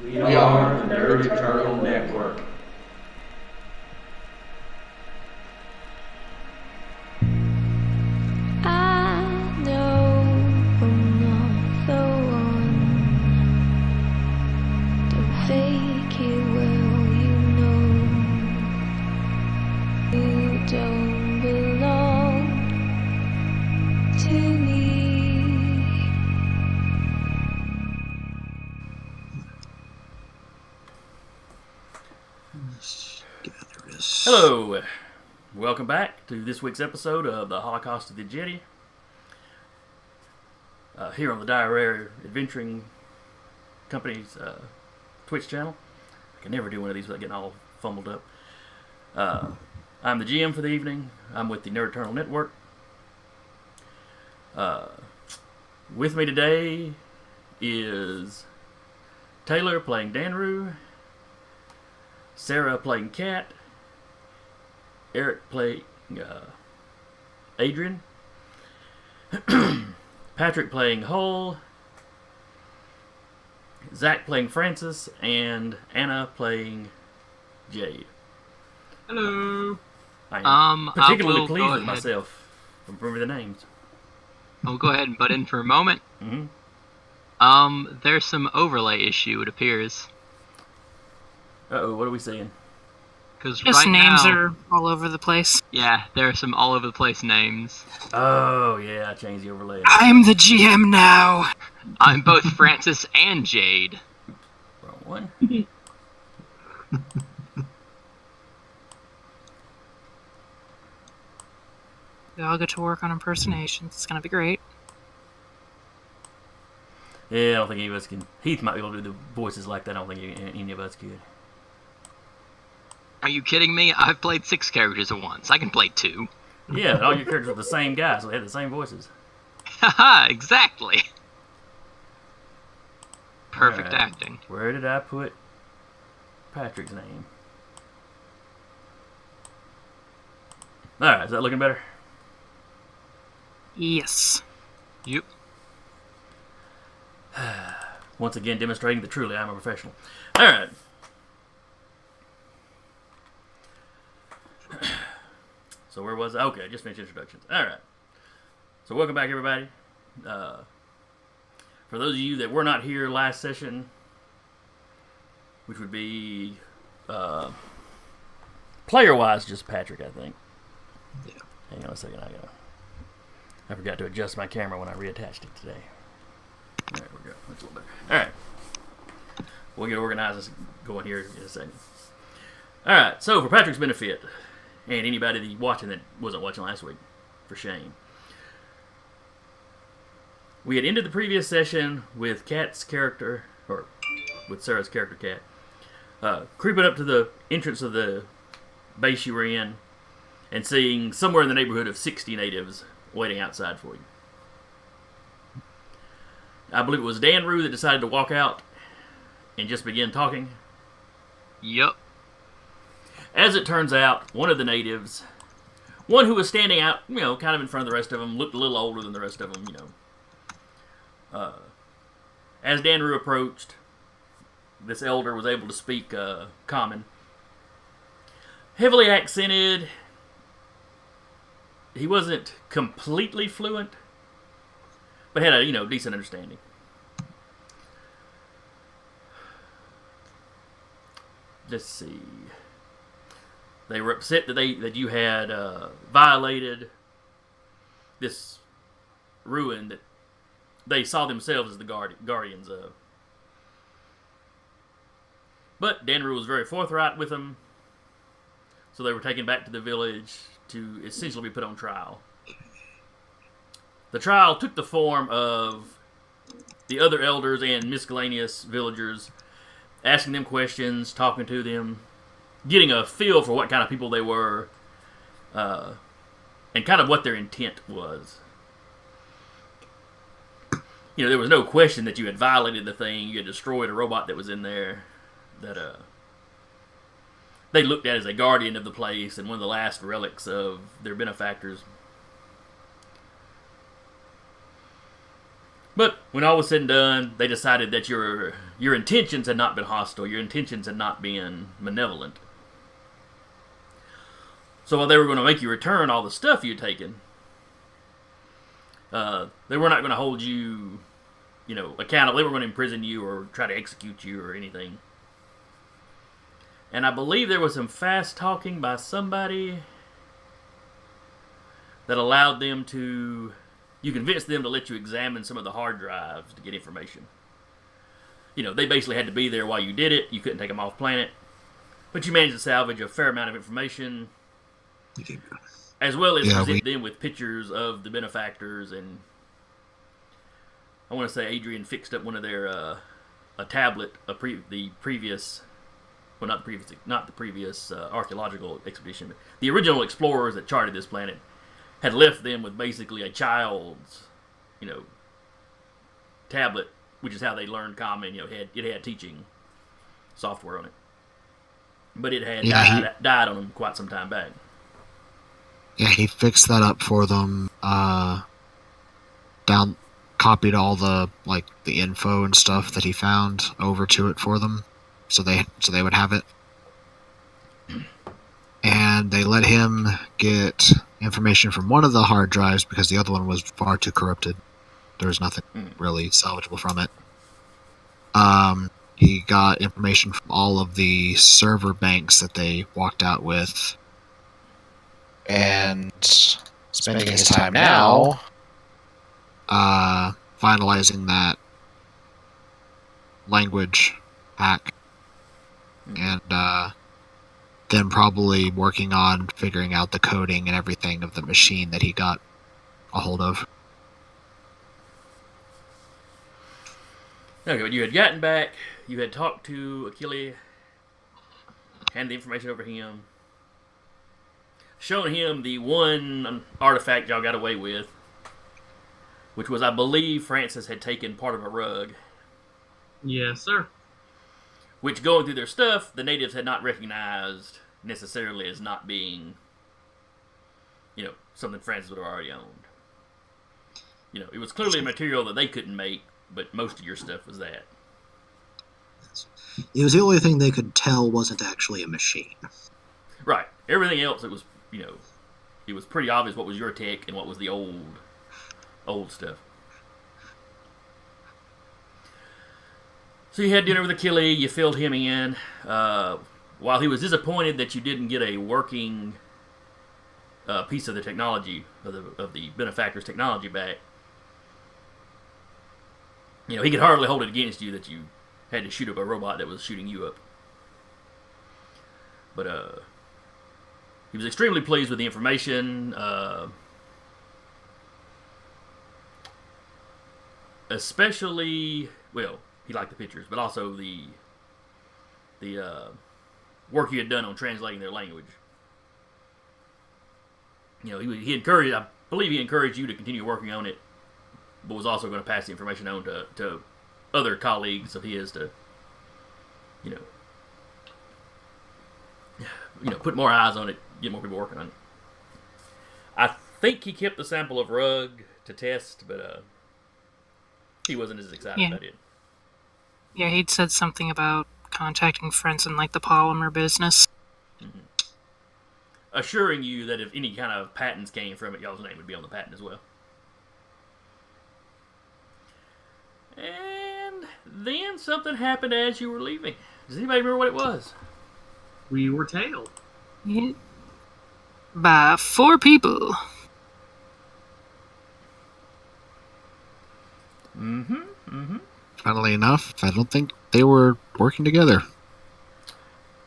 We are the Nerd Eternal Network. I know I'm not the one. Don't fake it, well, you don't belong to me. Hello, welcome back to this week's episode of the Holocaust of the Ekajati. Here on the Diarrhea Adventuring Company's Twitch channel. I can never do one of these without getting all fumbled up. I'm the GM for the evening. I'm with the Nerd Eternal Network. With me today is Taylor playing Danru, Sarah playing Kat, Eric playing Adrian, Patrick playing Hull, Zach playing Francis, and Anna playing Jade. Hello. I'm particularly I will pleased go with ahead. myself. Remember the names. I'll go ahead and butt in for a moment. Mm-hmm. There's some overlay issue, it appears. Uh-oh, what are we seeing? Because Just right names now, are all over the place. yeah, there are some all over the place names. Oh, yeah, I changed the overlay. I'm the GM now. I'm both Francis and Jade. Wrong one. We all get to work on impersonations. It's gonna be great. Yeah, I don't think any of us can. Heath might be able to do the voices like that. I don't think any of us could. Are you kidding me? I've played 6 characters at once. I can play 2. Yeah, all your characters are the same guy, so they have the same voices. Haha, exactly. Perfect Alright. acting. Where did I put Patrick's name? Alright, is that looking better? Yes. Yep. Once again, demonstrating that truly I'm a professional. Alright. So where was I? Okay, just finished introductions. Alright. So welcome back, everybody. For those of you that were not here last session, which would be player-wise just Patrick, I think. Yeah. Hang on a second, I forgot to adjust my camera when I reattached it today. There we go. That's a little better. Alright. We'll get organized. Let's go in here in a second. Alright, so for Patrick's benefit, and anybody that's watching that wasn't watching last week, for shame. We had ended the previous session with Kat's character, or with Sarah's character Kat, creeping up to the entrance of the base you were in, and seeing somewhere in the neighborhood of 60 natives waiting outside for you. I believe it was Danru that decided to walk out and just begin talking. Yup. As it turns out, one of the natives, one who was standing out, kind of in front of the rest of them, looked a little older than the rest of them, As Danru approached, this elder was able to speak common. Heavily accented. He wasn't completely fluent, but had a, decent understanding. Let's see. They were upset that you had violated this ruin that they saw themselves as the guardians of. But Danru was very forthright with them, so they were taken back to the village to essentially be put on trial. The trial took the form of the other elders and miscellaneous villagers asking them questions, talking to them, getting a feel for what kind of people they were, and kind of what their intent was. There was no question that you had violated the thing, you had destroyed a robot that was in there, that they looked at as a guardian of the place and one of the last relics of their benefactors. But when all was said and done, they decided that your intentions had not been hostile. Your intentions had not been malevolent. So while they were going to make you return all the stuff you'd taken, they were not going to hold you, accountable. They were going to imprison you or try to execute you or anything. And I believe there was some fast talking by somebody that allowed them to... You convinced them to let you examine some of the hard drives to get information. They basically had to be there while you did it. You couldn't take them off planet. But you managed to salvage a fair amount of information. As well as present them with pictures of the benefactors. And I want to say Adrian fixed up one of their... a tablet, not the previous archaeological expedition, but the original explorers that charted this planet had left them with basically a child's, tablet, which is how they learned common. It had teaching software on it, but it had died on them quite some time back. Yeah, he fixed that up for them. Copied all the info and stuff that he found over to it for them, so they would have it. And they let him get information from one of the hard drives because the other one was far too corrupted. There was nothing really salvageable from it. He got information from all of the server banks that they walked out with. And spending his time now finalizing that language hack. And then probably working on figuring out the coding and everything of the machine that he got a hold of. Okay, but you had gotten back, you had talked to Achille, handed the information over to him, shown him the one artifact y'all got away with, which was, I believe, Francis had taken part of a rug. Yes, sir. Which, going through their stuff, the natives had not recognized necessarily as not being, something Francis would have already owned. It was clearly a material that they couldn't make, but most of your stuff was that. It was the only thing they could tell wasn't actually a machine. Right. Everything else, it was, it was pretty obvious what was your tech and what was the old stuff. So you had dinner with Achille, you filled him in. While he was disappointed that you didn't get a working piece of the technology, of the benefactor's technology back, he could hardly hold it against you that you had to shoot up a robot that was shooting you up. But he was extremely pleased with the information, especially, he liked the pictures, but also the work you had done on translating their language. He encouraged, I believe he encouraged you to continue working on it, but was also going to pass the information on to other colleagues of his to, put more eyes on it, get more people working on it. I think he kept the sample of rug to test, but he wasn't as excited about it. Yeah, he'd said something about contacting friends in the polymer business. Mm-hmm. Assuring you that if any kind of patents came from it, y'all's name would be on the patent as well. And then something happened as you were leaving. Does anybody remember what it was? We were tailed. Yeah. By 4 people. Funnily enough, I don't think they were working together.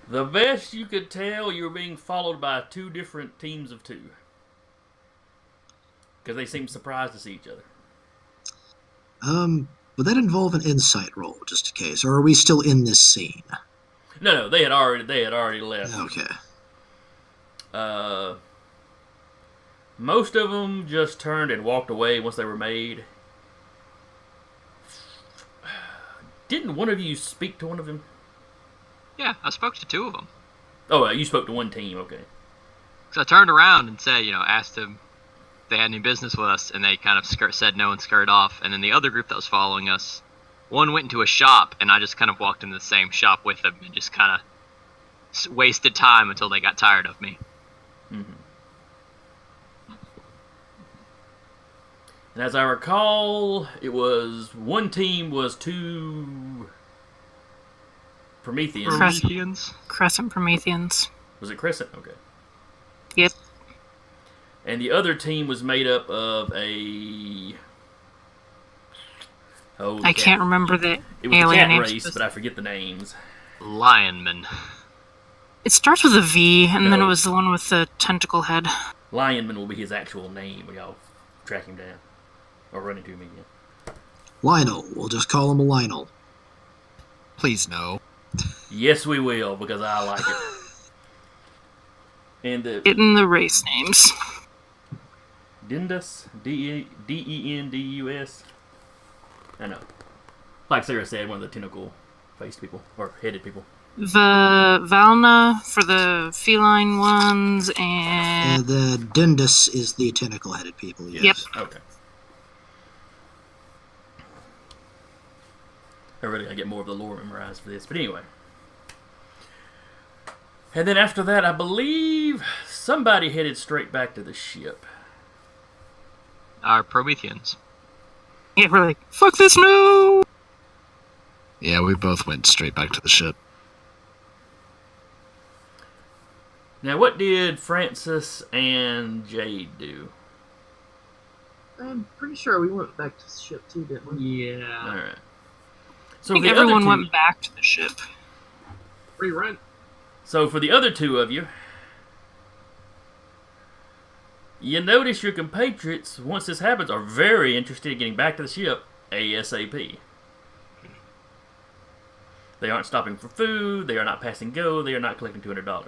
The best you could tell, you were being followed by 2 different teams of 2. Because they seemed surprised to see each other. Would that involve an insight roll, just in case? Or are we still in this scene? No, they had already left. Okay. Most of them just turned and walked away once they were made. Didn't one of you speak to one of them? Yeah, I spoke to 2 of them. Oh, you spoke to one team, okay. So I turned around and said, asked him, they had any business with us, and they kind of said no and scurried off. And then the other group that was following us, one went into a shop, and I just kind of walked into the same shop with them and just kind of wasted time until they got tired of me. Mm-hmm. And as I recall, it was one team was two Prometheans. Crescent Prometheans. Was it Crescent? Okay. Yep. And the other team was made up of a... I can't remember the It was a alien cat names. race, but I forget the names. Lionman. It starts with a V, and then No. it was the one with the tentacle head. Lionman will be his actual name when y'all track him down. Or run into him again. Lionel. We'll just call him a Lionel. Please no. Yes, we will, because I like it. And the Getting the race names. Dendus, Dendus. I know. Like Sarah said, one of the tentacle-faced people, or headed people. The Valna for the feline ones, and... The Dindus is the tentacle-headed people, yes. Yep. Okay. I really gotta get more of the lore memorized for this, but anyway. And then after that, I believe somebody headed straight back to the ship. Our Prometheans. Yeah, we're like, fuck this, no! Yeah, we both went straight back to the ship. Now, what did Francis and Jade do? I'm pretty sure we went back to the ship too, didn't we? Yeah. All right. I So think for the other everyone two, went back to the ship. Free rent. So for the other two of you, you notice your compatriots, once this happens, are very interested in getting back to the ship ASAP. They aren't stopping for food, they are not passing go, they are not collecting $200.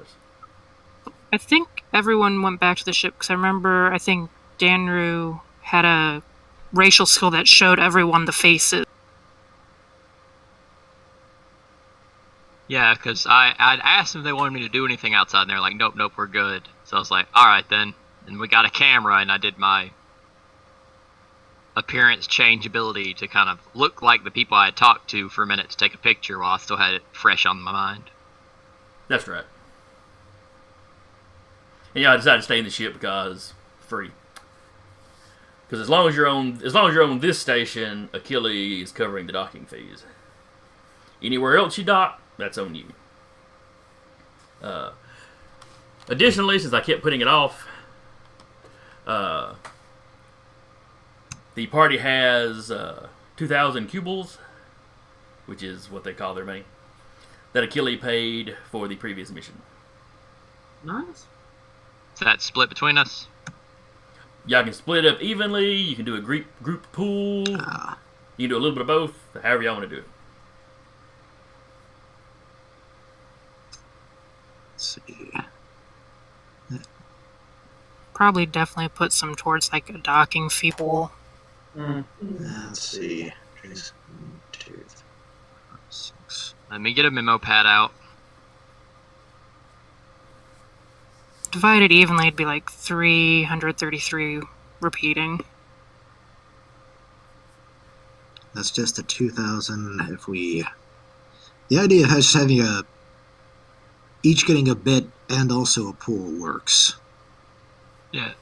I think everyone went back to the ship, because I think Danru had a racial skill that showed everyone the faces. Yeah, because I'd asked them if they wanted me to do anything outside, and they're like, nope, we're good. So I was like, alright then. And we got a camera, and I did my appearance change ability to kind of look like the people I had talked to for a minute to take a picture while I still had it fresh on my mind. That's right. And yeah, I decided to stay in the ship because free. Because as long as you're on this station, Achille is covering the docking fees. Anywhere else you dock, that's on you. Additionally, since I kept putting it off, the party has 2,000 cubles, which is what they call their money, that Achille paid for the previous mission. Nice. So that's split between us. Y'all can split it up evenly. You can do a group pool. You can do a little bit of both, however y'all want to do it. Let's see. Probably definitely put some towards like a docking fee pool. Let's see. 2, 6. Let me get a memo pad out. Divided evenly, it'd be like 333 repeating. That's just a 2,000 if we... The idea of just having each getting a bit and also a pool works. Yeah.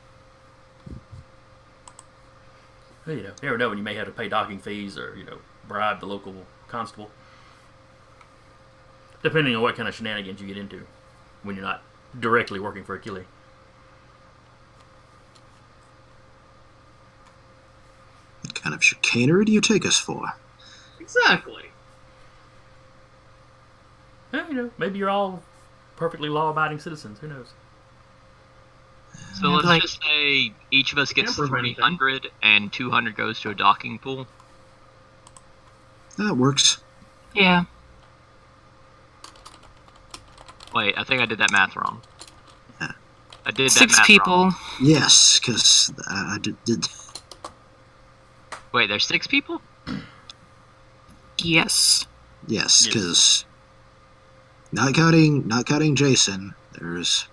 Well, you never know when you may have to pay docking fees or, bribe the local constable. Depending on what kind of shenanigans you get into when you're not directly working for Achille. What kind of chicanery do you take us for? Exactly. Well, maybe you're all perfectly law-abiding citizens. Who knows? So Yeah, let's like- just say each of us gets Can't prove anything. 300 and 200 goes to a docking pool. That works. Yeah. Wait, I think I did that math wrong. Yeah. I did that 6 math people. wrong. Yes, because I did. Wait, there's 6 people? Yes. Yes, Yes. because not counting Jason, there is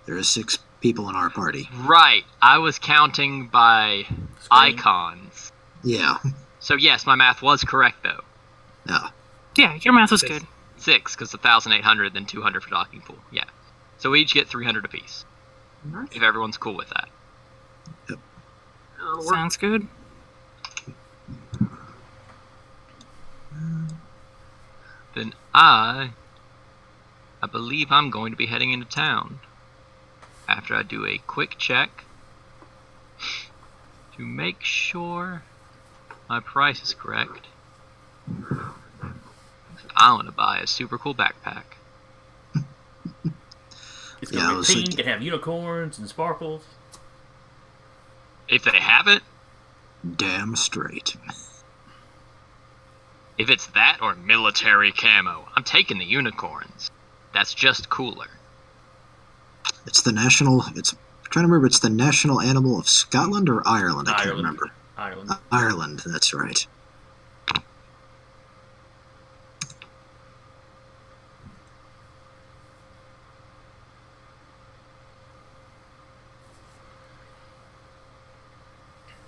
6 people in our party. Right. I was counting by icons. Yeah. So yes, my math was correct though. Yeah. Yeah, your math was good. 6, because 1,800, then 200 for docking pool. Yeah. So we each get 300 apiece. Nice. If everyone's cool with that. That'll work. Sounds good. Then I believe I'm going to be heading into town. After I do a quick check to make sure my price is correct. I want to buy a super cool backpack. It's Yeah, I gonna was be pink thinking- and have unicorns and sparkles. If they have it, Damn straight. if it's that or military camo, I'm taking the unicorns. That's just cooler. It's the national. It's I'm trying to remember. It's the national animal of Scotland or Ireland. I can't Ireland. remember. Ireland. Ireland. That's right.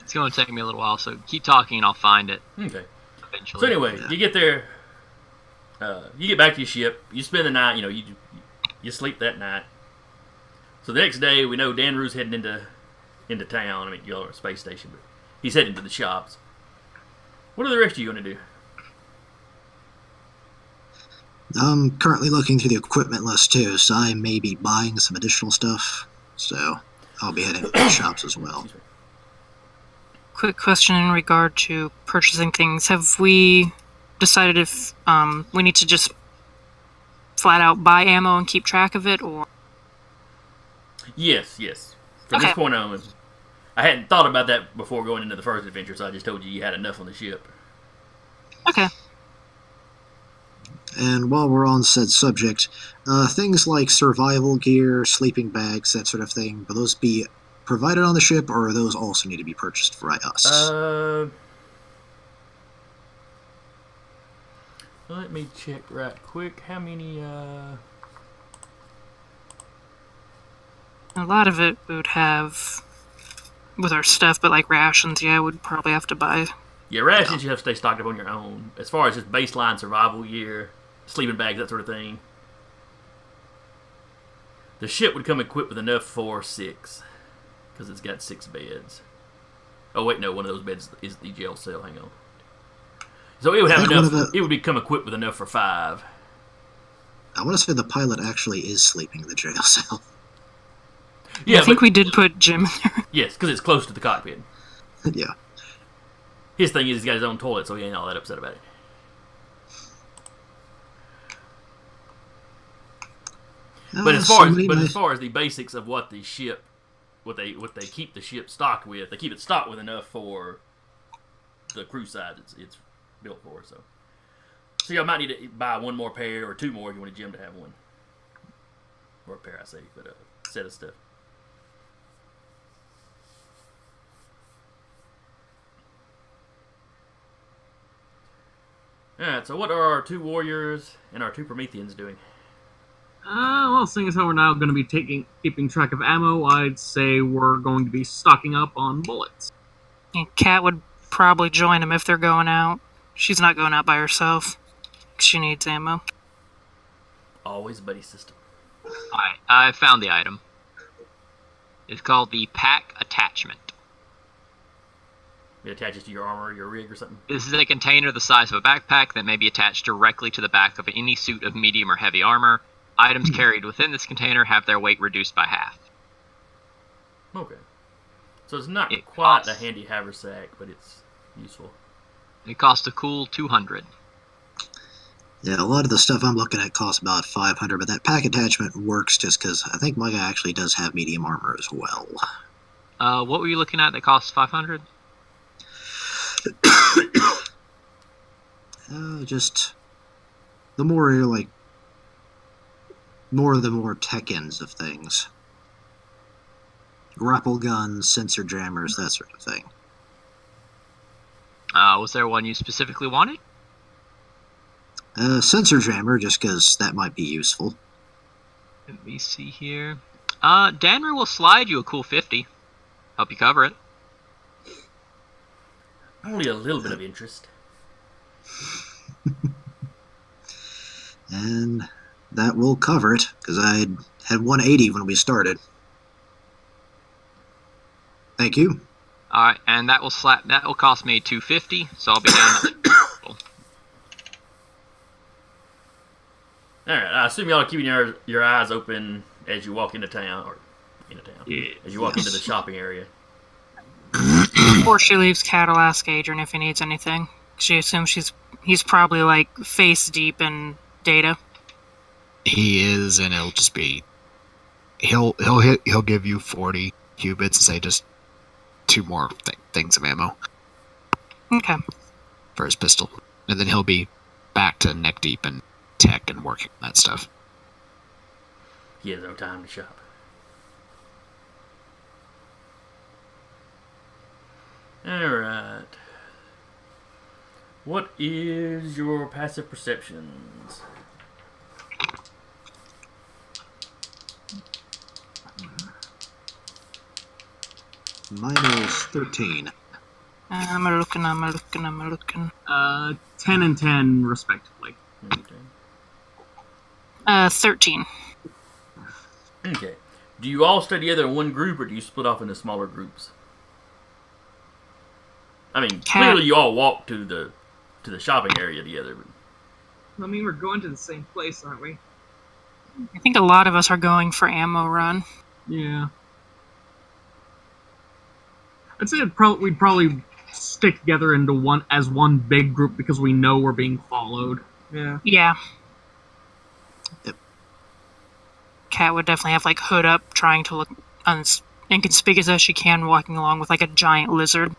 It's going to take me a little while, so keep talking and I'll find it Okay. eventually. So anyway, Yeah. you get there. You get back to your ship. You spend the night. You sleep that night. So the next day, we know Danru's heading into town. I mean, y'all are at a space station, but he's heading to the shops. What are the rest of you going to do? I'm currently looking through the equipment list too, so I may be buying some additional stuff. So I'll be heading to the shops as well. Excuse me. Quick question in regard to purchasing things. Have we decided if we need to just flat out buy ammo and keep track of it, or Yes. From this Okay. point on, I hadn't thought about that before going into the first adventure, so I just told you had enough on the ship. okay? And while we're on said subject, things like survival gear, sleeping bags, that sort of thing, will those be provided on the ship, or those also need to be purchased by us? Let me check right quick. How many? A lot of it we would have with our stuff, but like rations, yeah, we'd probably have to buy. Yeah, rations you have to stay stocked up on your own. As far as just baseline survival gear, sleeping bags, that sort of thing. The ship would come equipped with enough for 6, because it's got 6 beds. Oh wait, no, one of those beds is the jail cell. Hang on. So it would have I think one enough. of the- It would become equipped with enough for 5. I want to say the pilot actually is sleeping in the jail cell. Yeah, I think but- we did put Jim in there. Yes, because it's close to the cockpit. Yeah. His thing is he's got his own toilet, so he ain't all that upset about it. But as far as the basics of what the ship, what they keep the ship stocked with, they keep it stocked with enough for the crew size it's built for. So y'all might need to buy one more pair or 2 more if you want Jim to have one, or a pair, I say, but a set of stuff. Alright, so what are our 2 warriors and our 2 Prometheans doing? Well, seeing as how we're now going to be keeping track of ammo, I'd say we're going to be stocking up on bullets. And Kat would probably join them if they're going out. She's not going out by herself. She needs ammo. Always a buddy system. Alright, I found the item. It's called the pack attachment. It attaches to your armor, your rig, or something. This is a container the size of a backpack that may be attached directly to the back of any suit of medium or heavy armor. Items carried within this container have their weight reduced by half. Okay. So it's not It quite costs- a handy haversack, but it's useful. It costs a cool 200. Yeah, a lot of the stuff I'm looking at costs about 500, but that pack attachment works just because I think my guy actually does have medium armor as well. What were you looking at that costs 500? Just the more like more of the more tech ends of things. Grapple guns, sensor jammers, that sort of thing. Was there one you specifically wanted? Sensor jammer, just because that might be useful. Let me see here. Danru will slide you a cool 50. Help you cover it. Only a little bit of interest. And that will cover it, because I had 180 when we started. Thank you. All right, and that will cost me 250, so I'll be down to All right. I assume y'all are keeping your eyes open as you walk into town, as you walk into the shopping area. Before she leaves, Kat will ask Adrian if he needs anything. She assumes he's probably like face deep in data. He is, and it'll just be he'll give you 40 cubits and say just 2 more things of ammo Okay. for his pistol, and then he'll be back to neck deep in tech and working on that stuff. He has no time to shop. Alright. What is your passive perceptions? Mine is 13. I'm looking. 10 and 10, respectively. Okay. 13. Okay. Do you all stay together in one group, or do you split off into smaller groups? I mean, clearly you all walk to the shopping area together. But... I mean, we're going to the same place, aren't we? I think a lot of us are going for ammo run. Yeah. I'd say we'd probably stick together into one big group because we know we're being followed. Yeah. Yeah. Yep. Kat would definitely have like hood up, trying to look inconspicuous as she can, walking along with like a giant lizard.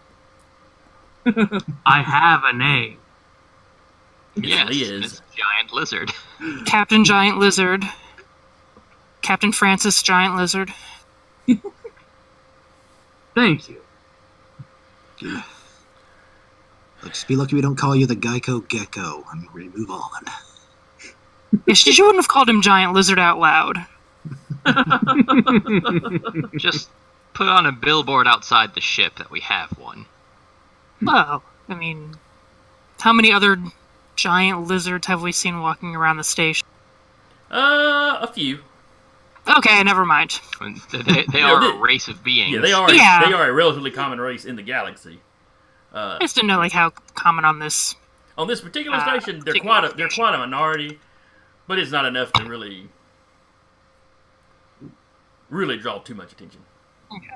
I have a name. Yes, He is. it's a giant lizard. Captain Giant Lizard. Captain Francis Giant Lizard. Thank you. Let's be lucky we don't call you the Geico Gecko and we move on. Yeah, she wouldn't have called him Giant Lizard out loud. Just put on a billboard outside the ship that we have one. Well, I mean, how many other giant lizards have we seen walking around the station? A few. Okay, never mind. They are a race of beings. Yeah, they are. Yeah. They are a relatively common race in the galaxy. I just didn't know like how common on this. On this particular station, they're quite a minority, but it's not enough to really draw too much attention. Okay.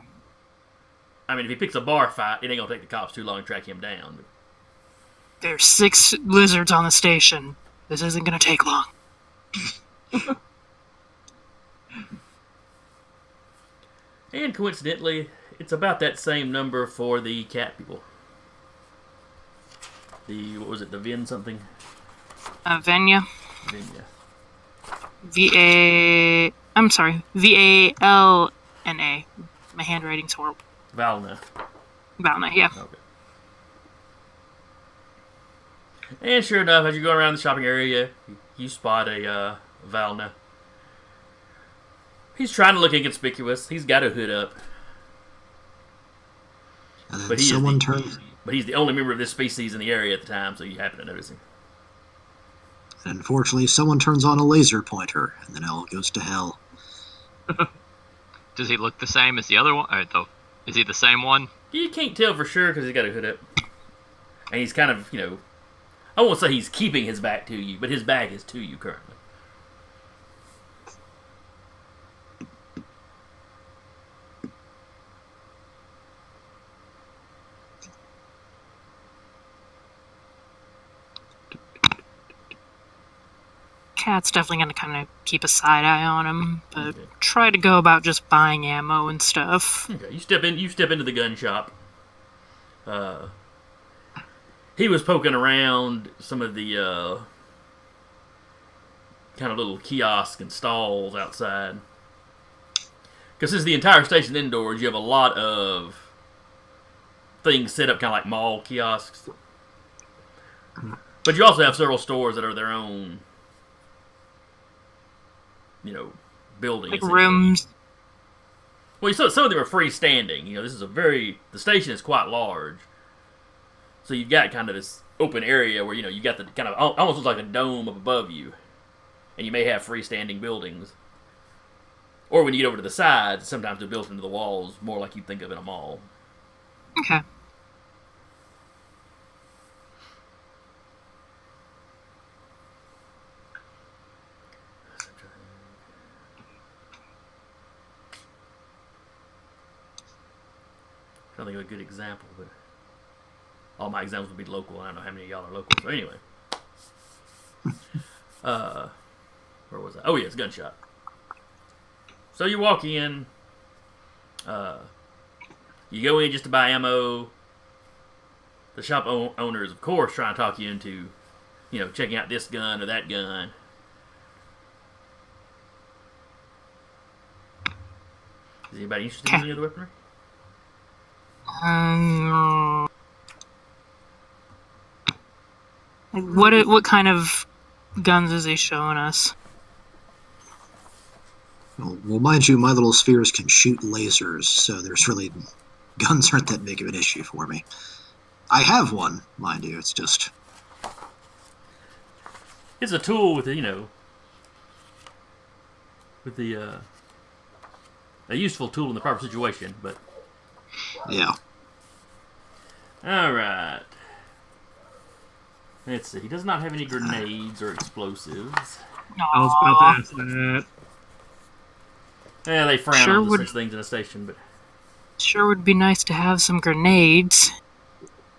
I mean, if he picks a bar fight, it ain't gonna take the cops too long to track him down. There's 6 lizards on the station. This isn't gonna take long. And coincidentally, it's about that same number for the cat people. What was it, the Vin something? Venya. Vin, V-A... I'm sorry. V-A-L-N-A. My handwriting's horrible. Valna. Valna, yeah. Okay. And sure enough, as you go around the shopping area, you spot a Valna. He's trying to look inconspicuous. He's got a hood up. And then But someone turns. But he's the only member of this species in the area at the time, so you happen to notice him. And unfortunately, someone turns on a laser pointer, and then all goes to hell. Does he look the same as the other one? Is he the same one? You can't tell for sure because he's got a hood up. And he's kind of, I won't say he's keeping his back to you, but his back is to you currently. Cat's definitely gonna kind of keep a side eye on him, but try to go about just buying ammo and stuff. Okay, you step into the gun shop. He was poking around some of the kind of little kiosks and stalls outside. Because since the entire station indoors, you have a lot of things set up kind of like mall kiosks. But you also have several stores that are their own, buildings. Like rooms. Well, some of them are freestanding. This is the station is quite large. So you've got kind of this open area where, you got the kind of, almost looks like a dome up above you. And you may have freestanding buildings. Or when you get over to the sides, sometimes they're built into the walls, more like you'd think of in a mall. Okay. I don't think of a good example, but all my examples would be local. I don't know how many of y'all are local. So anyway. Where was I? Oh, yeah, it's gunshot. So you walk in. You go in just to buy ammo. The shop owner is, of course, trying to talk you into, checking out this gun or that gun. Is anybody interested in any other weaponry? What kind of guns is he showing us? Well, mind you, my little spheres can shoot lasers, so guns aren't that big of an issue for me. I have one, mind you, it's just... It's a tool with a useful tool in the proper situation, but... Yeah. Alright. Let's see, he does not have any grenades or explosives. I was about to ask that. Yeah, they frown Sure on would- such things in a station, but... Sure would be nice to have some grenades.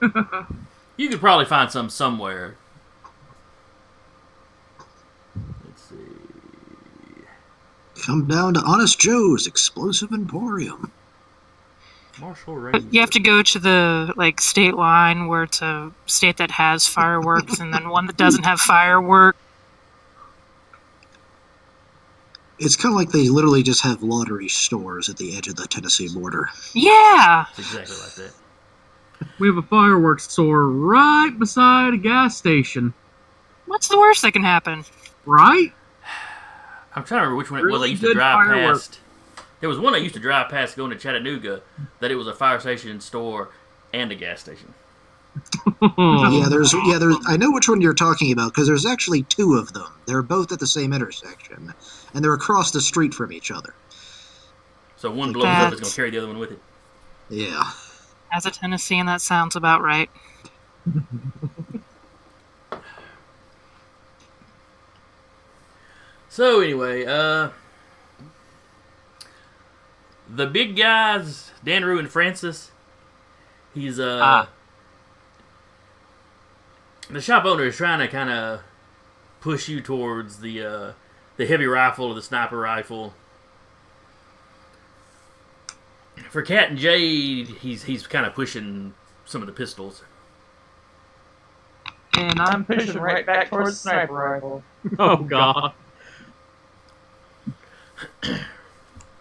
You could probably find some somewhere. Let's see... Come down to Honest Joe's Explosive Emporium. Marshall Ranger. You have to go to the state line where it's a state that has fireworks and then one that doesn't have fireworks. It's kind of like they literally just have lottery stores at the edge of the Tennessee border. Yeah! It's exactly like that. We have a fireworks store right beside a gas station. What's the worst that can happen? Right? I'm trying to remember which one it was I Really used to good drive fireworks. past. There was one I used to drive past going to Chattanooga that it was a fire station, store, and a gas station. Yeah, there's. I know which one you're talking about because there's actually two of them. They're both at the same intersection, and they're across the street from each other. So one blows up, it's going That's- to carry the other one with it. Yeah. As a Tennessean, that sounds about right. So anyway, the big guys, Danru and Francis, he's the shop owner is trying to kind of push you towards the heavy rifle or the sniper rifle. For Cat and Jade, he's kind of pushing some of the pistols. And I'm pushing right back towards the sniper rifle. Oh, God.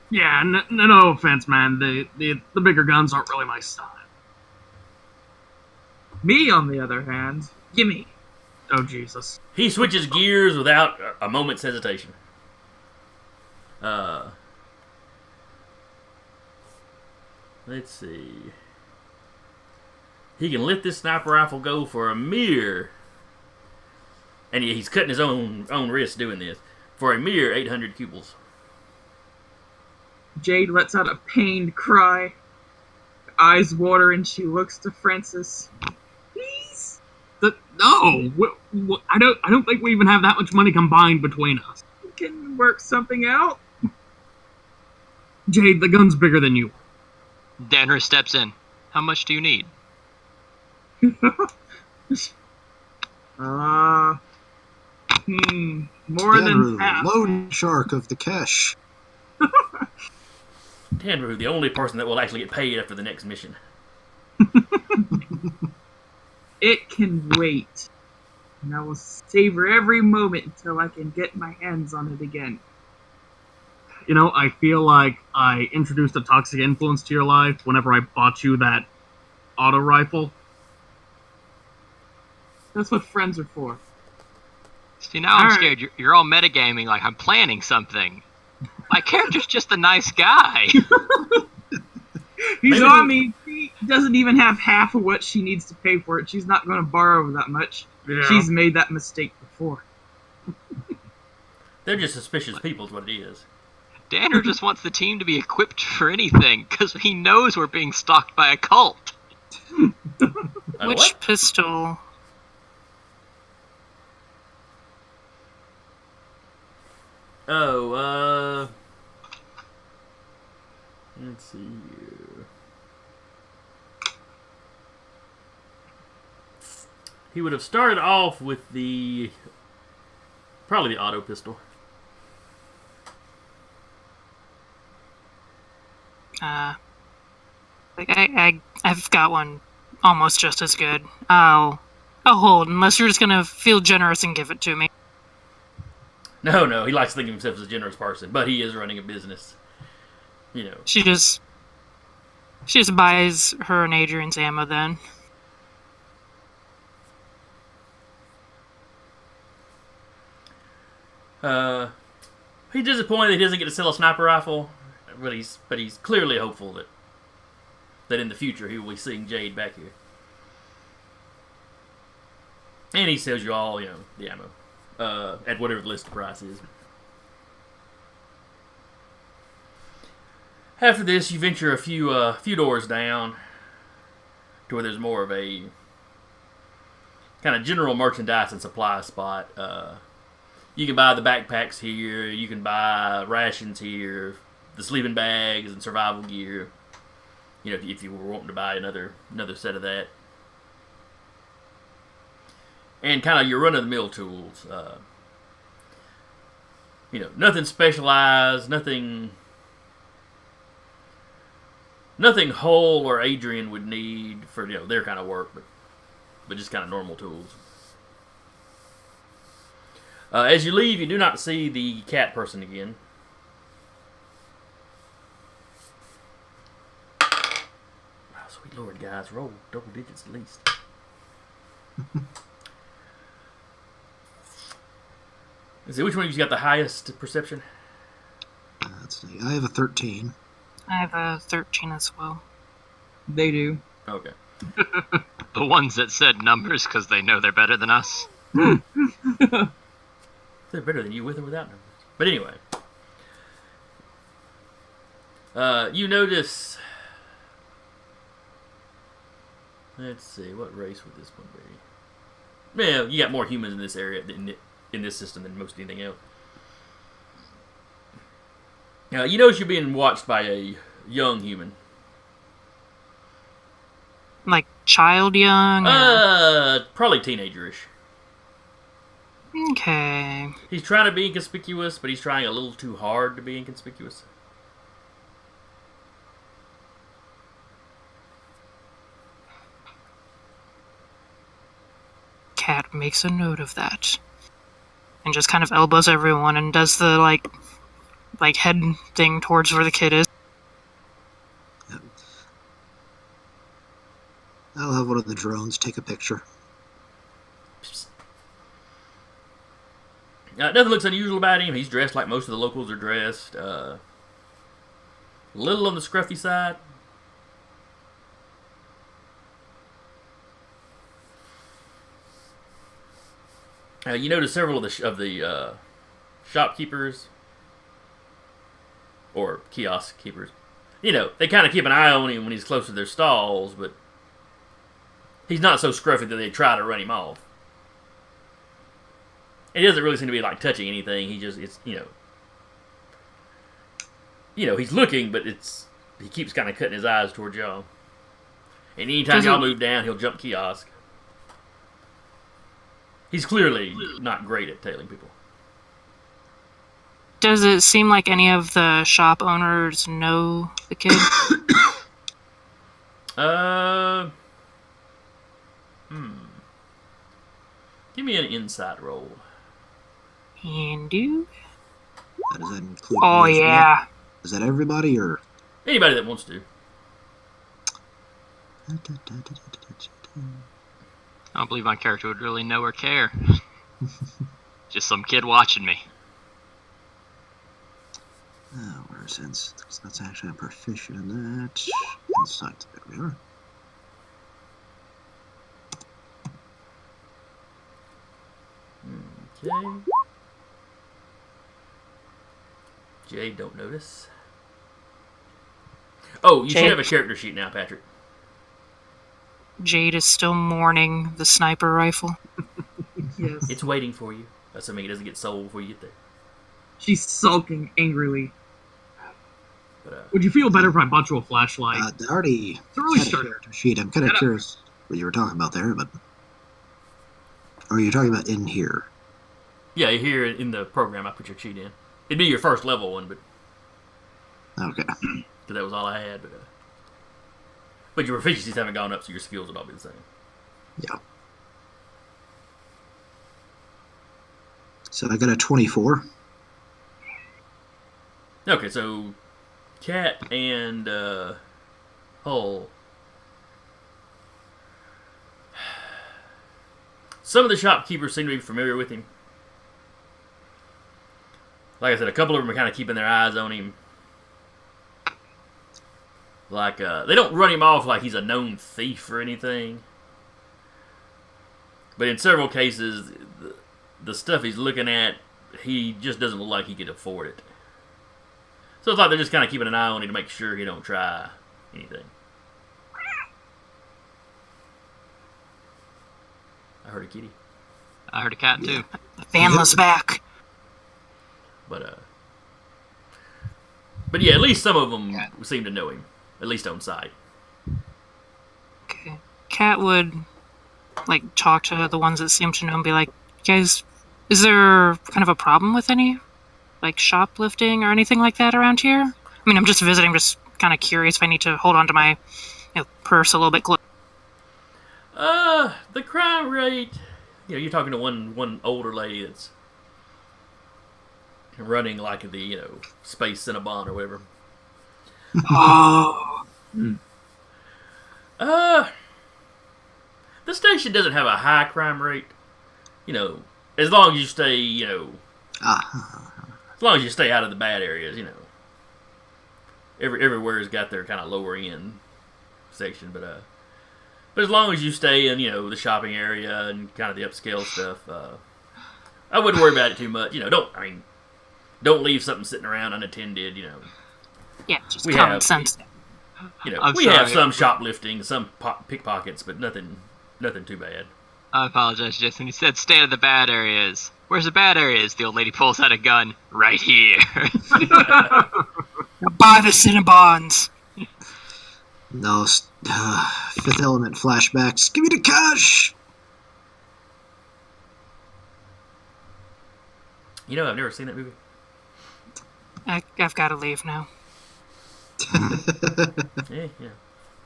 Yeah, no offense, man. The bigger guns aren't really my style. Me, on the other hand, gimme. Oh, Jesus. He switches gears without a moment's hesitation. Let's see. He can let this sniper rifle go for a mere, and he's cutting his own wrist doing this, for a mere 800 cubals. Jade lets out a pained cry. Her eyes water and she looks to Francis. Please? No! I don't think we even have that much money combined between us. We can work something out. Jade, the gun's bigger than you. Danner steps in. How much do you need? More than Danru, half. lone shark of the cash. Tanru, the only person that will actually get paid after the next mission. It can wait. And I will savor every moment until I can get my hands on it again. You know, I feel like I introduced a toxic influence to your life whenever I bought you that auto rifle. That's what friends are for. See, now I'm Alright. scared. You're all metagaming like I'm planning something. My character's just a nice guy. He's on me. She doesn't even have half of what she needs to pay for it. She's not going to borrow that much. Yeah. She's made that mistake before. They're just suspicious people is what it is. Danner just wants the team to be equipped for anything, because he knows we're being stalked by a cult. Which What? pistol? Oh, let's see here. He would have started off with probably the auto pistol. I've got one almost just as good. I'll hold, unless you're just gonna feel generous and give it to me. No, he likes to think of himself as a generous person, but he is running a business. You know. She just buys her and Adrian's ammo then. He's disappointed that he doesn't get to sell a sniper rifle, but he's clearly hopeful that in the future he will be seeing Jade back here. And he sells you all, the ammo at whatever the list price is. After this, you venture a few doors down to where there's more of a kind of general merchandise and supply spot. You can buy the backpacks here. You can buy rations here, the sleeping bags and survival gear. If you were wanting to buy another set of that, and kind of your run-of-the-mill tools. Nothing specialized, nothing Hull or Adrian would need for their kind of work, but just kind of normal tools. As you leave, you do not see the cat person again. Oh, sweet Lord, guys, roll double digits at least. Let's see, which one of you's got the highest perception? Let's see. I have a 13. I have a 13 as well. They do. Okay. The ones that said numbers because they know they're better than us. They're better than you with or without numbers. But anyway. You notice... Let's see, what race would this one be? Well, you got more humans in this area, in this system, than most anything else. You notice you're being watched by a young human. Like child young? Probably teenagerish. Okay. He's trying to be inconspicuous, but he's trying a little too hard to be inconspicuous. Cat makes a note of that. And just kind of elbows everyone and does the, like head thing towards where the kid is. I'll have one of the drones take a picture. Nothing looks unusual about him. He's dressed like most of the locals are dressed. A little on the scruffy side. You notice several of the shopkeepers or kiosk keepers. They kind of keep an eye on him when he's close to their stalls, but he's not so scruffy that they try to run him off. He doesn't really seem to be touching anything. He just he's looking, but he keeps kind of cutting his eyes towards y'all. And anytime y'all move down, he'll jump kiosk. He's clearly not great at tailing people. Does it seem like any of the shop owners know the kid? Give me an insight roll. And you? Does that include? Oh yeah. Is that everybody or Anybody that wants to. I don't believe my character would really know or care. Just some kid watching me. Where's sense? That's actually I'm proficient in that. Insight. There we are. Okay. Jade, don't notice. Oh, you should Jade. have a character sheet now, Patrick. Jade is still mourning the sniper rifle. Yes. It's waiting for you. Assuming it doesn't get sold before you get there. She's sulking angrily. But, Would you feel better if I bought you a flashlight? I already It's a really had a start. character sheet. I'm kind of curious what you were talking about there, but... Or you're talking about in here? yeah, here in the program, I put your cheat in. It'd be your first level one, but Okay. because that was all I had. But your proficiencies haven't gone up, so your skills would all be the same. Yeah. So I got a 24. Okay, so Cat and Hull. Some of the shopkeepers seem to be familiar with him. Like I said, a couple of them are kind of keeping their eyes on him. Like, they don't run him off like he's a known thief or anything. But in several cases, the stuff he's looking at, he just doesn't look like he could afford it. So it's like they're just kind of keeping an eye on him to make sure he don't try anything. I heard a kitty. I heard a cat too. Vanla's back. But yeah, at least some of them seem to know him, at least on sight. Okay. Cat would, like, talk to the ones that seem to know and be like, guys, is there kind of a problem with any, like, shoplifting or anything like that around here? I mean, I'm just visiting, just kind of curious if I need to hold on to my purse a little bit closer. The crime rate, you're talking to one older lady that's running like the, Space Cinnabon or whatever. Oh. The station doesn't have a high crime rate. As long as you stay, as long as you stay out of the bad areas, everywhere's got their kind of lower end section, but as long as you stay in, the shopping area and kind of the upscale stuff, I wouldn't worry about it too much. Don't leave something sitting around unattended. Yeah, just We common have- sense. I'm we have sorry. some shoplifting, some pickpockets, but nothing too bad. I apologize, Jason. You said stay out of the bad areas. Where's the bad areas? The old lady pulls out a gun. Right here. Buy the Cinnabons. No, Fifth Element flashbacks. Give me the cash! I've never seen that movie. I've got to leave now. Yeah.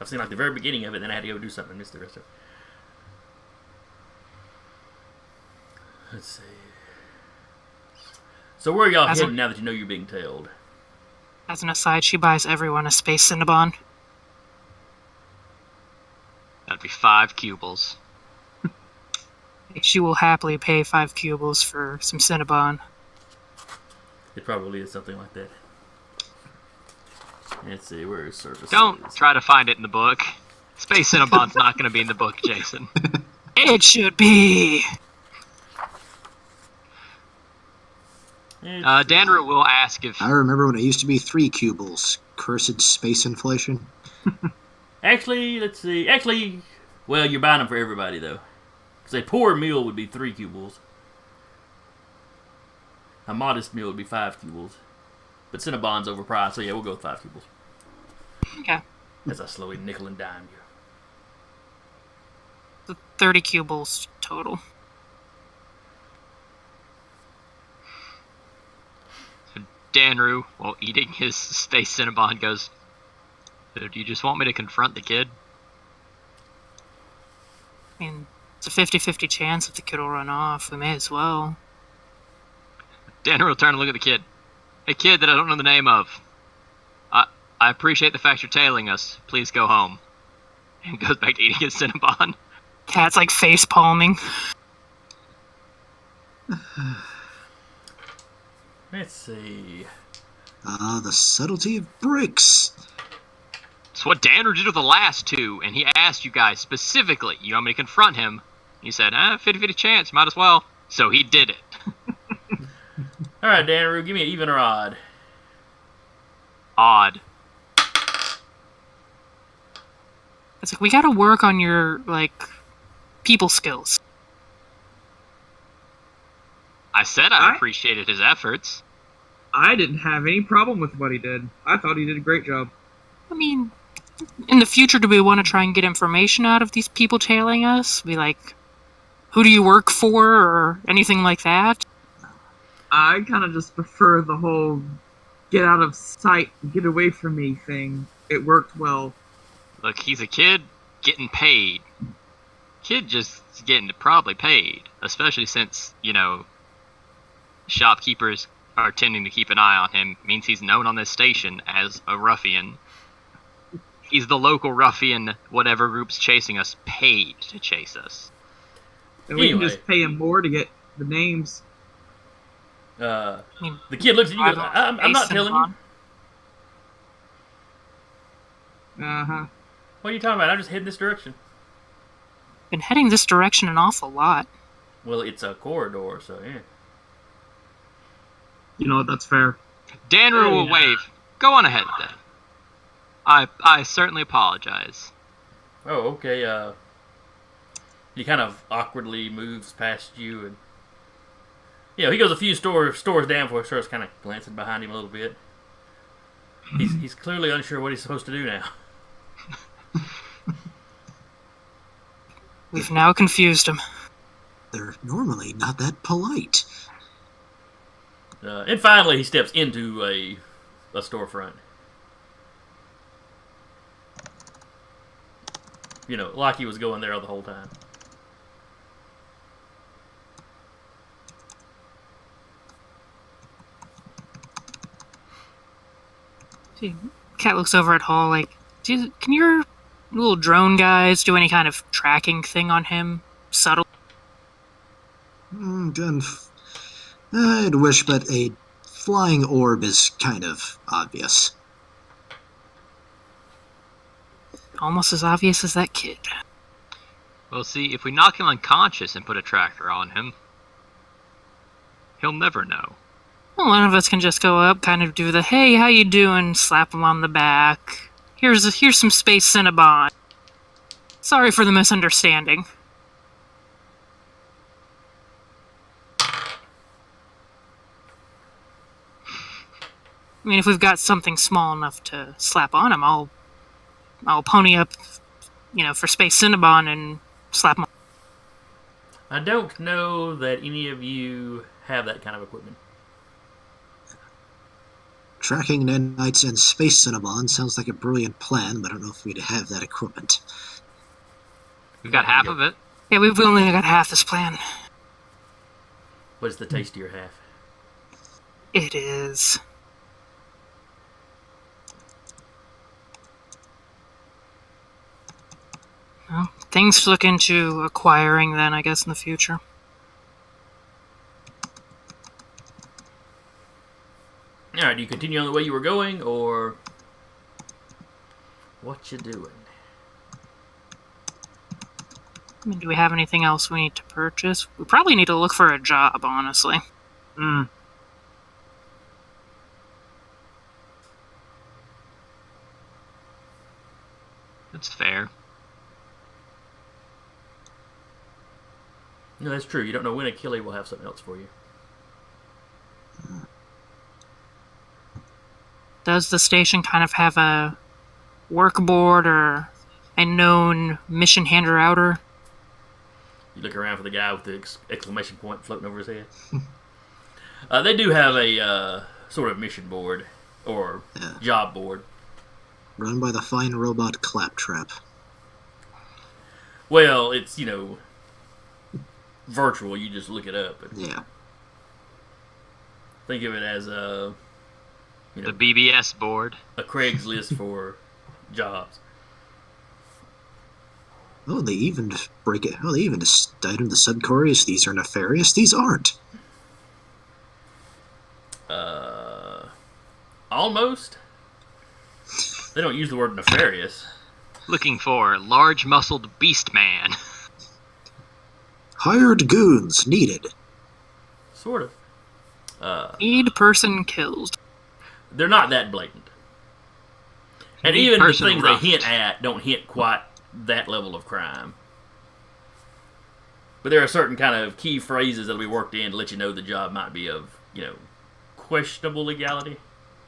I've seen like the very beginning of it, then I had to go do something and miss the rest of it. Let's see. So where are y'all As a- heading now that you know you're being tailed? As an aside, she buys everyone a space Cinnabon. That'd be 5 cubles. She will happily pay 5 cubles for some Cinnabon. It probably is something like that. Let's see, where is services? Don't try to find it in the book. Space Cinnabon's not going to be in the book, Jason. It should be. Danru will ask if... I remember when it used to be 3 cubles. Cursed space inflation. Actually, let's see. Actually, well, you're buying them for everybody, though. Because a poor meal would be 3 cubles. A modest meal would be 5 cubles. But Cinnabon's overpriced, so yeah, we'll go with 5 cubles. Okay. As I slowly nickel and dime you. 30 cubles total. Danru, while eating his space Cinnabon, goes, "Do you just want me to confront the kid?" I mean, it's a 50-50 chance if the kid will run off. We may as well. Danru will turn and look at the kid. "Hey kid that I don't know the name of. I appreciate the fact you're tailing us. Please go home." And goes back to eating his Cinnabon. Cat's like face palming. Let's see. Ah, the subtlety of bricks. It's what Danner did with the last two, and he asked you guys specifically, you want me to confront him? You said, 50-50 chance, might as well. So he did it. Alright, Danru, give me an even or odd. Odd. It's like, we gotta work on your, like, people skills. I said I appreciated his efforts. I didn't have any problem with what he did. I thought he did a great job. I mean, in the future, do we want to try and get information out of these people tailing us? Be like, who do you work for, or anything like that? I kind of just prefer the whole get out of sight, get away from me thing. It worked well. Look, he's a kid getting paid. Kid just getting probably paid, especially since, shopkeepers are tending to keep an eye on him. Means he's known on this station as a ruffian. He's the local ruffian, whatever group's chasing us, paid to chase us. And we can just pay him more to get the names. The kid looks at you and goes, I'm not telling you. Uh-huh. What are you talking about? I'm just heading this direction. Been heading this direction an awful lot. Well, it's a corridor, so yeah. You know what? That's fair. Danru will wave. Go on ahead then. I certainly apologize. Oh, okay. He kind of awkwardly moves past you, and he goes a few stores down before he starts kind of glancing behind him a little bit. He's clearly unsure what he's supposed to do now. We've now confused him. They're normally not that polite. And finally, he steps into a storefront. Like he was going there the whole time. See, Cat looks over at Hall like, can your little drone guys do any kind of tracking thing on him? Subtle? I'd wish, but a flying orb is kind of obvious. Almost as obvious as that kid. Well, see, if we knock him unconscious and put a tracker on him, he'll never know. Well, one of us can just go up, kind of do the, hey, how you doing, slap him on the back. Here's some space Cinnabon. Sorry for the misunderstanding. I mean, if we've got something small enough to slap on him, I'll pony up, for Space Cinnabon and slap him. I don't know that any of you have that kind of equipment. Tracking nanites and Space Cinnabon sounds like a brilliant plan, but I don't know if we'd have that equipment. We've got half of it. Yeah, we've only got half this plan. What's the tastier half? It is. Well, things to look into acquiring then, I guess, in the future. Alright, do you continue on the way you were going, or what you doing? I mean, do we have anything else we need to purchase? We probably need to look for a job, honestly. That's fair. No, that's true. You don't know when Achille will have something else for you. Does the station kind of have a work board or a known mission hander-outer? You look around for the guy with the exclamation point floating over his head. They do have a sort of mission board or job board. Run by the fine robot Claptrap. Well, it's, virtual. You just look it up. Yeah. Think of it as a... the BBS board. A Craigslist for jobs. Oh, they even break it. Oh, they even decide the sub-chorus. These are nefarious. These aren't. Almost. They don't use the word nefarious. Looking for large-muscled beast man. Hired goons needed. Sort of. Need person killed. They're not that blatant. And Need even the person things roughed. they hint at don't hint quite that level of crime. But there are certain kind of key phrases that'll be worked in to let you know the job might be of, questionable legality.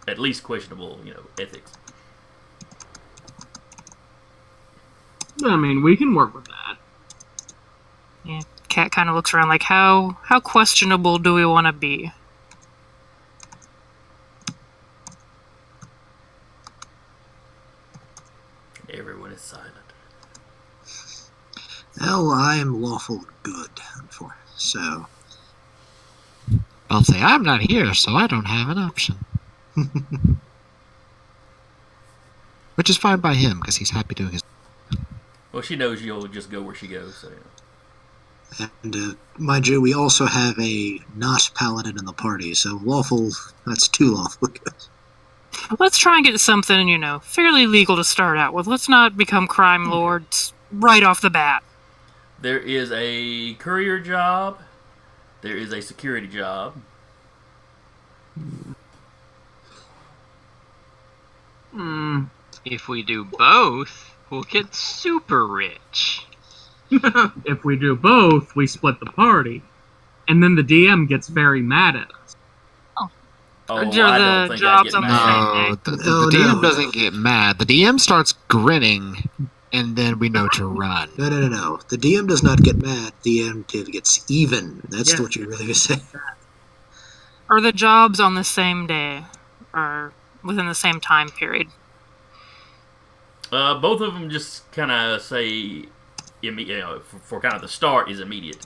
At least questionable, ethics. I mean, we can work with that. Yeah. Cat kind of looks around like, how questionable do we want to be? Everyone is silent. Well, I'm lawful good, so... I'll say, I'm not here, so I don't have an option. Which is fine by him, because he's happy doing his... Well, she knows you'll just go where she goes, so And, mind you, we also have a not paladin in the party, so lawful, that's two lawful good. Let's try and get something, fairly legal to start out with. Let's not become crime lords right off the bat. There is a courier job. There is a security job. If we do both, we'll get super rich. If we do both, we split the party. And then the DM gets very mad at us. Oh, Or I the don't think I'd jobs get on the mad. No, the Oh, DM no. doesn't get mad. The DM starts grinning, and then we know to run. No. The DM does not get mad. The DM gets even. That's Yeah. what you're really going to say. Are the jobs on the same day? Or within the same time period? Both of them just kind of say, for kind of the start is immediate.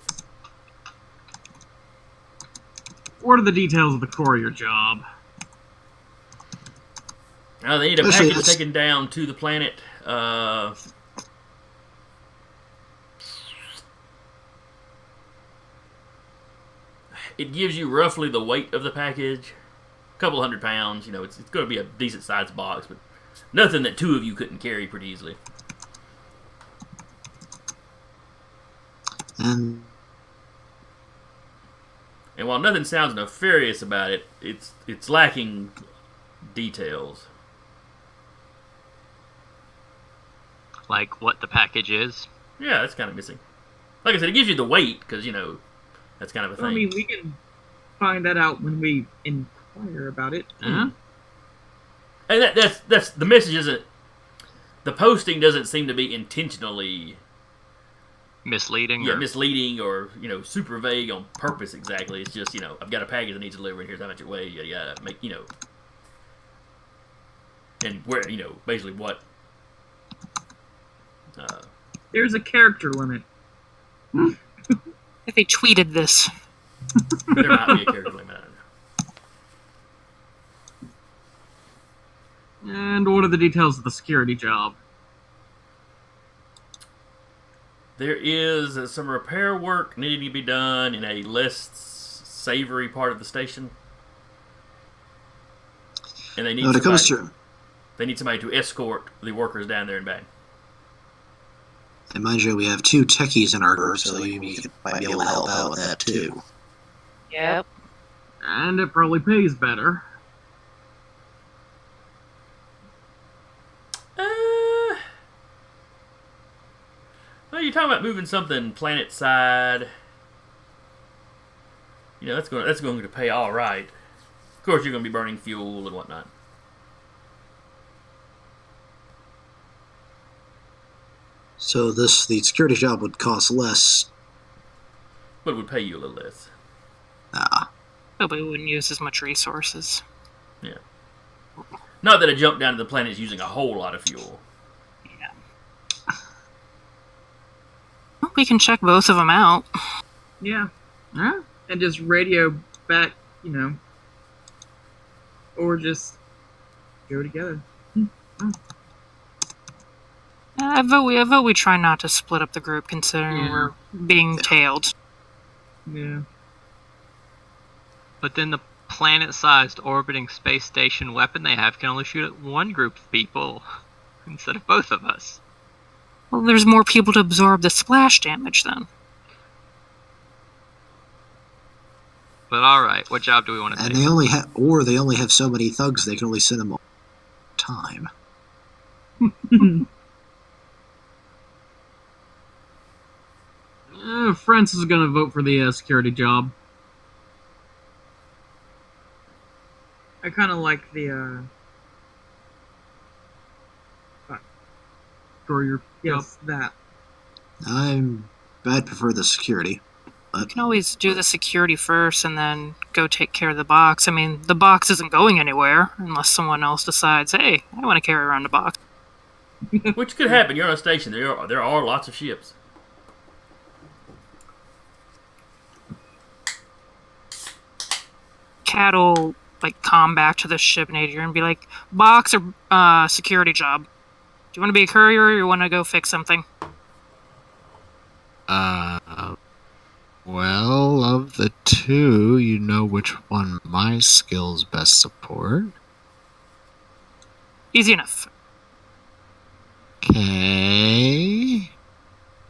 What are the details of the courier job? They need a Actually, package that's- taken down to the planet. It gives you roughly the weight of the package. A couple 100 pounds. It's going to be a decent sized box, but nothing that two of you couldn't carry pretty easily. And And while nothing sounds nefarious about it, it's lacking details. Like what the package is. Yeah, that's kind of missing. Like I said, it gives you the weight, because, that's kind of a thing. I mean, we can find that out when we inquire about it. And that's the message isn't... The posting doesn't seem to be intentionally... Misleading? Yeah, or... misleading or, super vague on purpose exactly. It's just, I've got a package that needs delivery, and here's how much it weighs, yada yada. Make, and where, basically what... There's a character limit. If they tweeted this. there might be a character limit, I don't know. And what are the details of the security job? There is some repair work needing to be done in a less savory part of the station. And they need when it comes somebody, to... they need somebody to escort the workers down there and back. And mind you, we have two techies in our group, so you might be able to help out with that, too. Yep. And it probably pays better. Well, you're talking about moving something planet side. That's going to pay all right. Of course, you're going to be burning fuel and whatnot. So the security job would cost less. But it would pay you a little less. But we wouldn't use as much resources. Yeah. Not that a jump down to the planet is using a whole lot of fuel. Well, we can check both of them out. Yeah. Huh? And just radio back, or just go together. I vote we try not to split up the group, considering Yeah. we're being tailed. Yeah. But then the planet-sized orbiting space station weapon they have can only shoot at one group of people instead of both of us. Well, there's more people to absorb the splash damage then. But alright, what job do we want to And take? they only have so many thugs, they can only send them all the time. Francis is gonna vote for the security job. I kind of like the For your yes, that. I'd prefer the security. You can always do the security first and then go take care of the box. I mean, the box isn't going anywhere unless someone else decides, hey, I want to carry around a box. Which could happen. You're on a station. There are lots of ships. Cat'll like come back to the ship nadir and be like, box or security job. Do you want to be a courier or you want to go fix something? Well, of the two, you know which one my skills best support. Easy enough. Okay.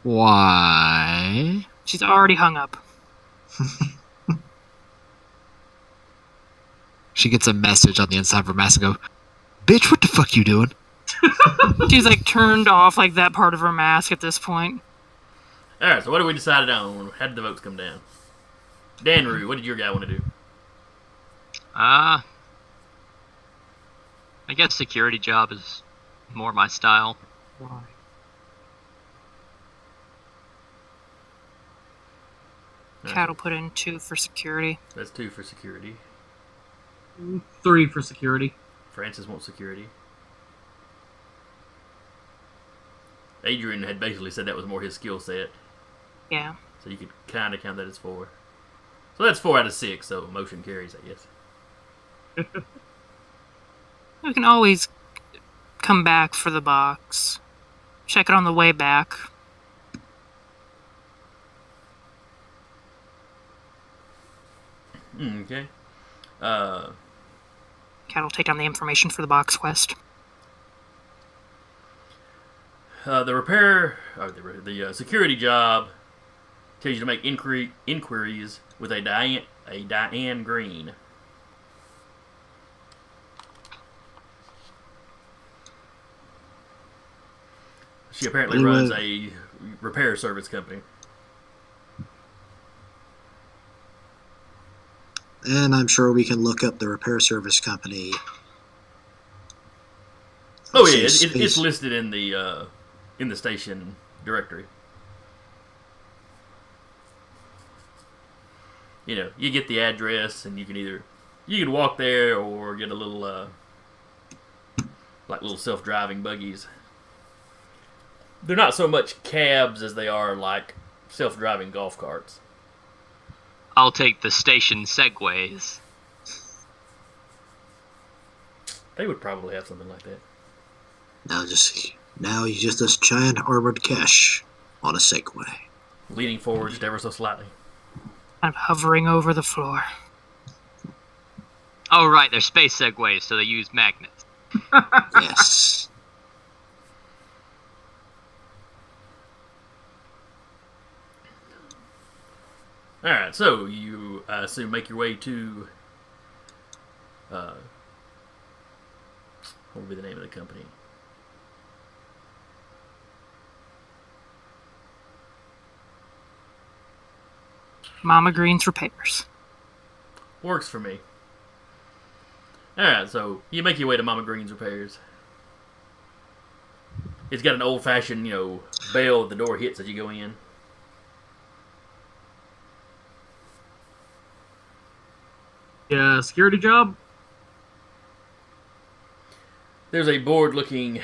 Why? She's already hung up. She gets a message on the inside of her mask and go, "Bitch, what the fuck you doing?" She's like turned off like that part of her mask at this point. Alright, so what have we decided on? How did the votes come down? Danru, what did your guy want to do? I guess security job is more my style. Why? Cat'll put in 2 for security. That's 2 for security. 3 for security. Francis wants security. Adrian had basically said that was more his skill set. Yeah. So you could kind of count that as 4. So that's 4 out of 6, so motion carries, I guess. We can always come back for the box. Check it on the way back. Okay. Cat'll take down the information for the box quest. The repair, or the security job tells you to make inquiries with a Diane Green. She apparently runs a repair service company. And I'm sure we can look up the repair service company. Oh yeah, it's listed in the station directory. You know, you get the address, and you can walk there or get a little like little self-driving buggies. They're not so much cabs as they are like self-driving golf carts. I'll take the station segways. They would probably have something like that. Now you just this giant armored cache on a Segway. Leaning forward just ever so slightly. Kind of hovering over the floor. Oh right, they're space segways, so they use magnets. Yes. Alright, so you, I assume, make your way to... what would be the name of the company? Mama Green's Repairs. Works for me. Alright, so you make your way to Mama Green's Repairs. It's got an old-fashioned, bell the door hits as you go in. Yeah, security job? There's a bored-looking,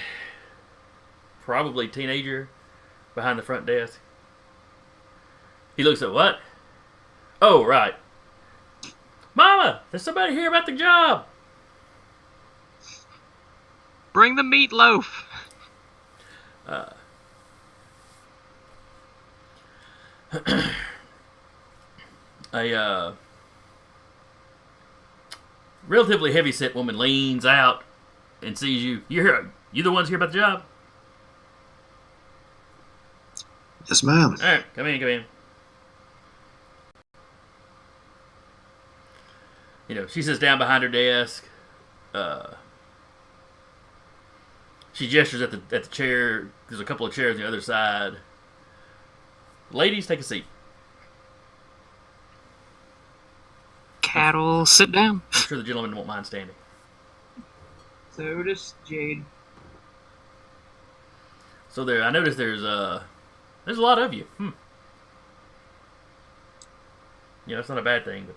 probably teenager, behind the front desk. He looks at what? Oh, right. Mama, there's somebody here about the job. Bring the meatloaf. relatively heavy-set woman leans out and sees you. You're here. You the ones here about the job? Yes, ma'am. All right, come in. She sits down behind her desk. She gestures at the chair. There's a couple of chairs on the other side. Ladies, take a seat. Cat will sit down. I'm sure the gentleman won't mind standing. So does Jade. So I noticed there's a lot of you. It's not a bad thing,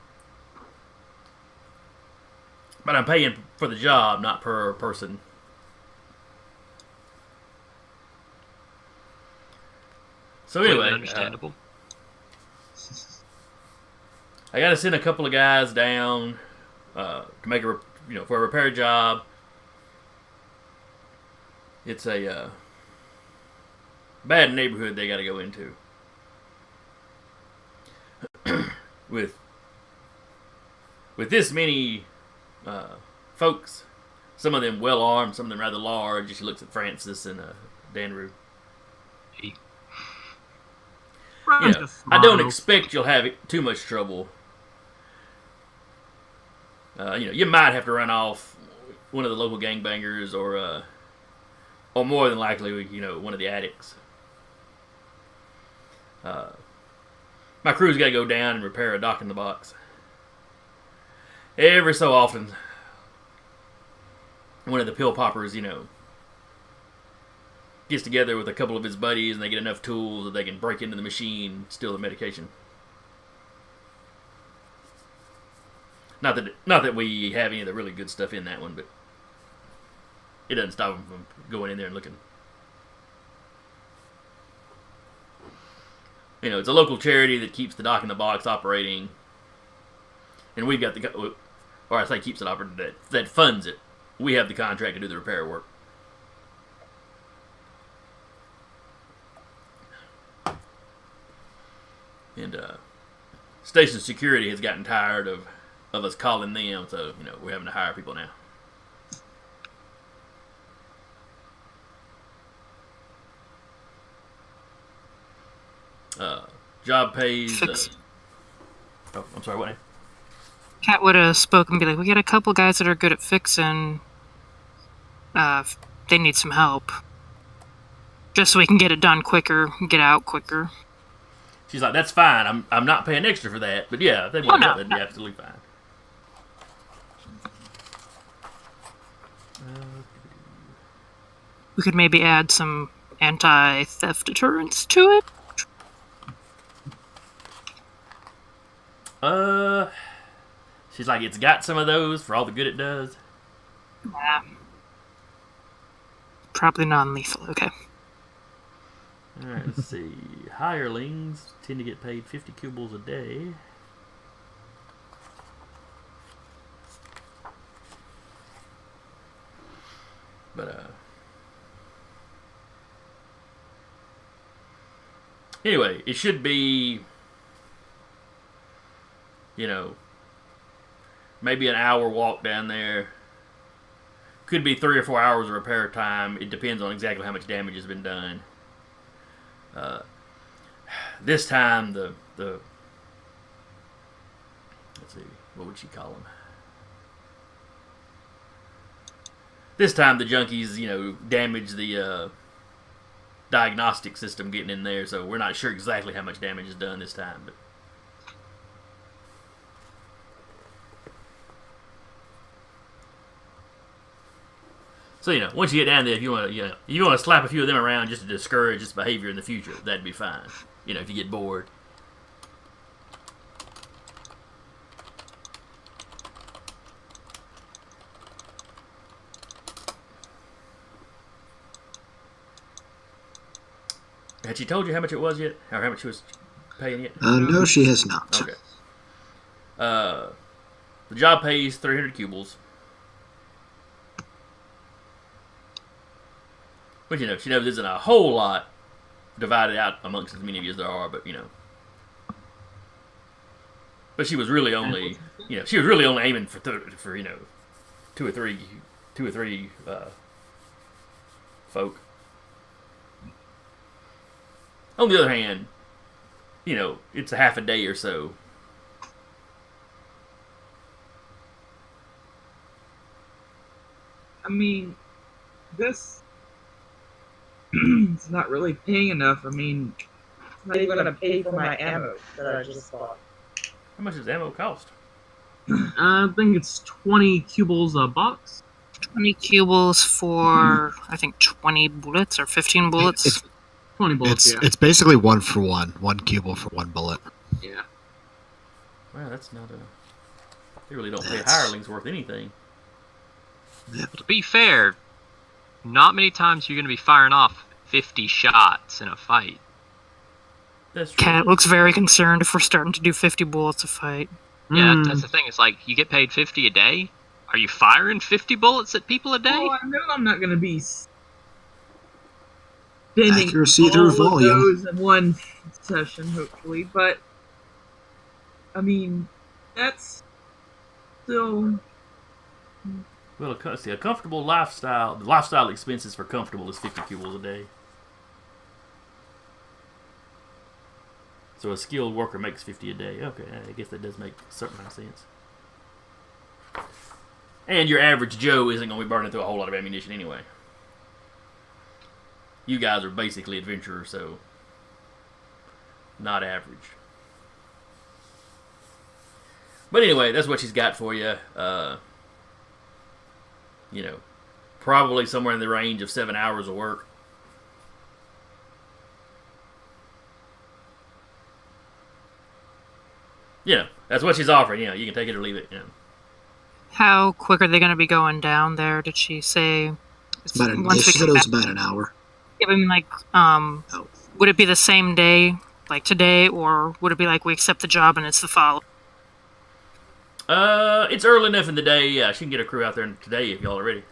but I'm paying for the job, not per person. So anyway, understandable. I got to send a couple of guys down to make for a repair job. It's a bad neighborhood they got to go into. with this many folks, some of them well armed, some of them rather large. She looks at Francis and Danru. I don't expect you'll have too much trouble. You might have to run off one of the local gangbangers, or more than likely, one of the addicts. My crew's got to go down and repair a dock in the box. Every so often, one of the pill poppers, gets together with a couple of his buddies and they get enough tools that they can break into the machine, steal the medication. Not that we have any of the really good stuff in that one, but it doesn't stop them from going in there and looking. It's a local charity that keeps the dock in the box operating, and we've got keeps it operating, that funds it. We have the contract to do the repair work. And station security has gotten tired of us calling them, so we're having to hire people now. Job pays. I'm sorry, what name? Cat would have spoken and be like, we got a couple guys that are good at fixing. They need some help. Just so we can get it done quicker, get out quicker. She's like, that's fine. I'm not paying extra for that. But yeah, if they want help, that'd be absolutely fine. We could maybe add some anti-theft deterrents to it. She's like, it's got some of those for all the good it does. Nah. Probably non-lethal, okay. Alright, let's see. Hirelings tend to get paid 50 cubles a day. But, anyway, it should be, maybe an hour walk down there. Could be 3 or 4 hours of repair time. It depends on exactly how much damage has been done. This time, the let's see, what would she call them? This time, the junkies, damaged the diagnostic system getting in there, so we're not sure exactly how much damage is done this time. But so once you get down there, if you want to slap a few of them around just to discourage this behavior in the future, that'd be fine. If you get bored. Had she told you how much it was yet? Or how much she was paying yet? No, she has not. Okay. The job pays 300 cubles. Which, she knows isn't a whole lot divided out amongst as many of you as there are, but, But she was really only, she was really only aiming for two or three folk. On the other hand, it's a half a day or so. I mean, this it's not really paying enough. I mean, it's not even going to pay for my ammo that I just bought. How much does ammo cost? I think it's 20 cubles a box. 20 cubles for, I think, 20 bullets or 15 bullets. It's 20 bullets, yeah. It's basically 1 for 1. 1 cubel for 1 bullet. Yeah. Well, that's not a... They really don't pay hirelings worth anything. To be fair, not many times you're going to be firing off 50 shots in a fight. That's true. Cat looks very concerned if we're starting to do 50 bullets a fight. Yeah, that's the thing. It's like, you get paid 50 a day? Are you firing 50 bullets at people a day? Well, I know I'm not going to be spending Accuracy all through of volume. those in one session, hopefully. But, I mean, that's still... Well, see, a comfortable lifestyle, the lifestyle expenses for comfortable is 50 cubles a day. So a skilled worker makes 50 a day. Okay, I guess that does make a certain amount of sense. And your average Joe isn't going to be burning through a whole lot of ammunition anyway. You guys are basically adventurers, so not average. But anyway, that's what she's got for you. Probably somewhere in the range of 7 hours of work. That's what she's offering. You can take it or leave it. How quick are they going to be going down there? Did she say? She said it was about an hour. Yeah, I mean, would it be the same day, like today, or would it be like we accept the job and it's the follow? It's early enough in the day. Yeah, she can get her crew out there today if y'all are ready.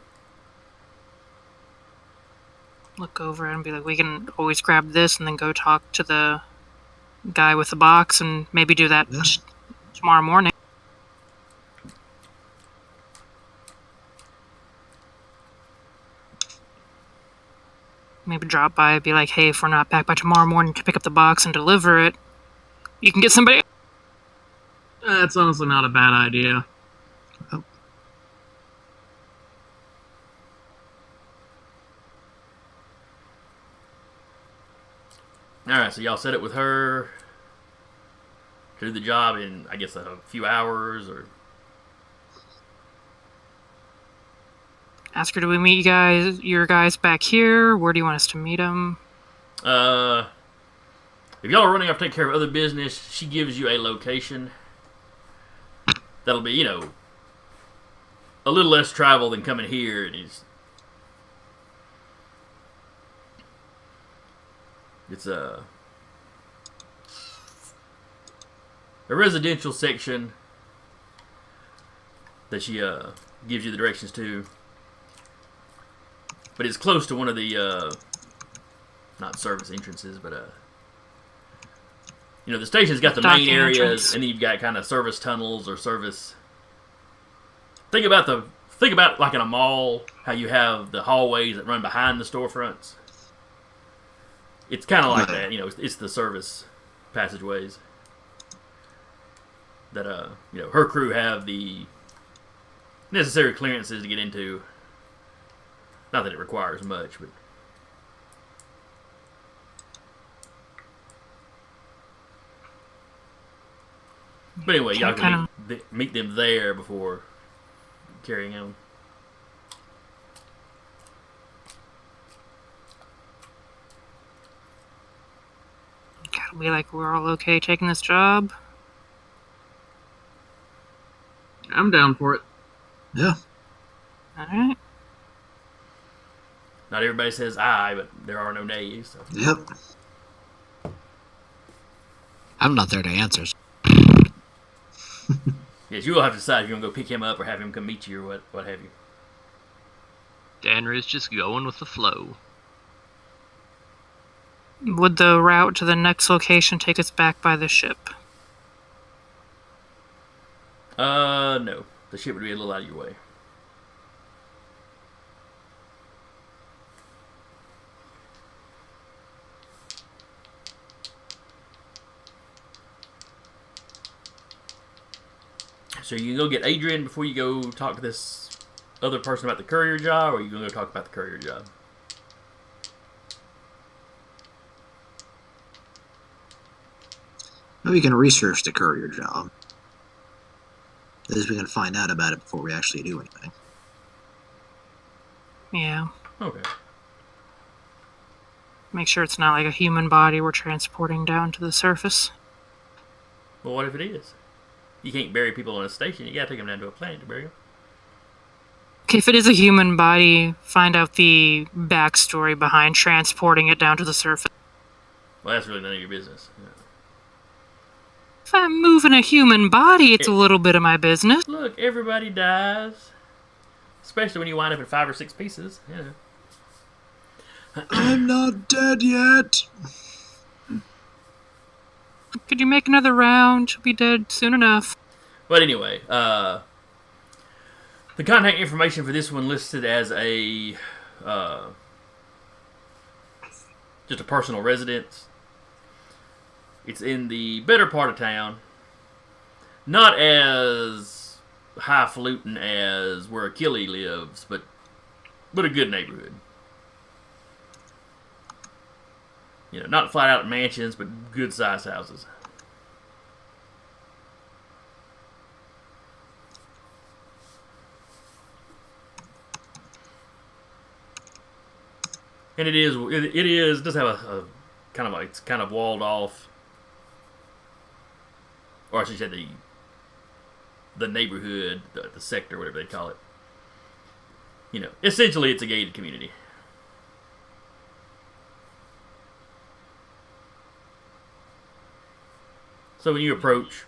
Look over it and be like, we can always grab this and then go talk to the guy with the box and maybe do that tomorrow morning. Maybe drop by and be like, hey, if we're not back by tomorrow morning to pick up the box and deliver it, you can get somebody. That's honestly not a bad idea. Oh. Alright, so y'all set it with her to do the job in, I guess, a few hours, or... Ask her, do we meet your guys back here? Where do you want us to meet them? If y'all are running off to take care of other business, she gives you a location. That'll be, a little less travel than coming here. It's a residential section that she gives you the directions to. But it's close to one of the, not service entrances, but, the station's got the main areas, entrance. and then you've got kind of service tunnels or service. Think about like in a mall, how you have the hallways that run behind the storefronts. It's kind of like that, it's the service passageways that, her crew have the necessary clearances to get into. Not that it requires much, but... But anyway, y'all can meet them there before carrying on. Gotta be like, we're all okay taking this job. I'm down for it. Yeah. Alright. Not everybody says aye, but there are no nays. So. Yep. I'm not there to answer. Yes, you will have to decide if you want to go pick him up or have him come meet you or what have you. Danner's just going with the flow. Would the route to the next location take us back by the ship? No. The ship would be a little out of your way. So you can go get Adrian before you go talk to this other person about the courier job, or you going to go talk about the courier job? Maybe we can research the courier job. At least we can find out about it before we actually do anything. Yeah. Okay. Make sure it's not like a human body we're transporting down to the surface. Well, what if it is? You can't bury people on a station. You gotta take them down to a plant to bury them. Okay, if it is a human body, find out the backstory behind transporting it down to the surface. Well, that's really none of your business. Yeah. If I'm moving a human body, it's a little bit of my business. Look, everybody dies. Especially when you wind up in 5 or 6 pieces. Yeah. I'm not dead yet. Could you make another round? She'll be dead soon enough. But anyway, the contact information for this one listed as a just a personal residence. It's in the better part of town. Not as highfalutin as where Achille lives, but a good neighborhood. You know, not flat out mansions, but good sized houses. And it does have a kind of it's kind of walled off, or I should say the neighborhood, the sector, whatever they call it. You know, essentially it's a gated community. So when you approach,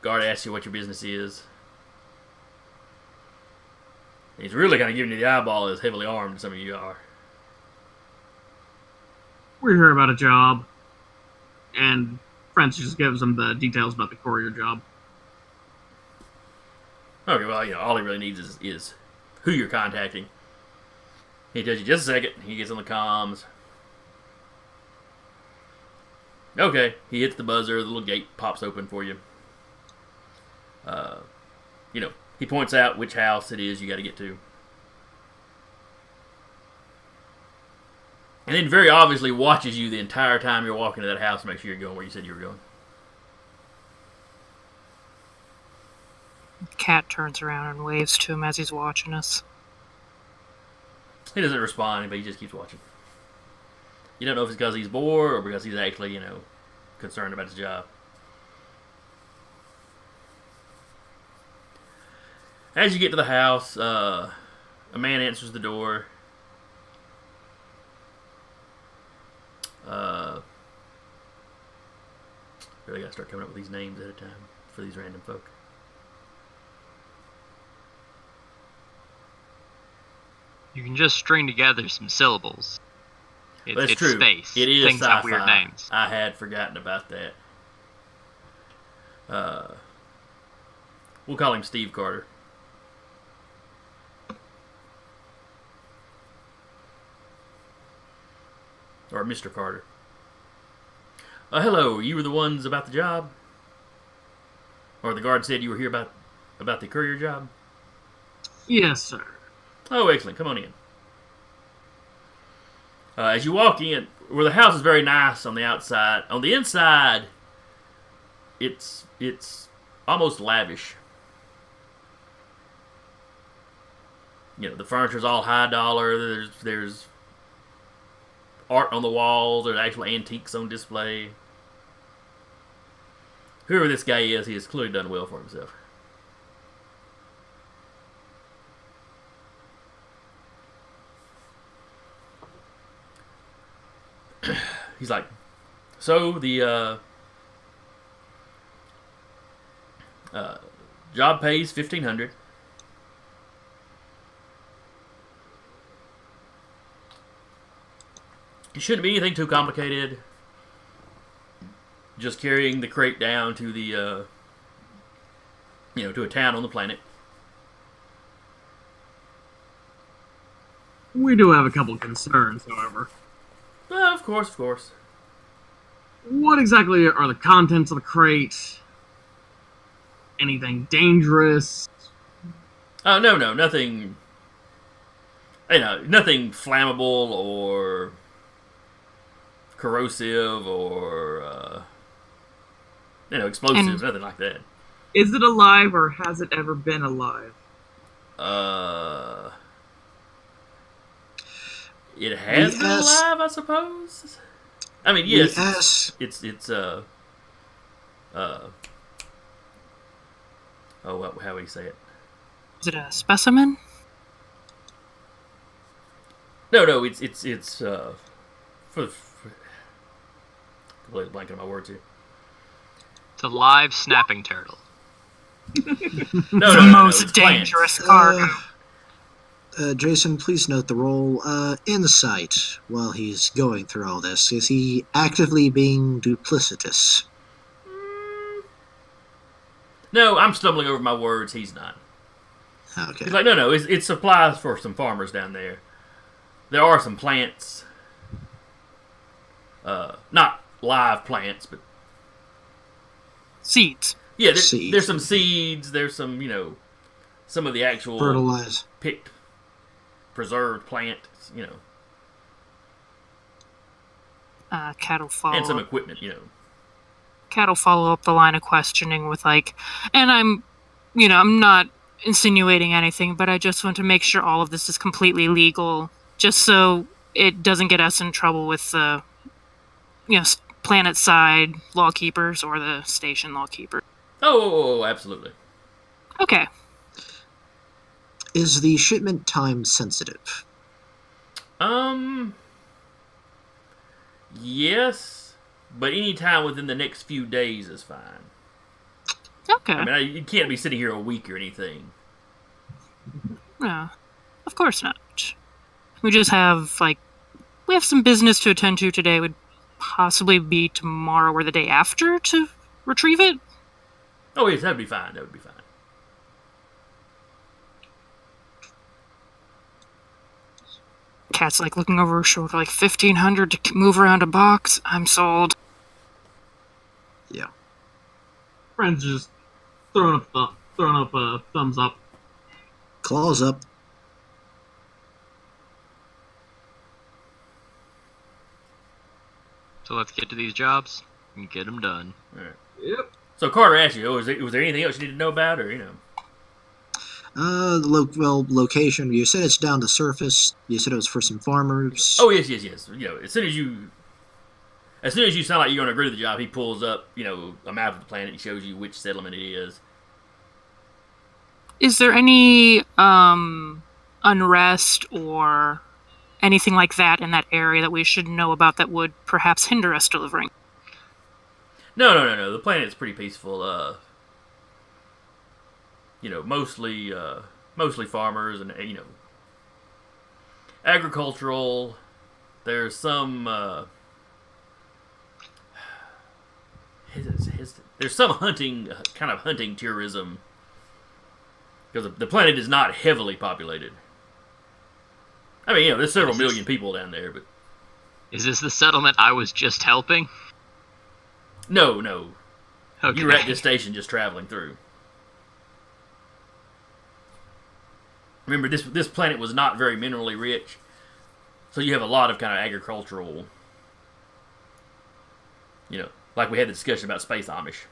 guard asks you what your business is. He's really kind of giving you the eyeball as heavily armed as some of you are. We're here about a job, and Francis just gives him the details about the courier job. Okay, well, you know, all he really needs is who you're contacting. He tells you just a second. He gets on the comms. Okay, he hits the buzzer. The little gate pops open for you. You know, he points out which house it is you got to get to. And then very obviously watches you the entire time you're walking to that house to make sure you're going where you said you were going. Cat turns around and waves to him as he's watching us. He doesn't respond, but he just keeps watching. You don't know if it's because he's bored or because he's actually, you know, concerned about his job. As you get to the house, a man answers the door. Really gotta start coming up with these names at a time for these random folk. You can just string together some syllables. That's it's true. Space. It is Things sci-fi. have weird names. I had forgotten about that. We'll call him Steve Carter. Or Mr. Carter. Hello, you were the ones about the job? Or the guard said you were here about the courier job? Yes, sir. Oh, excellent. Come on in. As you walk in, where the house is very nice on the outside, on the inside, it's almost lavish. You know, the furniture's all high dollar. There's art on the walls. There's actual antiques on display. Whoever this guy is, he has clearly done well for himself. He's like, so the job pays $1,500. It shouldn't be anything too complicated. Just carrying the crate down to the to a town on the planet. We do have a couple of concerns, however. Of course. What exactly are the contents of the crate? Anything dangerous? Oh, no, nothing. Nothing flammable or corrosive or explosive. Nothing like that. Is it alive or has it ever been alive? It has been alive, I suppose. I mean, yes, it's how would you say it? Is it a specimen? No, it's completely blanking on my words here. It's a live snapping turtle. No, The most dangerous cargo. Jason, please note the role. Insight, while he's going through all this, is he actively being duplicitous? No, I'm stumbling over my words. He's not. Okay. He's like, no, it's supplies for some farmers down there. There are some plants. Not live plants, but Seeds. yeah, Seeds. There's some seeds. There's some, some of the actual Fertilize. picked, preserved plant, Cattle follow and some up. equipment, Cattle follow up the line of questioning with and I'm not insinuating anything, but I just want to make sure all of this is completely legal, just so it doesn't get us in trouble with the, planet side lawkeepers or the station lawkeeper. Oh, absolutely. Okay. Is the shipment time sensitive? Yes, but any time within the next few days is fine. Okay. I mean, you can't be sitting here a week or anything. No, of course not. We just have, we have some business to attend to today. Would possibly be tomorrow or the day after to retrieve it. Oh, yes, that would be fine. Cat's looking over her shoulder, 1,500 to move around a box. I'm sold. Yeah. Friends just throwing up a thumbs up. Claws up. So let's get to these jobs and get them done. All right. Yep. So Carter asked you, was there anything else you need to know about, or Location. You said it's down the surface. You said it was for some farmers. Oh, yes. As soon as you sound like you're going to agree to the job, he pulls up, a map of the planet and shows you which settlement it is. Is there any unrest or anything like that in that area that we should know about that would perhaps hinder us delivering? No. The planet's pretty peaceful. Mostly farmers and agricultural. There's some there's some hunting, kind of hunting tourism, because the planet is not heavily populated. I mean, there's several million people down there, but Is this the settlement I was just helping? no. Okay. You were at this station just traveling through. Remember, this planet was not very minerally rich, so you have a lot of kind of agricultural, like we had the discussion about space Amish.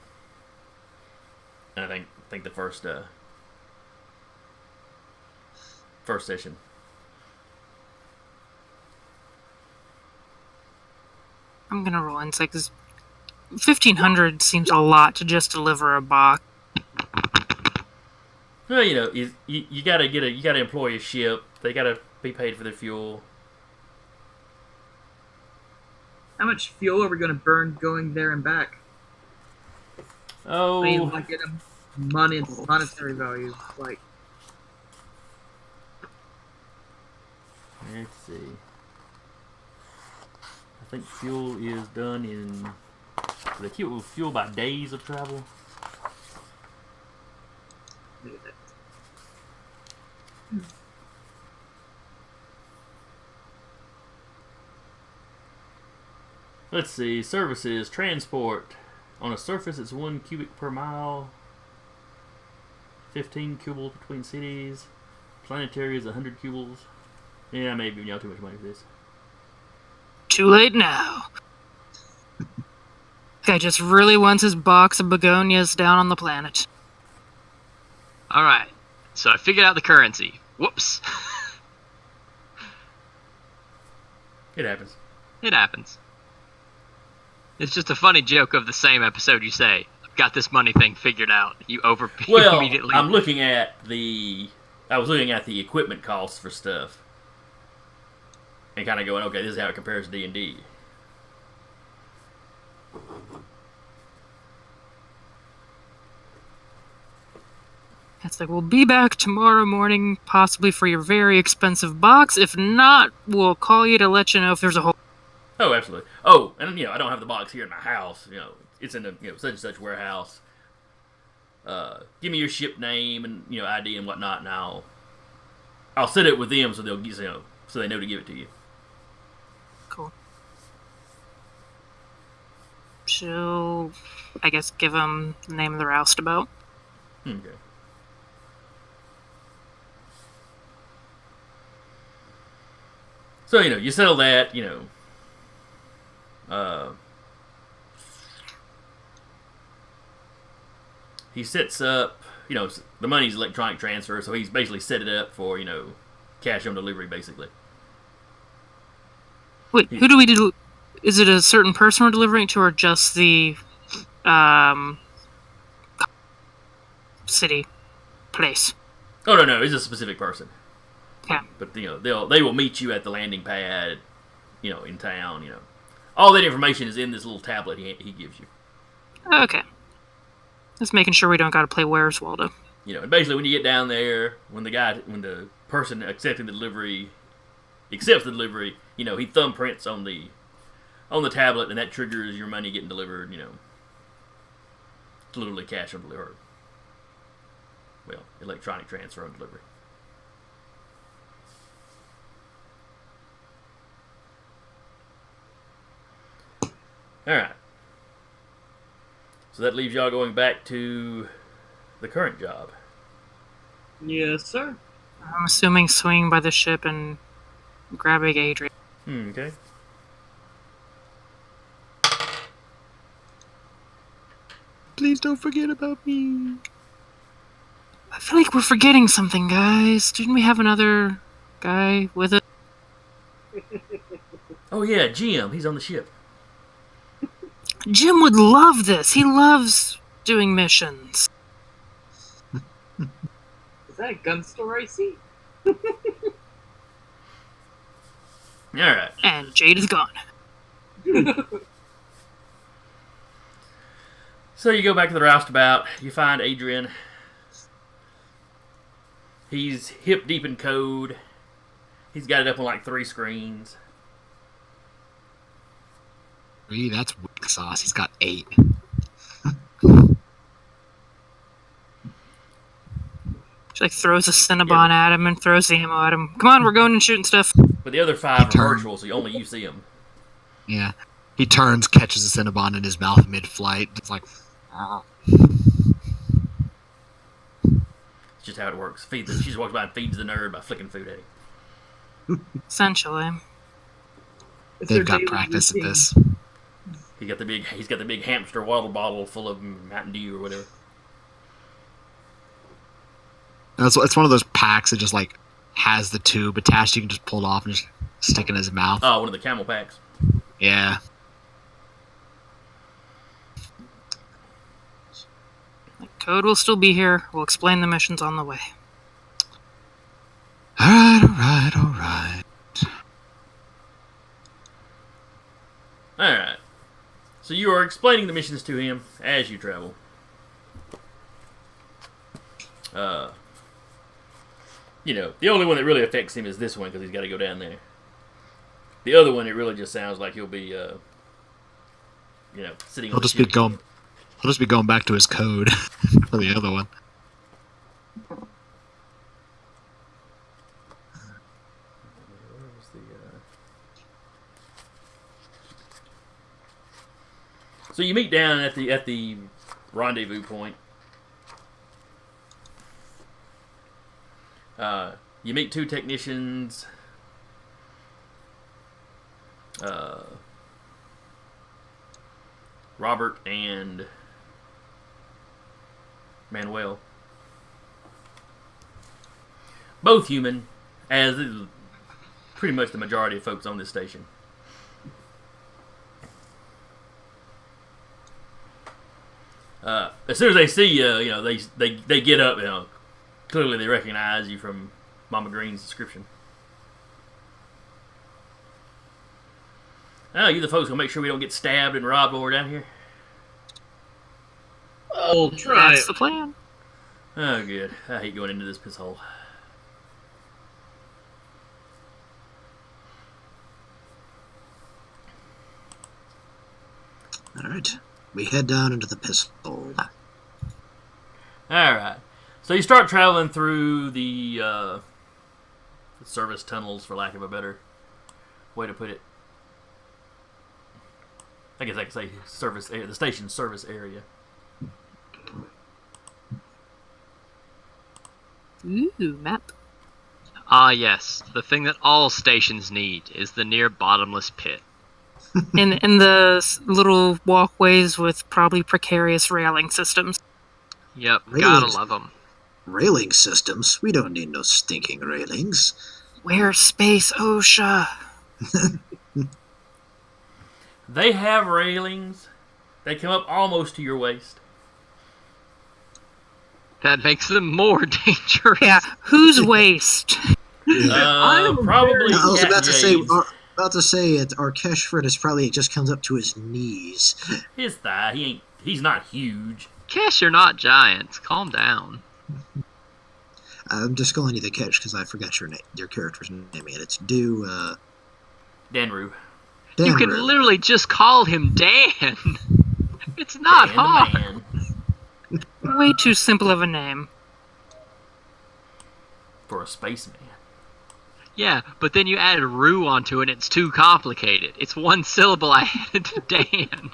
And I think the first session. I'm gonna roll insight because 1,500 seems a lot to just deliver a box. Well, you gotta employ a ship. They gotta be paid for their fuel. How much fuel are we going to burn going there and back? Oh, I mean, get them monetary value. Let's see. I think fuel is done in. They fuel by days of travel. Let's see. Services, transport. On a surface, it's 1 cubic per mile. 15 cubics between cities. Planetary is 100 cubics. Yeah, maybe giving y'all too much money for this. Too late now. Guy just really wants his box of begonias down on the planet. Alright, so I figured out the currency. Whoops. It happens. It happens. It's just a funny joke of the same episode you say, I've got this money thing figured out. You Well, immediately... I'm looking at the... I was looking at the equipment costs for stuff. And kind of going, okay, this is how it compares to D&D. It's like, we'll be back tomorrow morning, possibly for your very expensive box. If not, we'll call you to let you know if there's a hole. Oh, absolutely. Oh, and I don't have the box here in my house. It's in a such and such warehouse. Give me your ship name and ID and whatnot, and I'll set it with them so they'll so they know to give it to you. Cool. She'll, I guess, give him the name of the roustabout. Okay. So you settle that. He sets up. The money's electronic transfer, so he's basically set it up for cash on delivery, basically. Wait, who do we do? Is it a certain person we're delivering to, or just the city place? Oh no, it's a specific person. Yeah. But they will meet you at the landing pad, in town. All that information is in this little tablet he gives you. Okay. Just making sure we don't got to play Where's Waldo. And basically when you get down there, when the person accepting the delivery accepts the delivery, he thumbprints on the tablet, and that triggers your money getting delivered. It's literally cash on delivery. Well, electronic transfer on delivery. Alright. So that leaves y'all going back to the current job. Yes, sir. I'm assuming swing by the ship and grabbing Adrian. Okay. Please don't forget about me. I feel like we're forgetting something, guys. Didn't we have another guy with it? Oh yeah, Jim. He's on the ship. Jim would love this. He loves doing missions. Is that a gun store I see? Alright. And Jade is gone. So you go back to the roustabout. You find Adrian. He's hip deep in code. He's got it up on like 3 screens. 3? That's weak sauce. He's got 8. She throws a Cinnabon at him and throws the ammo at him. Come on, we're going and shooting stuff. But the other 5 are virtual, so only you see them. Yeah. He turns, catches a Cinnabon in his mouth mid-flight. It's like... It's just how it works. She just walks by and feeds the nerd by flicking food at him. Essentially. They've got practice at this. He's got the big hamster water bottle full of Mountain Dew or whatever. It's one of those packs that just has the tube attached. You can just pull it off and just stick it in his mouth. Oh, one of the camel packs. Yeah. Code will still be here. We'll explain the missions on the way. Alright. Alright. So you are explaining the missions to him as you travel. The only one that really affects him is this one because he's got to go down there. The other one, it really just sounds like he'll be, sitting. He'll just be going back to his code for the other one. So you meet down at the rendezvous point. You meet two technicians. Robert and Manuel. Both human, as is pretty much the majority of folks on this station. As soon as they see you, they get up. Clearly they recognize you from Mama Green's description. Oh, you the folks gonna make sure we don't get stabbed and robbed while we're down here? We'll try. That's the plan. Oh, good. I hate going into this piss hole. Alright. We head down into the piss hole. Alright. So you start traveling through the service tunnels, for lack of a better way to put it. I guess I could say service area, the station's service area. Ooh, map. Ah, yes. The thing that all stations need is the near bottomless pit. In the little walkways with probably precarious railing systems. Yep, gotta Railings. love them. Railing systems? We don't need no stinking railings. Where's Space OSHA? They have railings. They come up almost to your waist. That makes them more dangerous. Yeah, whose waist? Probably. I was Cat about to say our Cashford is probably just comes up to his knees. His thigh. He's not huge. Cash, you're not giants. Calm down. I'm just calling you the Catch because I forgot your character's name, and it's Danru. You can literally just call him Dan. It's not Dan the hard. man. Way too simple of a name. For a spaceman. Yeah, but then you added Rue onto it, and it's too complicated. It's one syllable I added to Dan.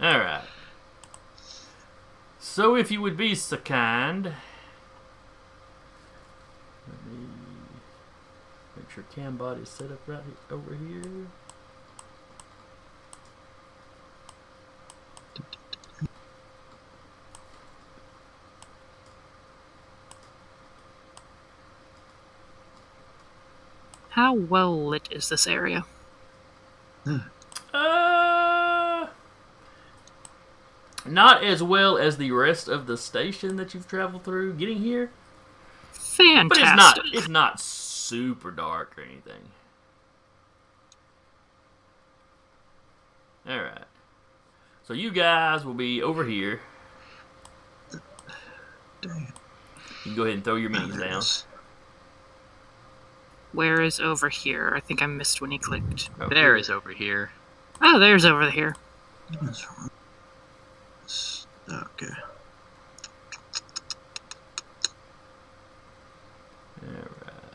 Alright. So if you would be so kind, let me make sure cam body's set up right over here. How well lit is this area? Not as well as the rest of the station that you've traveled through getting here. Fantastic. But it's not super dark or anything. Alright. So you guys will be over here. Dang. You can go ahead and throw your minis There it down. is. Where is over here? I think I missed when he clicked. Oh, There is over here. Oh, there's over here. What's wrong? Okay. Alright.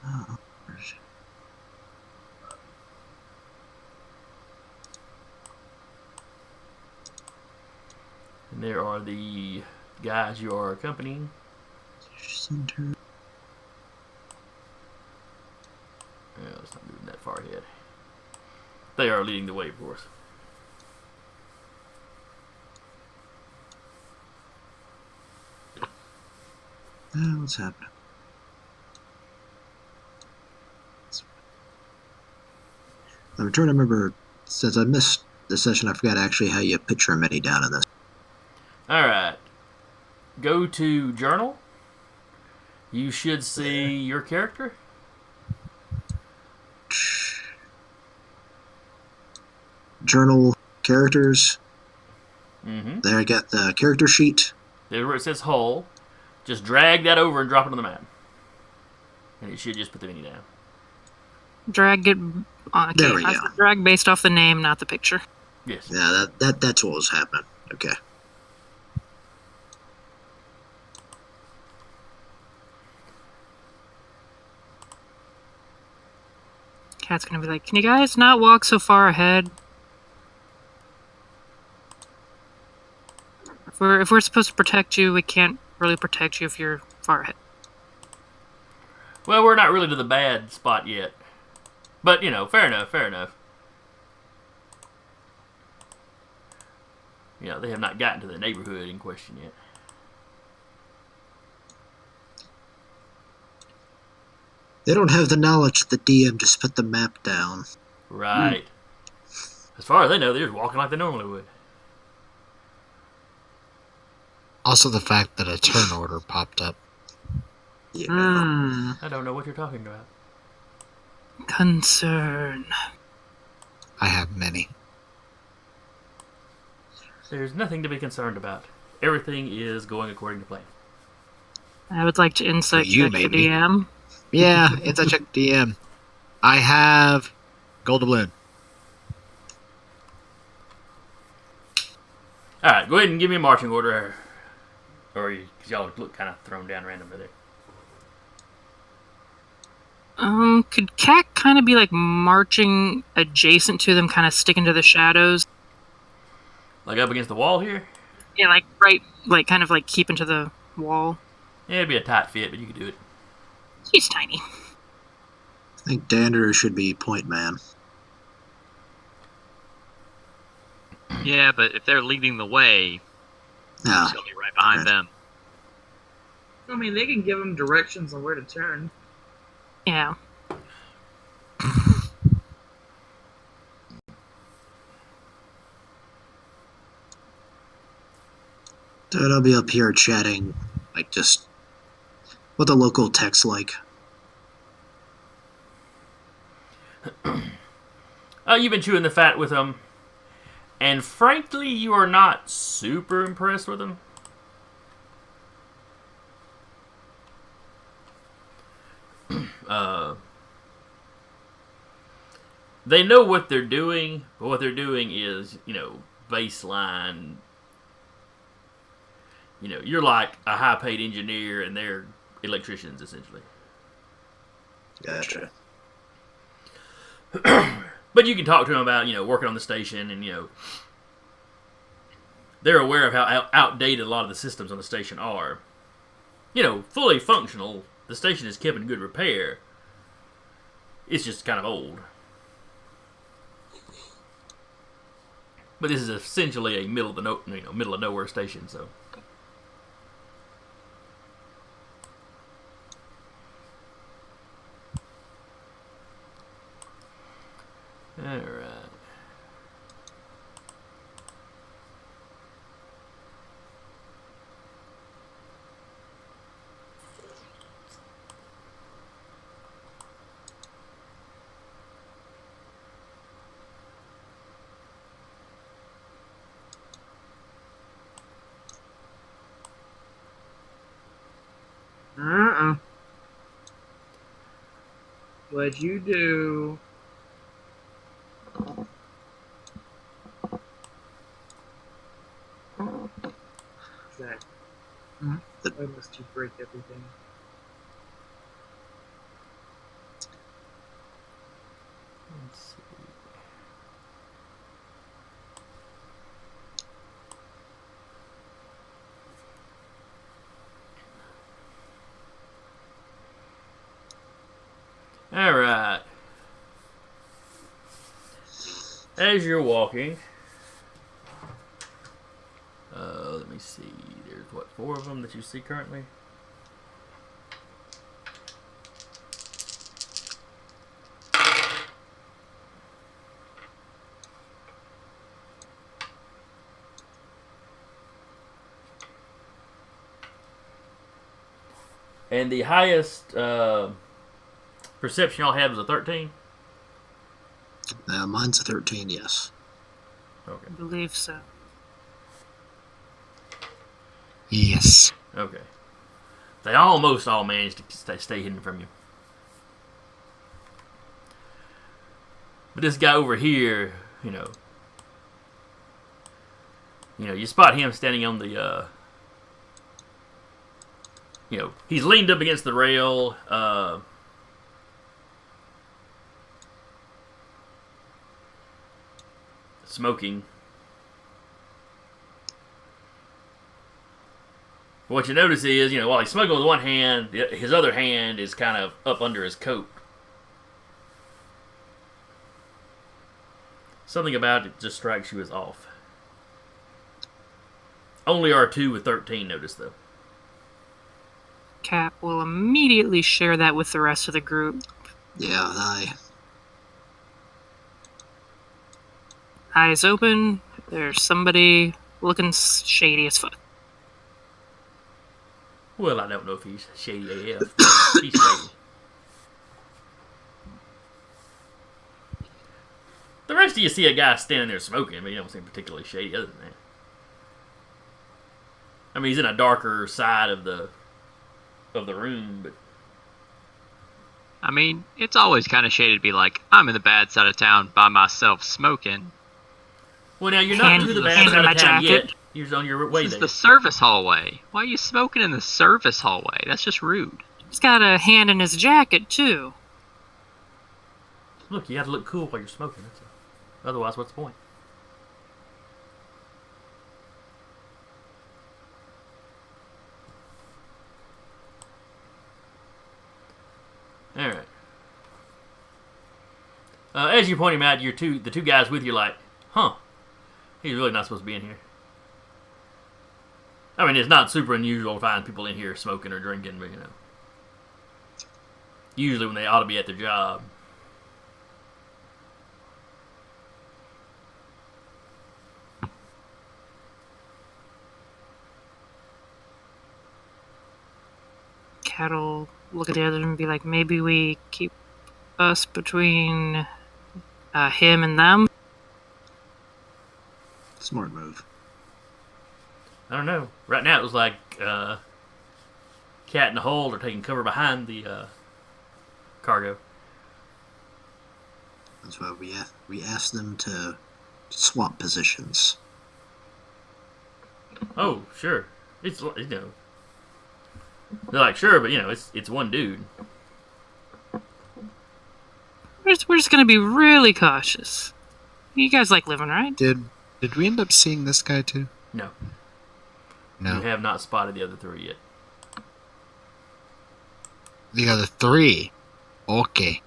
Oh, And there are the guys you are accompanying. center. Yeah, let's not move that far ahead. They are leading the way for us. What's happening? I'm trying to remember, since I missed the session, I forgot actually how you picture a mini down in this. Alright. Go to journal. You should see your character. Journal characters. Mm-hmm. There I got the character sheet. There's where it says whole. Just drag that over and drop it on the map. And it should just put the mini down. Drag it. Okay, There we I go. said drag based off the name, not the picture. Yes. Yeah, that's what was happening. Okay. Cat's gonna be like, can you guys not walk so far ahead? If we're supposed to protect you, we can't really protect you if you're far ahead. Well, we're not really to the bad spot yet. But, fair enough. They have not gotten to the neighborhood in question yet. They don't have the knowledge that the DM just put the map down. Right. As far as they know, they're just walking like they normally would. Also, the fact that a turn order popped up. Yeah. I don't know what you're talking about. Concern. I have many. There's nothing to be concerned about. Everything is going according to plan. I would like to insight You, check the maybe. DM. Yeah, inside check DM. I have gold doubloon. Alright, go ahead and give me a marching order. Or because y'all look kind of thrown down randomly there. Could Cat kind of be like marching adjacent to them, kind of sticking to the shadows? Like up against the wall here? Yeah, like right, like kind of like keeping to the wall. Yeah, it'd be a tight fit, but you could do it. He's tiny. I think Dander should be point man. Yeah, but if they're leading the way, Ah, he'll be right behind right. them. I mean, they can give them directions on where to turn. Yeah. Dude, I'll be up here chatting, like, just what the local tech's like. You've been chewing the fat with them. And frankly, you are not super impressed with them. They know what they're doing, but what they're doing is, baseline. You're like a high-paid engineer, and they're electricians, essentially. Gotcha. But you can talk to them about, working on the station, and, they're aware of how outdated a lot of the systems on the station are. Fully functional. The station is kept in good repair. It's just kind of old. But this is essentially a middle of nowhere station, so. All right. What'd you do? Zach, why must you break everything? Let's see. All right. As you're walking, let me see. There's 4 of them that you see currently. And the highest perception y'all had was a 13? Mine's a 13, yes. Okay. I believe so. Yes. Okay. They almost all managed to stay hidden from you. But this guy over here, you spot him standing on the, he's leaned up against the rail, smoking. But what you notice is, while he's smoking with one hand, his other hand is kind of up under his coat. Something about it just strikes you as off. Only R2 with 13 noticed, though. Cat will immediately share that with the rest of the group. Yeah, Eyes open. There's somebody looking shady as fuck. Well, I don't know if he's shady AF. He's shady. The rest of you see a guy standing there smoking, but you don't seem particularly shady other than that. I mean, he's in a darker side of the room, but... I mean, it's always kind of shady to be like, I'm in the bad side of town by myself smoking. Well, now, you're not to the bad side of town yet. You're on your way This is there. the service hallway. Why are you smoking in the service hallway? That's just rude. He's got a hand in his jacket, too. Look, you have to look cool while you're smoking. Otherwise, what's the point? All right. As you point him out, the two guys with you like, huh? He's really not supposed to be in here. I mean, it's not super unusual to find people in here smoking or drinking, but usually when they ought to be at their job. Cat'll look at the other and be like, maybe we keep us between him and them. smart move. I don't know. Right now it was like Cat and the Hold are taking cover behind the cargo. That's why we asked them to swap positions. Oh, sure. It's they're like, sure, but it's one dude. We're just gonna be really cautious. You guys like living, right? Did we end up seeing this guy too? No. No. You have not spotted the other three yet. The other three. Okay.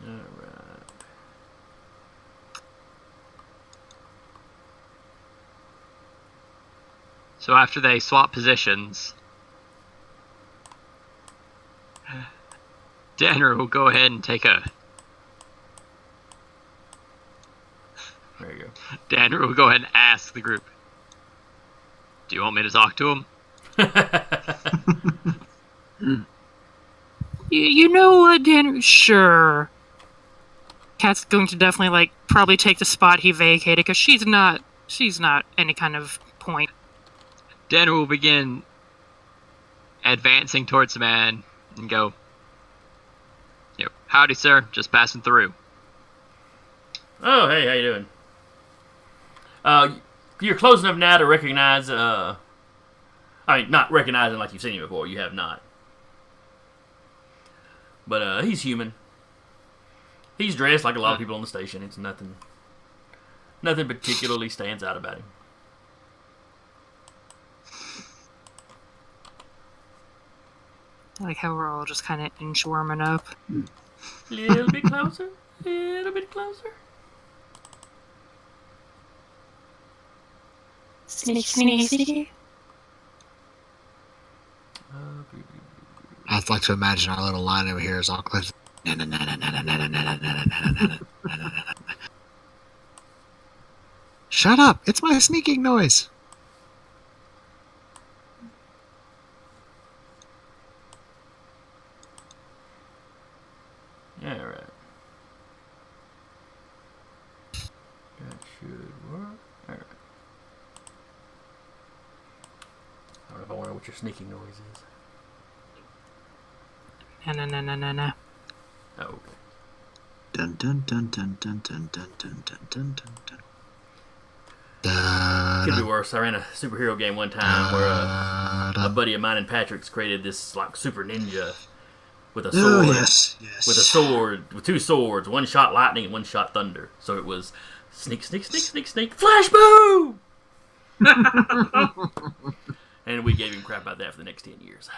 Alright. So after they swap positions, Danner will go ahead and take a... There you go. Danner will go ahead and ask the group, do you want me to talk to him? You know what, Dan? Sure. Cat's going to definitely probably take the spot he vacated because she's not any kind of point. Danner will begin advancing towards the man and go, howdy, sir, just passing through. Oh, hey, how you doing? You're close enough now to recognize, I mean, not recognizing like you've seen him before, you have not. But, he's human. He's dressed like a lot of people on the station. It's nothing particularly stands out about him. I like how we're all just kind of inchworming up. Little bit closer, little bit closer. Sneaky, sneaky, sneaky. I'd like to imagine our little line over here is all close. Shut up! It's my sneaking noise. Alright. That should work. Alright. I don't know if I want to know what your sneaking noise is. No. Oh, okay. Dun dun dun dun dun dun dun dun dun dun dun. Da Could be worse. I ran a superhero game one time where a buddy of mine and Patrick's created this like super ninja with a sword. Oh, yes. With a sword, with 2 swords. One shot lightning and one shot thunder. So it was sneak, sneak, sneak, sneak, sneak, flash boom! And we gave him crap about that for the next 10 years.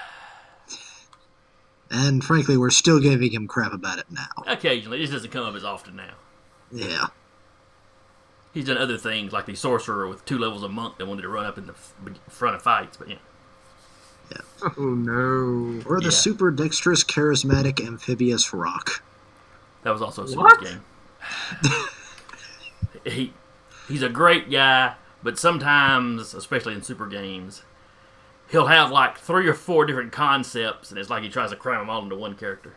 And frankly, we're still giving him crap about it now. Occasionally. It just doesn't come up as often now. Yeah. He's done other things, like the sorcerer with 2 levels of monk that wanted to run up in the front of fights, but yeah. Oh no. Or the super dexterous, charismatic, amphibious rock. That was also a super What? game. He's a great guy, but sometimes, especially in super games, he'll have like 3 or 4 different concepts, and it's like he tries to cram them all into one character.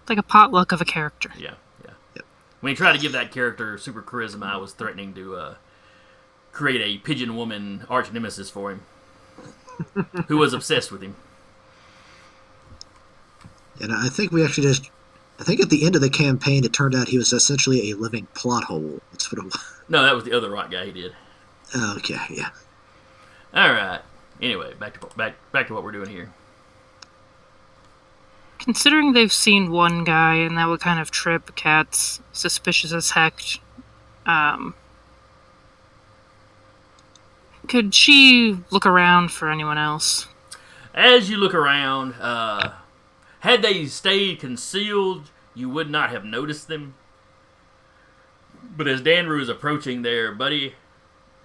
Like a potluck of a character. Yeah. When he tried to give that character super charisma, I was threatening to create a pigeon woman arch nemesis for him, who was obsessed with him. And I think we actually I think at the end of the campaign, it turned out he was essentially a living plot hole. That's what it was. No, that was the other rock guy he did. Okay, yeah. All right. Anyway, back to what we're doing here. Considering they've seen one guy and that would kind of trip Kat's suspicious as heck, could she look around for anyone else? As you look around, had they stayed concealed, you would not have noticed them. But as Danru is approaching their buddy,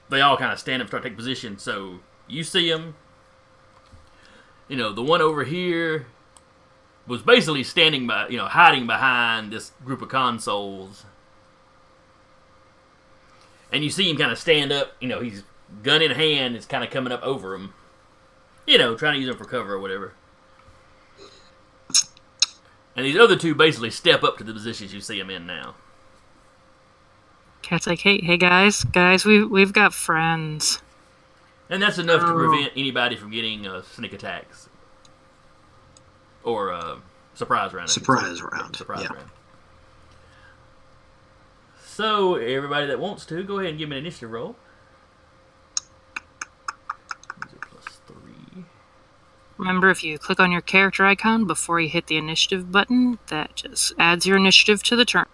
they all kind of stand up and start taking position. So you see them. You know, the one over here was basically standing by, hiding behind this group of consoles. And you see him kind of stand up, he's gun in hand, is kind of coming up over him. Trying to use him for cover or whatever. And these other 2 basically step up to the positions you see him in now. Kat's like, hey guys, we've got friends. And that's enough to prevent anybody from getting sneak attacks. Or surprise round. Surprise round. So, everybody that wants to, go ahead and give me an initiative roll. These are +3. Remember, if you click on your character icon before you hit the initiative button, that just adds your initiative to the turn.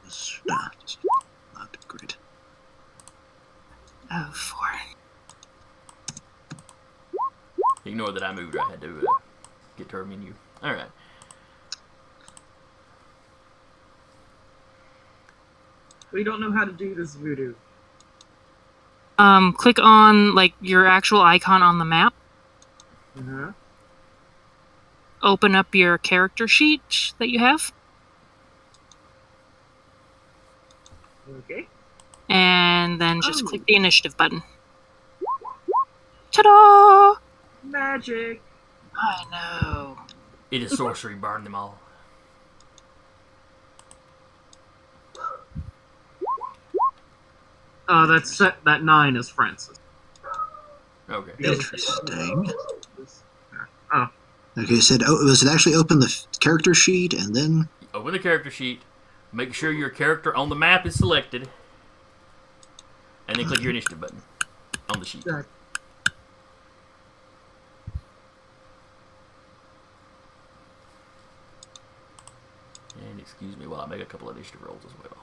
It's not great. Oh, 4. Ignore that I moved. I had to get to our menu. All right. We don't know how to do this voodoo. Click on, your actual icon on the map. Uh-huh. Open up your character sheet that you have. Okay. And then just click the initiative button. Ta-da! Magic. I know. It is sorcery. Burn them all. That 9 is Francis. Okay. Interesting. Oh. Okay, was it actually open the character sheet and then... Open the character sheet. Make sure your character on the map is selected. And then click your initiative button on the sheet. Exactly. And excuse me while I make a couple of initiative rolls as well.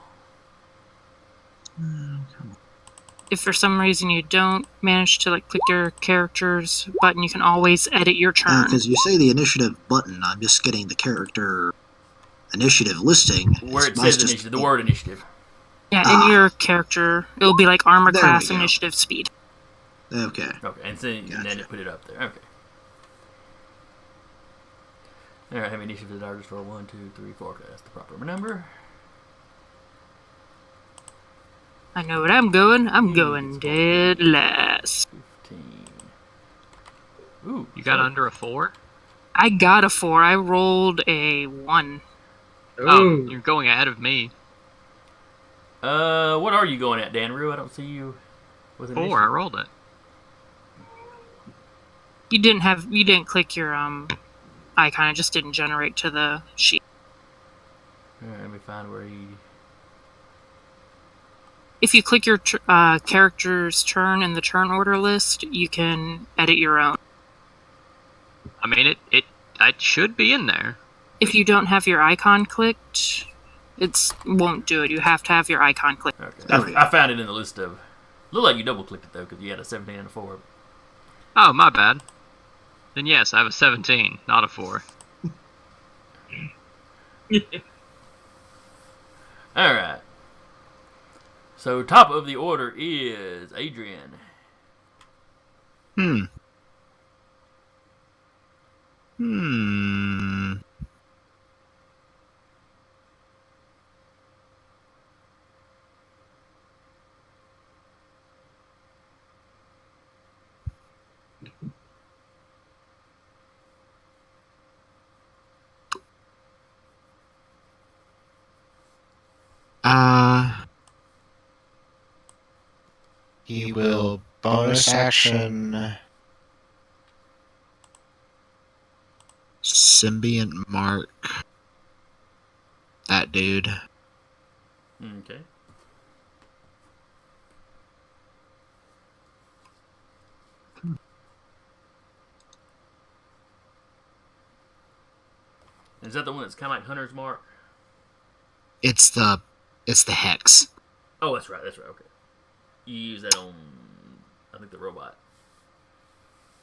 If for some reason you don't manage to click your characters button, you can always edit your turn. Because you say the initiative button, I'm just getting the character initiative listing. Where it says initiative, the word initiative. Yeah, in your character, it'll be armor There class, we go. initiative, speed. Okay. Okay, and then it put it up there. Okay. Alright, how many initiatives did I just roll? 1, 2, 3, 4. Okay, that's the proper number. I know what I'm going. I'm going dead last. 15. Ooh, You got under a 4? I got a 4. I rolled a 1. Oh, you're going ahead of me. What are you going at, Danru? I don't see you with an 4, I initiative. rolled it. You didn't click your icon. It just didn't generate to the sheet. Alright, let me find where he... If you click your character's turn in the turn order list, you can edit your own. I mean, it should be in there. If you don't have your icon clicked, it won't do it. You have to have your icon clicked. Okay. I found it in the list of. Looked like you double clicked it though, because you had a 17 and a 4. Oh, my bad. Then yes, I have a 17, not a 4. All right. So top of the order is Adrian. He will bonus action symbiont mark that dude. Okay. Is that the one that's kind of like Hunter's Mark? It's the hex. Oh, that's right. Okay. You use that on, I think, the robot.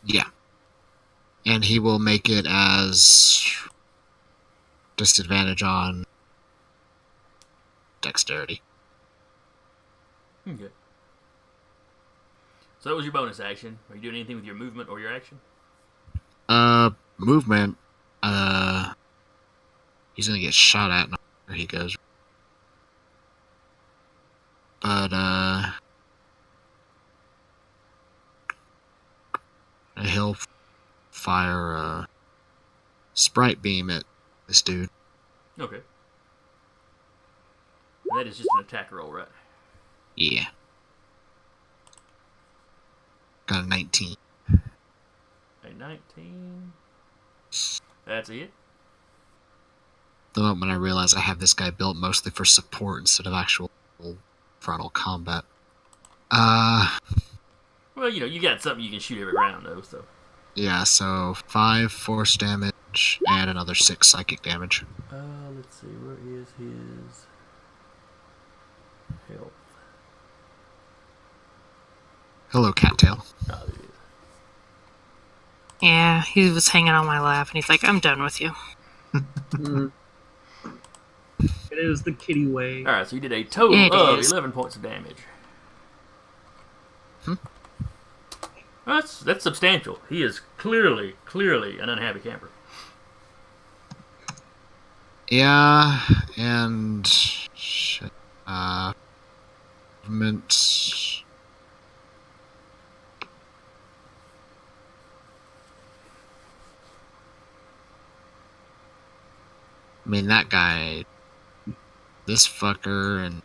Yeah. And he will make it as disadvantage on dexterity. Okay. So that was your bonus action. Are you doing anything with your movement or your action? Movement. He's gonna get shot at where he goes. But, he'll fire a sprite beam at this dude. Okay. And that is just an attack roll, right? Yeah. Got a 19. A 19. That's it. The moment I realize I have this guy built mostly for support instead of actual frontal combat. Well, you got something you can shoot every round, though, so. Yeah, so 5 force damage and another 6 psychic damage. Let's see, where is his health? Hello, Cattail. Oh, there it is. Yeah, he was hanging on my lap, and he's like, I'm done with you. It is the kitty way. Alright, so you did a total of 11 points of damage. That's substantial. He is clearly an unhappy camper. Yeah, and movement. I mean, that guy, this fucker, and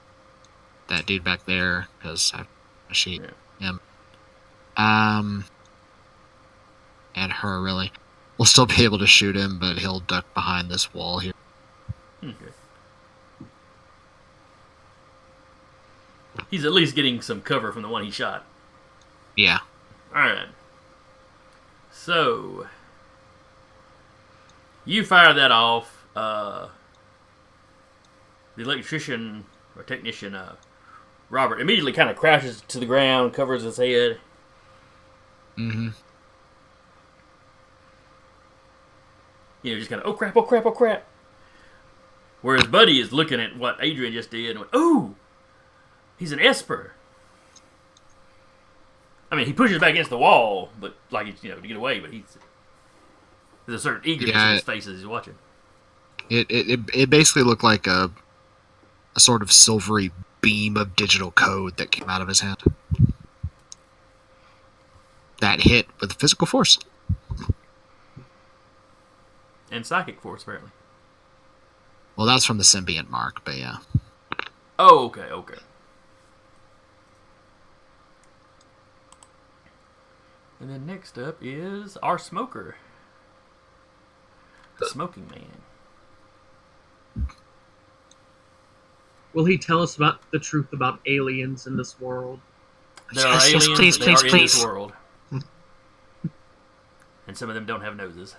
that dude back there, because I shoot him. And her, really. We'll still be able to shoot him, but he'll duck behind this wall here. Okay. He's at least getting some cover from the one he shot. Yeah. Alright. So, you fire that off. The electrician, or technician, Robert, immediately kind of crashes to the ground, covers his head. Mm-hmm. Just kind of, oh crap, oh crap, oh crap. Whereas Buddy is looking at what Adrian just did and went, ooh, he's an esper. I mean, he pushes back against the wall, but like, to get away, but there's a certain eagerness in his face as he's watching. It basically looked like a sort of silvery beam of digital code that came out of his hand. That hit with physical force. And psychic force, apparently. Well, that's from the symbiont mark, but yeah. Oh, okay. And then next up is our smoker. The smoking man. Will he tell us about the truth about aliens in this world? There are Yes, yes, aliens, please, but they please, are in this please. world. And some of them don't have noses.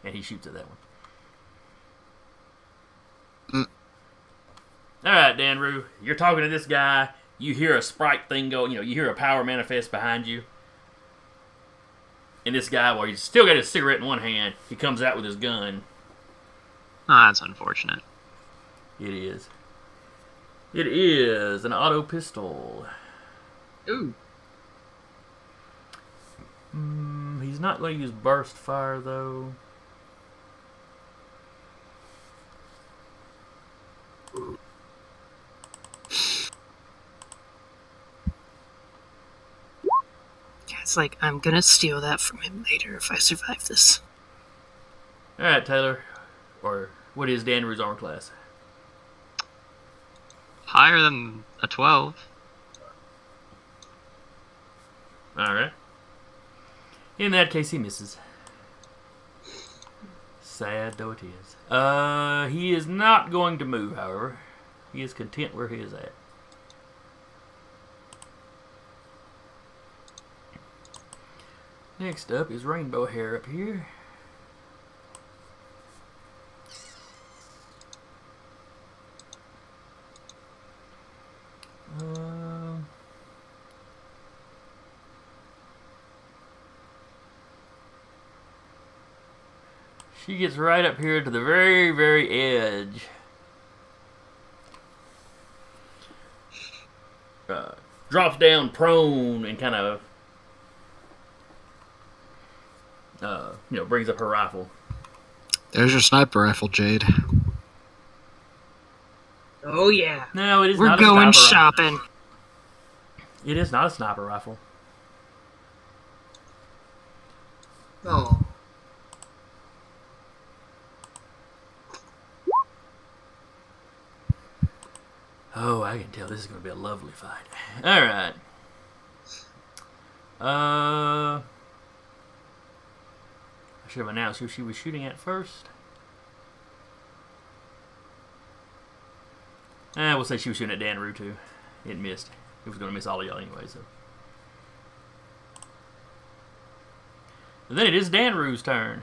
And he shoots at that one. Alright, Danru, you're talking to this guy. You hear a sprite thing go, you hear a power manifest behind you. And this guy, while he's still got his cigarette in one hand, he comes out with his gun. Ah, that's unfortunate. It is. It is an auto pistol. Ooh. He's not going to use burst fire, though. It's like, I'm gonna steal that from him later if I survive this. Alright, Taylor. Or what is Danru's armor class? Higher than a 12. Alright. In that case, he misses. Sad though it is. He is not going to move, however. He is content where he is at. Next up is Rainbow Hair up here. She gets right up here to the very, very edge. Drops down prone and kind of, brings up her rifle. There's your sniper rifle, Jade. Oh yeah. No, it is We're not going a sniper shopping. rifle. It is not a sniper rifle. Oh. Oh, I can tell this is going to be a lovely fight. Alright. I should have announced who she was shooting at first. We'll say she was shooting at Danru too. It missed. It was going to miss all of y'all anyway, so. And then it is Danru's turn.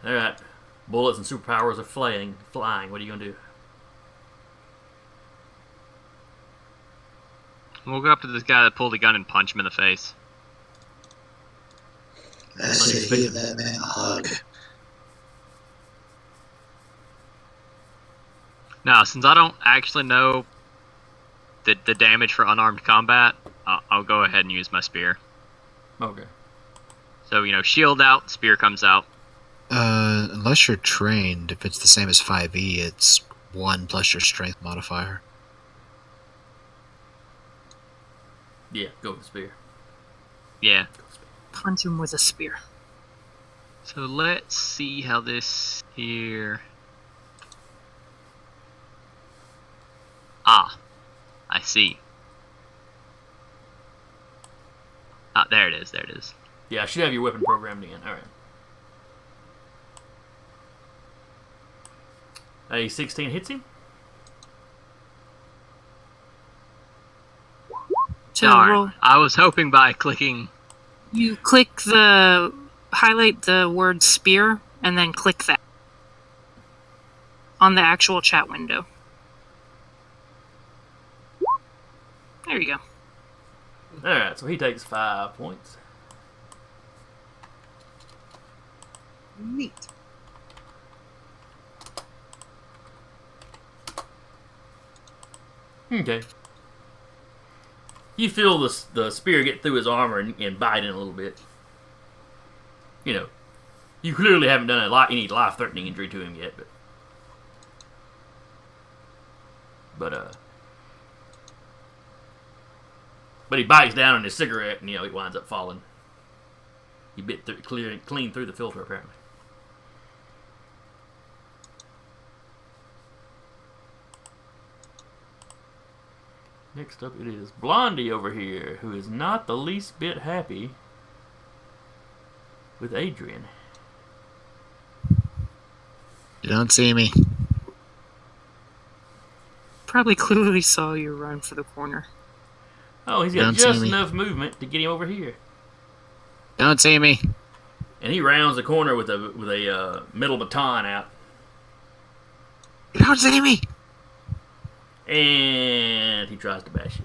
Alright. Bullets and superpowers are flying. What are you going to do? We'll go up to this guy that pulled a gun and punch him in the face. I say give that man a hug. Now, since I don't actually know the damage for unarmed combat, I'll go ahead and use my spear. Okay. So, shield out, spear comes out. Unless you're trained, if it's the same as 5e, it's 1 plus your strength modifier. Yeah, go with the spear. Yeah. Punch him with a spear. So let's see how this here... Ah, I see. Ah, there it is, Yeah, I should have your weapon programmed in. Alright. A 16 hits him? So Darn. roll. I was hoping by clicking... You highlight the word spear, and then click that on the actual chat window. There you go. Alright, so he takes 5 points. Neat. Okay. You feel the spear get through his armor and bite in a little bit. You clearly haven't done any life-threatening injury to him yet, but he bites down on his cigarette and he winds up falling. He bit clean through the filter apparently. Next up, it is Blondie over here, who is not the least bit happy with Adrian. You don't see me. probably clearly saw you run for the corner. Oh, he's got Don't see just me. enough movement to get him over here. Don't see me. And he rounds the corner with a metal baton out. You don't see me. And he tries to bash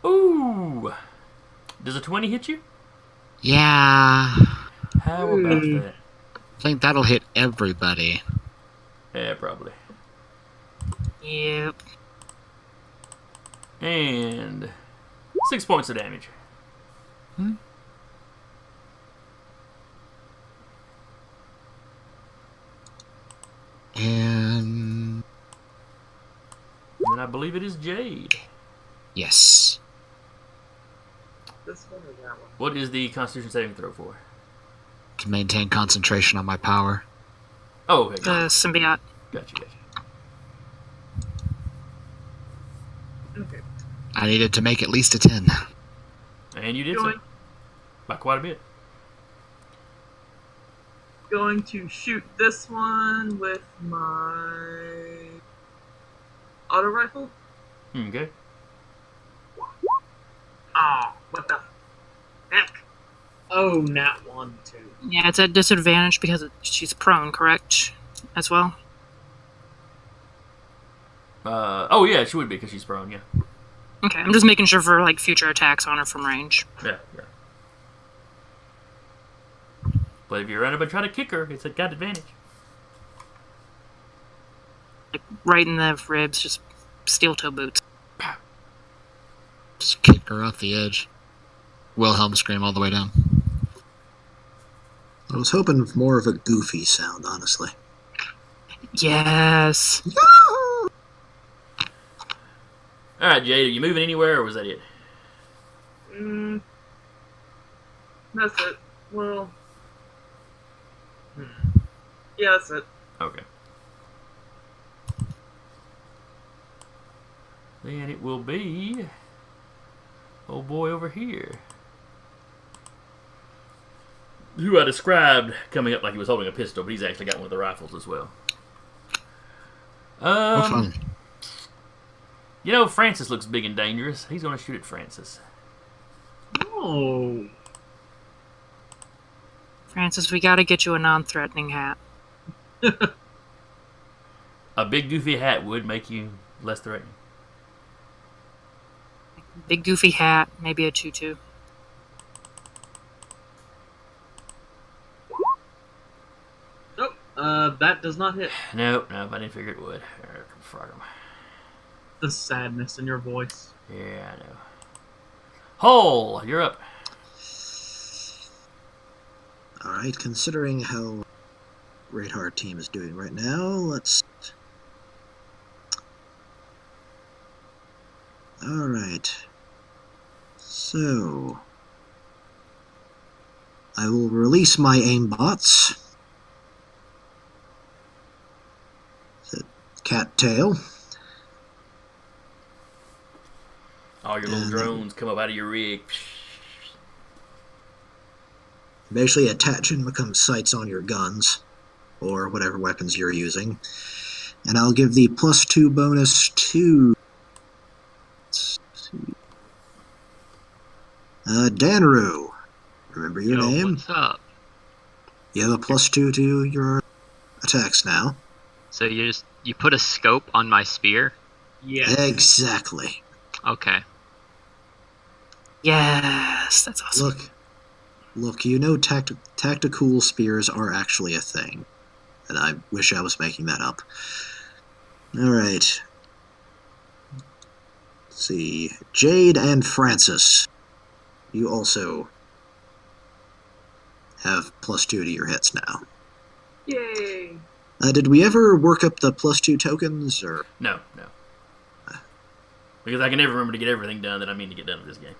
you. Ooh. Does a 20 hit you? Yeah. How about that? I think that'll hit everybody. Yeah, probably. Yep. And 6 points of damage. And And I believe it is Jade. yes. This one or that one? What is the Constitution saving throw for? Can maintain concentration on my power. Oh, okay. The symbiote. Gotcha. Okay. I needed to make at least a 10. And you did so. Going, By quite a bit. going to shoot this one with my auto rifle. Okay. Ah, what the heck? Oh, nat 1, too. Yeah, it's at disadvantage because she's prone, correct? As well? Oh, yeah, she would be because she's prone, yeah. Okay, I'm just making sure for like future attacks on her from range. Yeah. But if you run up and try to kick her, it's got advantage. Like right in the ribs, just steel toe boots. Just kick her off the edge. Wilhelm scream all the way down. I was hoping for more of a goofy sound, honestly. Yes. Alright, Jade, are you moving anywhere, or was that it? That's it. Well, yeah, that's it. Okay. Then it will be... old boy over here. Who I described coming up like he was holding a pistol, but he's actually got one of the rifles as well. What fun. You know, Francis looks big and dangerous. He's going to shoot at Francis. Oh. Francis, we gotta get you a non-threatening hat. A big goofy hat would make you less threatening. Big goofy hat, maybe a tutu. Nope. That does not hit. Nope, I didn't figure it would. Frog him. The sadness in your voice. Yeah, I know. Hole, you're up. Alright, considering how Great Heart Team is doing right now, let's... Alright. So... I will release my aimbots. The cattail. All your little drones come up out of your rig. Basically attach and become sights on your guns, or whatever weapons you're using. And I'll give the +2 bonus to... let's see. Danru. Remember your Yo, name? what's up? You have a +2 to your attacks now. So you put a scope on my spear? Yeah. Exactly. Okay. Yes, that's awesome. Look, you know tactical spears are actually a thing. And I wish I was making that up. Alright. Let's see. Jade and Francis. You also have +2 to your hits now. Yay. Did we ever work up the +2 tokens, or...? No. Because I can never remember to get everything done that I mean to get done with this game.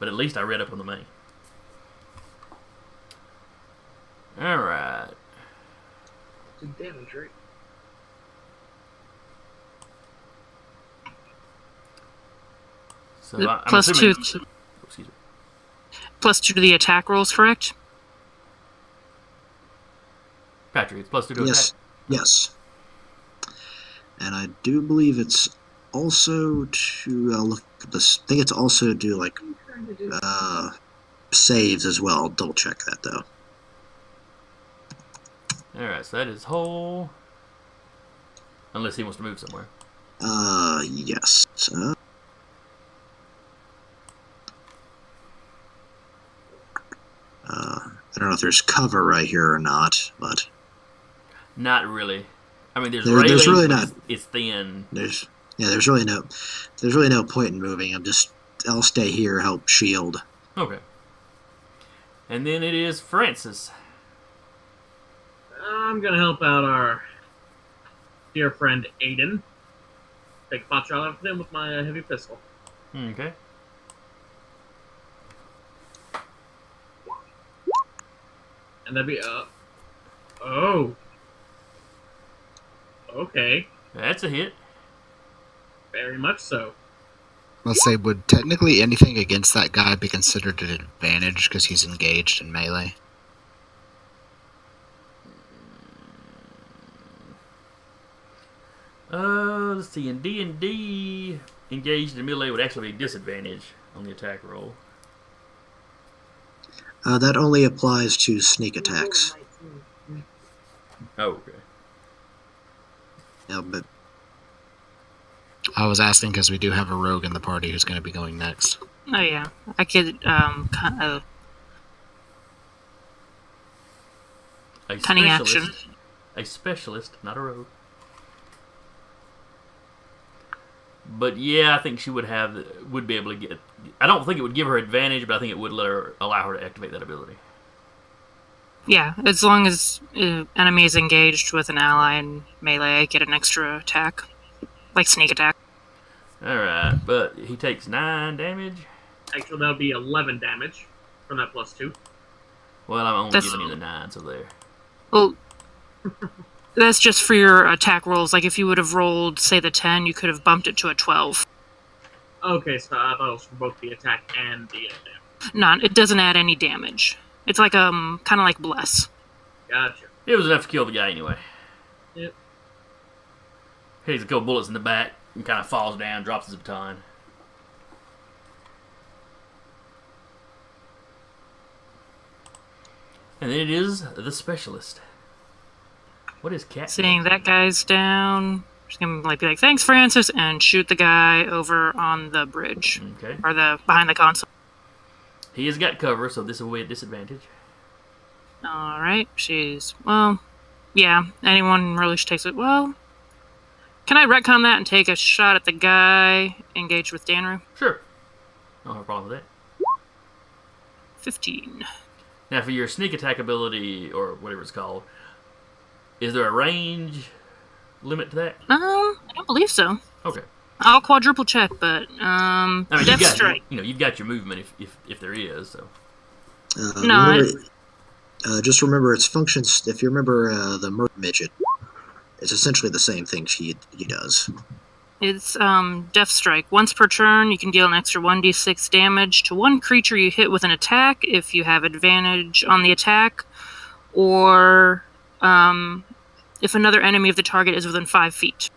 But at least I read up on the money. Alright. Good damage, right? So I'm Plus assuming, two. excuse me. +2 to the attack rolls, correct? Patrick, it's +2 to Yes. attack. Yes. And I do believe it's also to look at this. I think it's also do like saves as well. Double check that though. Alright, so that is whole. Unless he wants to move somewhere. Yes. I don't know if there's cover right here or not, but Not really. I mean, there's there's railings, really but not. It's thin. There's really no point in moving. I'll stay here, help shield. Okay. And then it is Francis. I'm gonna help out our dear friend Aiden. Take a pot shot at him with my heavy pistol. Okay. And that'd be, oh. Okay. That's a hit. Very much so. Let's say, would technically anything against that guy be considered an advantage because he's engaged in melee? Let's see. In D&D, engaged in melee would actually be a disadvantage on the attack roll. That only applies to sneak attacks. Oh, okay. Yeah, but I was asking because we do have a rogue in the party who's going to be going next. Oh yeah, I could A Cunning specialist- action. A specialist, not a rogue. But yeah, I think she would be able to get. I don't think it would give her advantage, but I think it would allow her to activate that ability. Yeah, as long as enemy is engaged with an ally in melee, I get an extra attack, like sneak attack. All right, but he takes 9 damage. Actually, that would be 11 damage from that +2. Well, I'm only That's- giving you the 9, so there. Well, that's just for your attack rolls. Like if you would have rolled, say, the 10, you could have bumped it to a 12. Okay, so I thought it was for both the attack and the damage. No, it doesn't add any damage. It's like kind of like bless. Gotcha. It was enough to kill the guy anyway. Yep. Takes a couple bullets in the back and kind of falls down, drops his baton. And then it is the specialist. What is Cat? Seeing that guy's down, just gonna be like, "Thanks, Francis," and shoot the guy over on the bridge Okay. or the behind the console. He has got cover, so this will be a disadvantage. All right, yeah. Anyone really takes it. Well, can I retcon that and take a shot at the guy engaged with Danru? Sure. I don't have a problem with that. 15. Now, for your sneak attack ability, or whatever it's called, is there a range limit to that? I don't believe so. Okay. I'll quadruple check, but I mean, Death Strike. you've got your movement if there is. So. No, remember, just remember its functions. If you remember the Merc Midget, it's essentially the same thing he does. It's Death Strike. Once per turn, you can deal an extra 1d6 damage to one creature you hit with an attack if you have advantage on the attack, or if another enemy of the target is within 5 feet.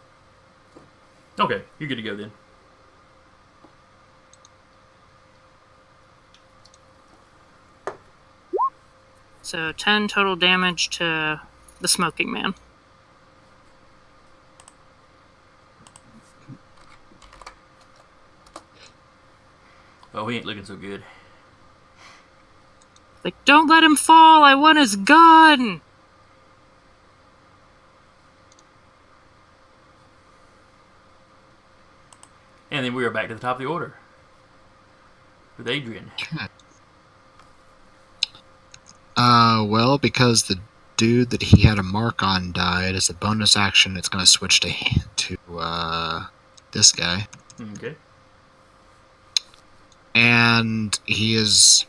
Okay, you're good to go then. So 10 total damage to the smoking man. Oh, he ain't looking so good. Like, don't let him fall, I want his gun! And then we are back to the top of the order. With Adrian. Well, because the dude that he had a mark on died, as a bonus action, it's going to switch to this guy. Okay. And he is...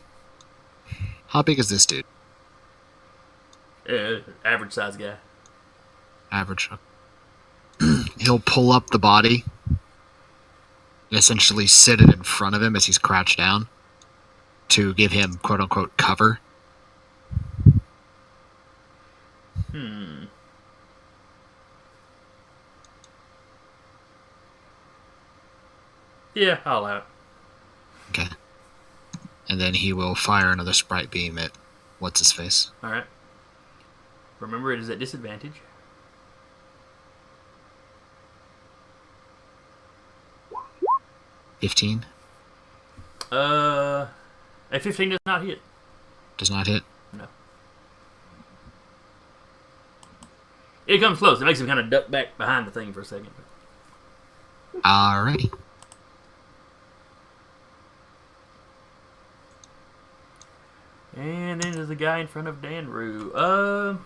How big is this dude? Average size guy. Average. He'll pull up the body and essentially sit it in front of him as he's crouched down to give him quote unquote cover. Yeah, I'll allow it. Okay. And then he will fire another sprite beam at what's his face. All right. Remember, it is at disadvantage. $15 A 15 does not hit. does not hit. No. It comes close. It makes him kind of duck back behind the thing for a second. Alrighty. And then there's the guy in front of Danru.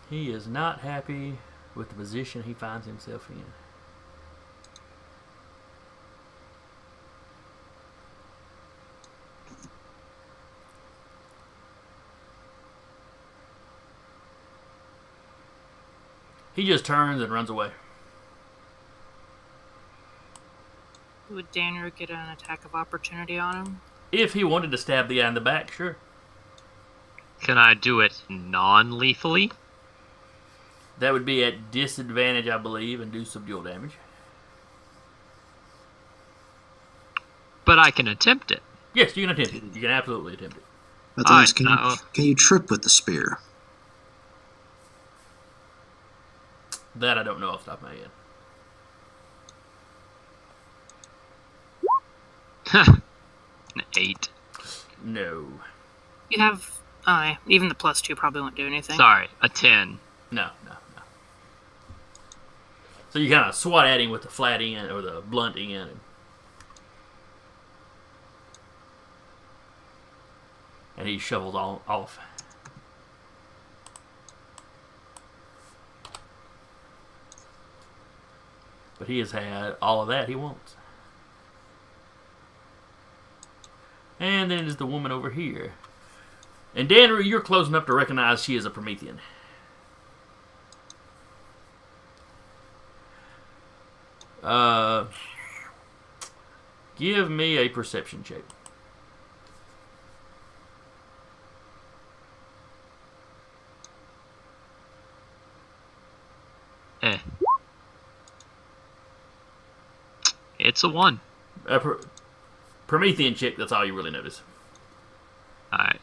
He is not happy with the position he finds himself in. He just turns and runs away. Would Daniel get an attack of opportunity on him? If he wanted to stab the guy in the back, sure. Can I do it non-lethally? That would be at disadvantage, I believe, and do subdual damage. But I can attempt it. Yes, you can attempt it. You can absolutely attempt it. But Alright, can you trip with the spear? That I don't know off the top of my head. An 8. No. You have... even the +2 probably won't do anything. Sorry, a 10. No. So you kind of swat at him with the flat end or the blunt end. And he shovels off. But he has had all of that he wants. And then there's the woman over here. And Danru, you're close enough to recognize she is a Promethean. Give me a perception check. It's a 1. Promethean check, that's all you really notice. Alright.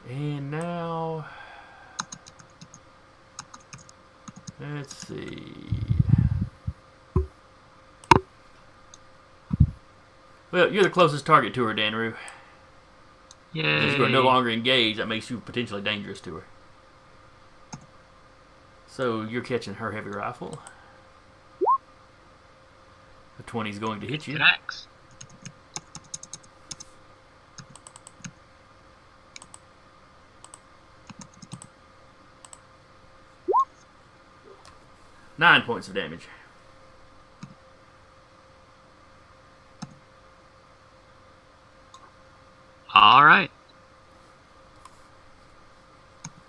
And now... let's see... Well, you're the closest target to her, Danru. Yay. Since you are no longer engaged, that makes you potentially dangerous to her. So you're catching her heavy rifle. The 20 is going to hit you. Connects. Nine points of damage. Alright.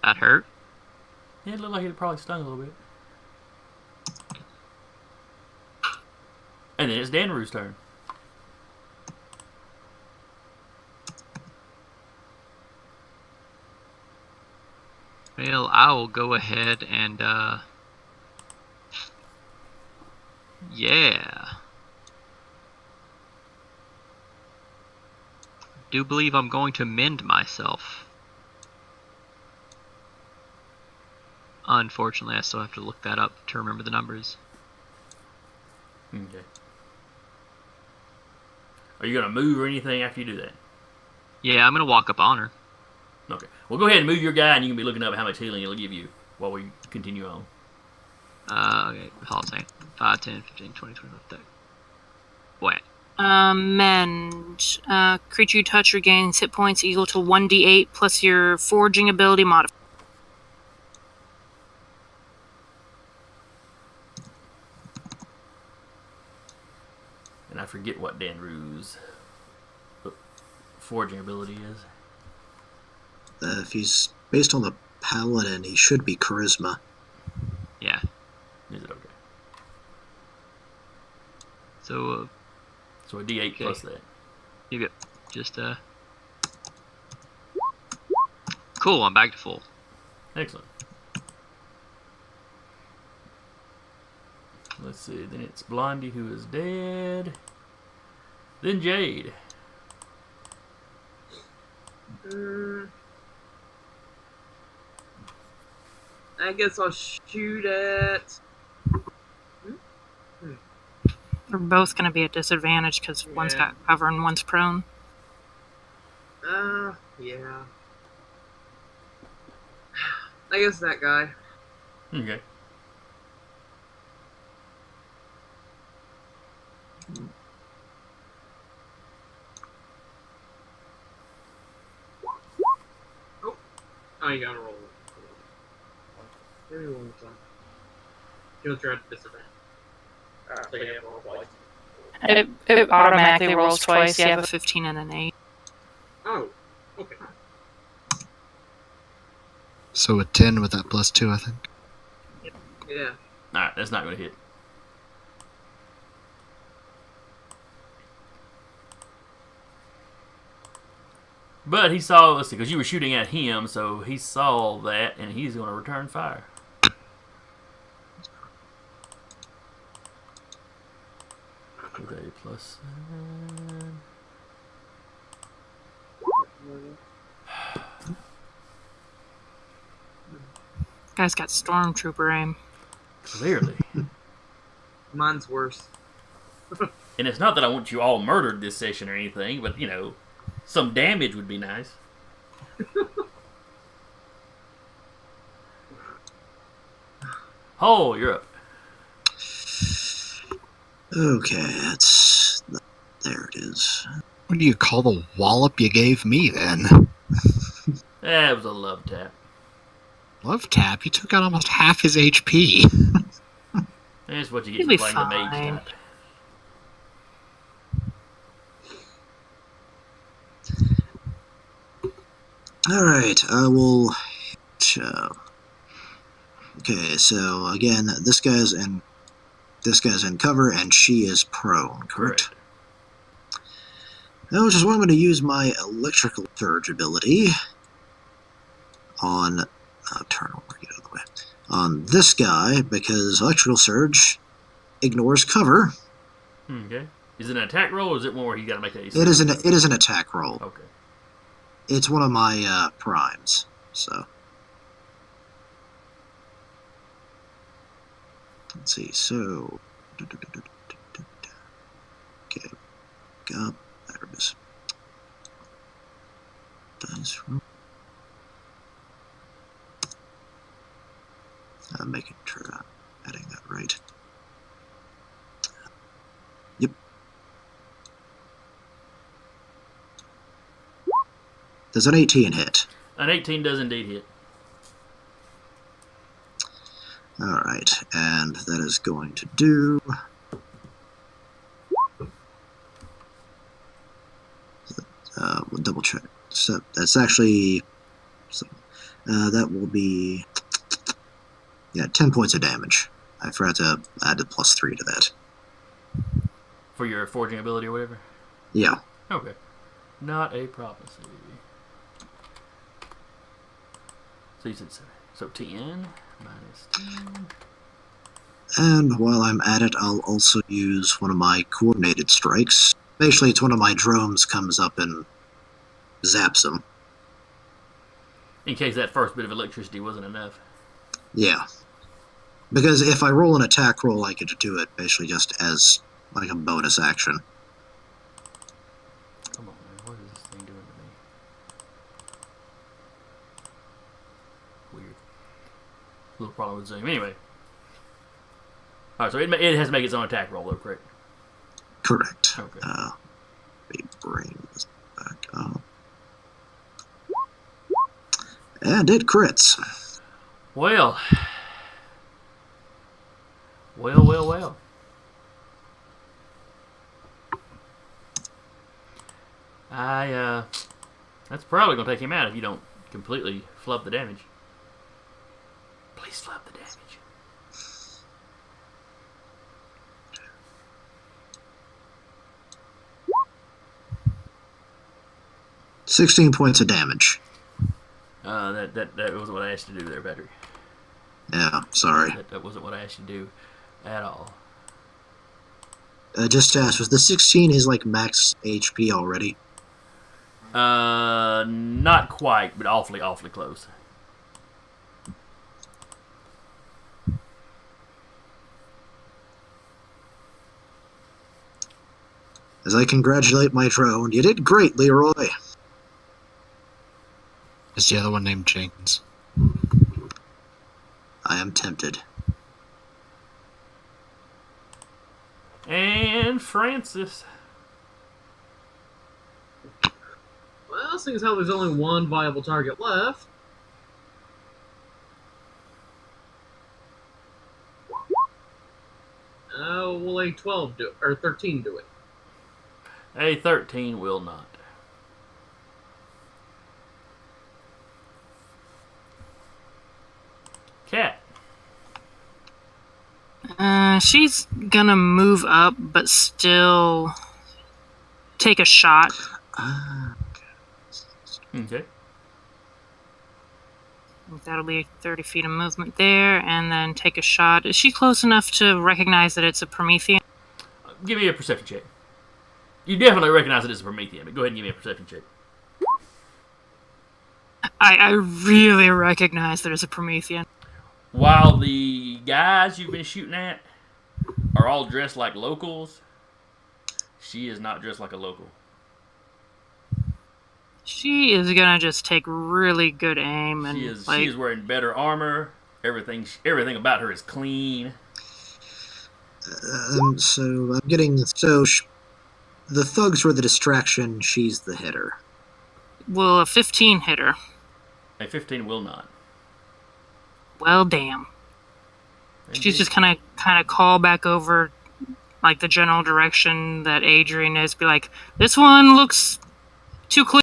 That hurt. Yeah, it looked like it probably stung a little bit. And then it's Danru's turn. Well, I will go ahead and, yeah. Do believe I'm going to mend myself. Unfortunately, I still have to look that up to remember the numbers. Okay. Are you going to move or anything after you do that? Yeah, I'm going to walk up on her. Okay. Well, go ahead and move your guy, and you can be looking up how much healing it'll give you while we continue on. Okay, hold on a second. 5, 10, 15, 20, 25, 30. What? Mend. Creature you touch regains hit points equal to 1d8 plus your forging ability modifier. And I forget what Danru's forging ability is. If he's based on the paladin, he should be charisma. Yeah. Is it okay? So, So a D8 Okay. plus that. you get just Cool. I'm back to full. Excellent. Let's see. Then it's Blondie who is dead. Then Jade. I guess I'll shoot at. They're both going to be at disadvantage because one's Yeah. got cover and one's prone. Yeah. I guess that guy. Okay. Oh, you gotta roll it. Give me one more time. Guilt you're at disadvantage. So you have to roll twice. It automatically rolls twice. You have a 15 and an 8. Oh, okay. So a 10 with that +2, I think. Yeah. Alright, that's not going to hit. But he saw, let's see, because you were shooting at him, so he saw that, and he's going to return fire. With a +7. Guy's got stormtrooper aim. Clearly. Mine's worse. And it's not that I want you all murdered this session or anything, but, you know, some damage would be nice. Oh, you're up. Okay, there it is. What do you call the wallop you gave me, then? That was a love tap. Love tap? You took out almost half his HP. That's what you get He'll for be playing the mage fine. type. Alright, I will... Okay, so again, this guy's in cover, and she is prone, correct? Which is why I'm going to use my electrical surge ability on... turn over, get out of the way. On this guy, because electrical surge ignores cover. Okay. Is it an attack roll, or is it one where you got to make a... It is an attack roll. Okay. It's one of my primes, so... Let's see, so... Okay, up, there it is. Dice roll. I'm making sure I'm adding that right. Yep. Does an 18 hit? An 18 does indeed hit. Alright, and that is going to do... we'll double check. So that's actually... that will be... Yeah, 10 points of damage. I forgot to add the +3 to that. For your forging ability or whatever? Yeah. Okay. Not a prophecy. So you said 7. So 10 minus 10. And while I'm at it, I'll also use one of my coordinated strikes. Basically, it's one of my drones comes up and zaps them. In case that first bit of electricity wasn't enough. Yeah. Because if I roll an attack roll, I get to do it basically just as like a bonus action. Come on, man. What is this thing doing to me? Weird. Little problem with Zoom. Anyway. Alright, so it has to make its own attack roll, though, correct? Correct. Okay. Let me bring this back up. And it crits. Well. Well. That's probably going to take him out if you don't completely flub the damage. Please flub the damage. 16 points of damage. That wasn't what I asked you to do there, Patrick. Yeah, sorry. That wasn't what I asked you to do at all. Just to ask, was the 16 his like max HP already? Not quite, but awfully close. As I congratulate my drone, you did great, Leroy. Is the other one named Jenkins? I am tempted. And Francis. Well, seeing as how there's only one viable target left. Will a 12 do it, or 13 do it? A 13 will not. Cat. She's gonna move up, but still take a shot. Okay. That'll be 30 feet of movement there, and then take a shot. Is she close enough to recognize that it's a Promethean? Give me a perception check. You definitely recognize it as a Promethean, but go ahead and give me a perception check. I really recognize that it's a Promethean. While the guys you've been shooting at are all dressed like locals, she is not dressed like a local. She is gonna just take really good aim, and She is wearing better armor. Everything about her is clean. So I'm getting the thugs were the distraction. She's the hitter. Well, a 15 hitter. A 15 will not. Well, damn. She's just kind of call back over, like the general direction that Adrian is. Be like, this one looks too clear.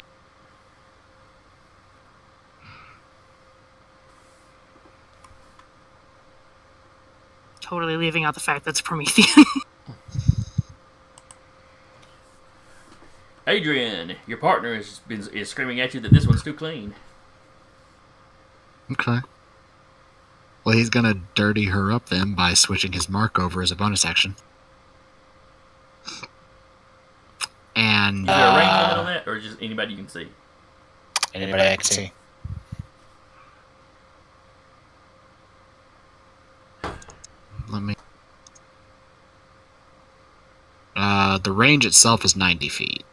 Totally leaving out the fact that's Promethean. Adrian, your partner is screaming at you that this one's too clean. Okay. Well, he's gonna dirty her up then by switching his mark over as a bonus action. And Is there a range limit on that, or just anybody you can see? Anybody I can see. let me. The range itself is 90 feet.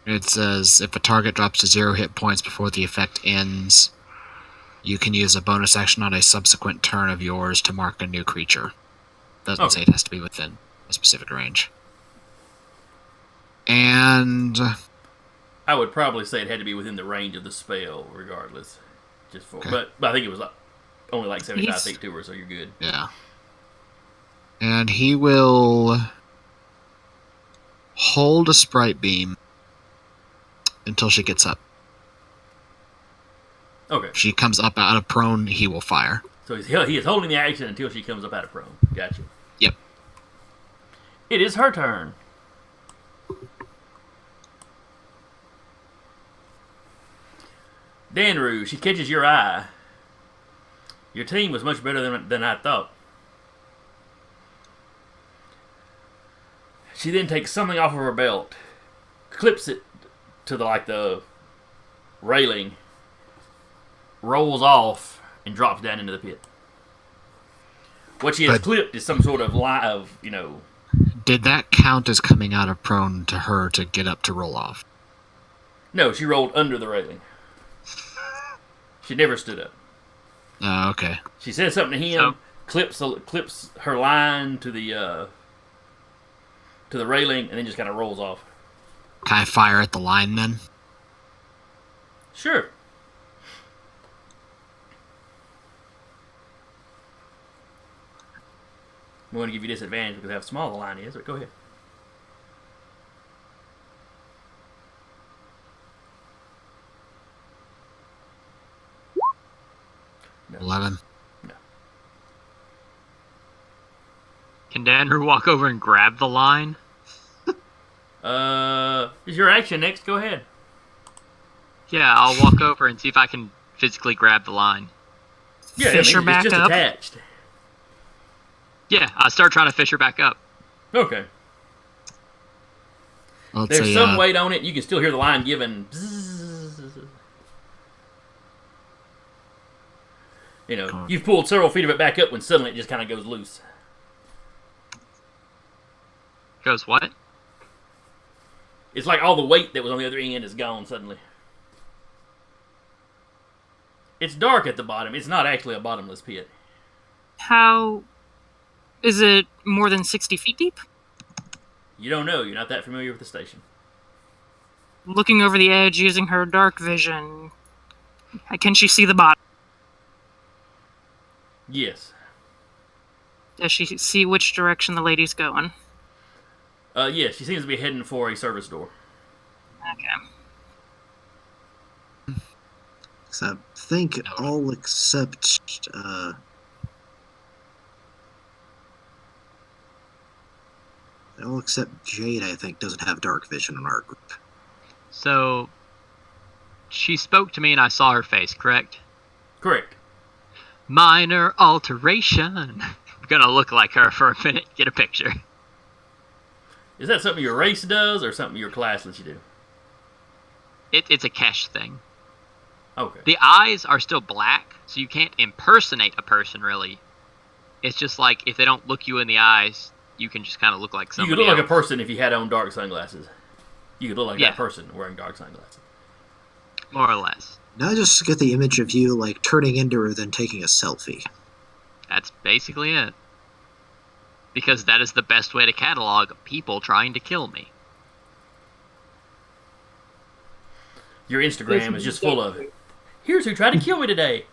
It says, if a target drops to 0 hit points before the effect ends, you can use a bonus action on a subsequent turn of yours to mark a new creature. Doesn't say it has to be within a specific range. And I would probably say it had to be within the range of the spell, regardless. Just for, but I think it was only like 75 feet to her, so you're good. Yeah. And he will hold a sprite beam until she gets up. Okay. If she comes up out of prone, he will fire. So he is holding the action until she comes up out of prone. Gotcha. Yep. It is her turn. Danru, she catches your eye. Your team was much better than I thought. She then takes something off of her belt, clips it to the railing, rolls off, and drops down into the pit. What she has clipped is some sort of line of, Did that count as coming out of prone to her to get up to roll off? No, she rolled under the railing. She never stood up. Oh, okay. She says something to him, clips her line to the railing, and then just kind of rolls off. Can I fire at the line then? Sure. I'm going to give you disadvantage because of how small the line is, but go ahead. No. 11. No. Can Danru walk over and grab the line? Is your action next? Go ahead. Yeah, I'll walk over and see if I can physically grab the line. Yeah, Fish her it's back just up. attached. Yeah, I start trying to fish her back up. Okay. Let's There's say, some weight on it. You can still hear the line giving. You know, you've pulled several feet of it back up when suddenly it just kind of goes loose. Goes what? It's like all the weight that was on the other end is gone suddenly. It's dark at the bottom. It's not actually a bottomless pit. How is it more than 60 feet deep? You don't know. You're not that familiar with the station. Looking over the edge using her dark vision, can she see the bottom? Yes. Does she see which direction the lady's going? Yes, she seems to be heading for a service door. Okay. So I think all except Jade, I think, doesn't have dark vision in our group. So, she spoke to me and I saw her face, correct? Correct. Minor alteration. I'm gonna look like her for a minute, get a picture. Is that something your race does or something your class lets you do? It's a cash thing. Okay. The eyes are still black, so you can't impersonate a person, really. It's just like, if they don't look you in the eyes, you can just kind of look like You somebody could look else. like a person if you had on dark sunglasses. You could look like Yeah. that person wearing dark sunglasses. More or less. Now I just get the image of you, like, turning into her, then taking a selfie. That's basically it. Because that is the best way to catalog people trying to kill me. Your Instagram is just full of it. Here's who tried to kill me today.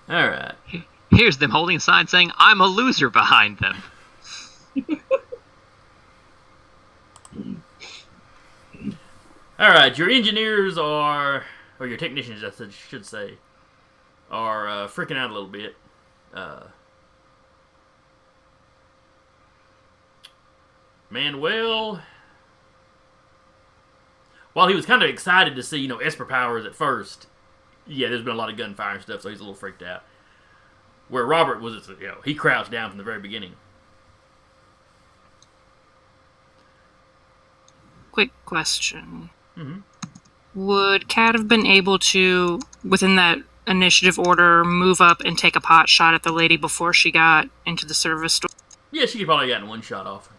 Alright. Here's them holding a sign saying, I'm a loser behind them. Alright, your engineers are, or your technicians, I should say, are freaking out a little bit. Manuel, while he was kind of excited to see, Esper powers at first, yeah, there's been a lot of gunfire and stuff, so he's a little freaked out. Where Robert was, he crouched down from the very beginning. Quick question. Mm-hmm. Would Kat have been able to, within that initiative order, move up and take a pot shot at the lady before she got into the service door? Yeah, she could probably have gotten one shot off.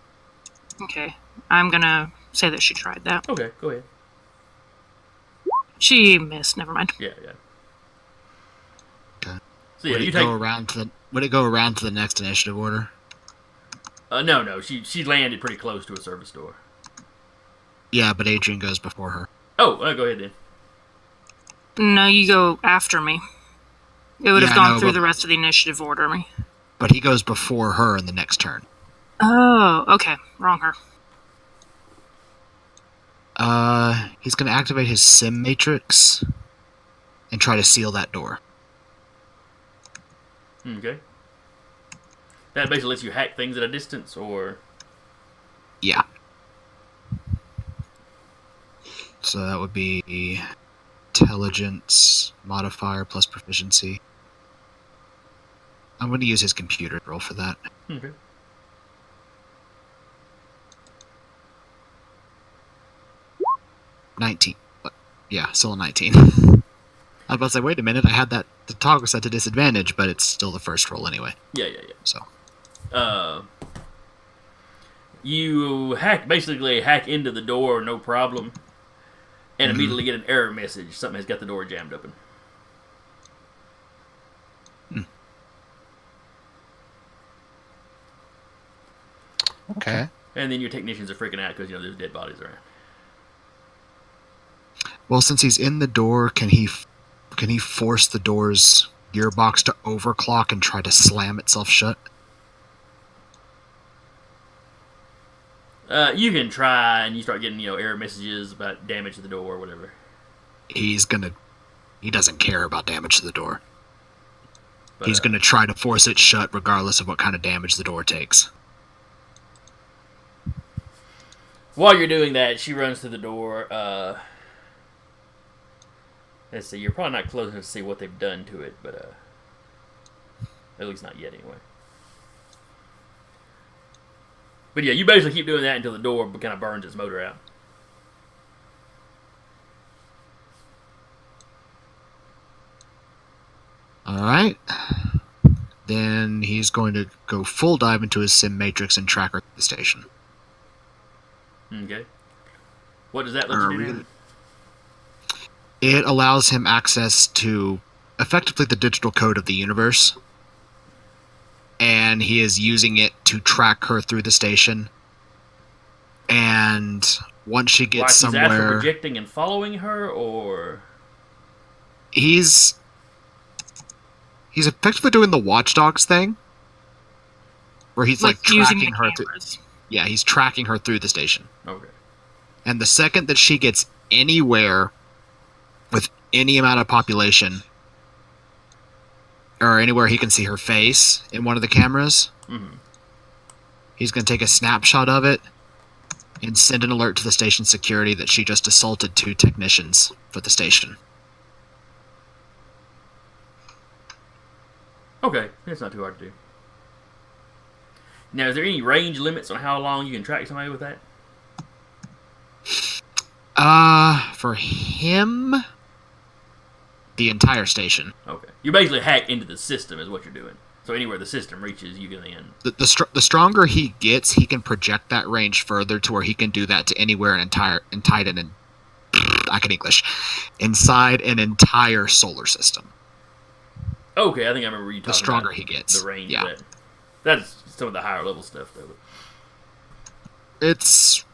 Okay. I'm gonna say that she tried that. Okay, go ahead. She missed. Never mind. Yeah. Okay. So yeah, would you it take. go around to the? Would it go around to the next initiative order? No. She landed pretty close to a service door. Yeah, but Adrian goes before her. Oh, go ahead then. No, you go after me. It would have Yeah, gone no, through but- the rest of the initiative order. Me. But he goes before her in the next turn. Oh, okay. Wrong her. He's gonna activate his sim matrix and try to seal that door. Okay. That basically lets you hack things at a distance, or... Yeah. So that would be intelligence modifier plus proficiency. I'm going to use his computer roll for that. Okay. $19. But yeah, still a 19. I was about to say, wait a minute, I had that the toggle set to disadvantage, but it's still the first roll anyway. Yeah. So You basically hack into the door, no problem, and immediately get an error message. Something has got the door jammed open. okay. And then your technicians are freaking out because, there's dead bodies around. Well, since he's in the door, can he force the door's gearbox to overclock and try to slam itself shut? You can try, and you start getting, error messages about damage to the door or whatever. He doesn't care about damage to the door. But, He's gonna try to force it shut regardless of what kind of damage the door takes. While you're doing that, she runs to the door. Let's see, you're probably not close enough to see what they've done to it, but at least not yet anyway. But yeah, you basically keep doing that until the door kind of burns its motor out. Alright. Then he's going to go full dive into his sim matrix and track her to the station. Okay. What does that let you do now? It allows him access to effectively the digital code of the universe. And he is using it to track her through the station. And once she gets somewhere... He's actually projecting and following her, or... He's effectively doing the Watch Dogs thing. Where he's like tracking her through... Yeah, he's tracking her through the station. Okay. And the second that she gets anywhere with any amount of population, or anywhere he can see her face in one of the cameras, he's going to take a snapshot of it and send an alert to the station security that she just assaulted 2 technicians for the station. Okay, that's not too hard to do. Now, is there any range limits on how long you can track somebody with that? For him, the entire station. Okay. You basically hack into the system is what you're doing. So anywhere the system reaches, you can then... The stronger he gets, he can project that range further to where he can do that to anywhere inside an entire solar system. Okay, I think I remember you talking the stronger about he gets. The range yeah. of that. That's some of the higher level stuff, though. It's...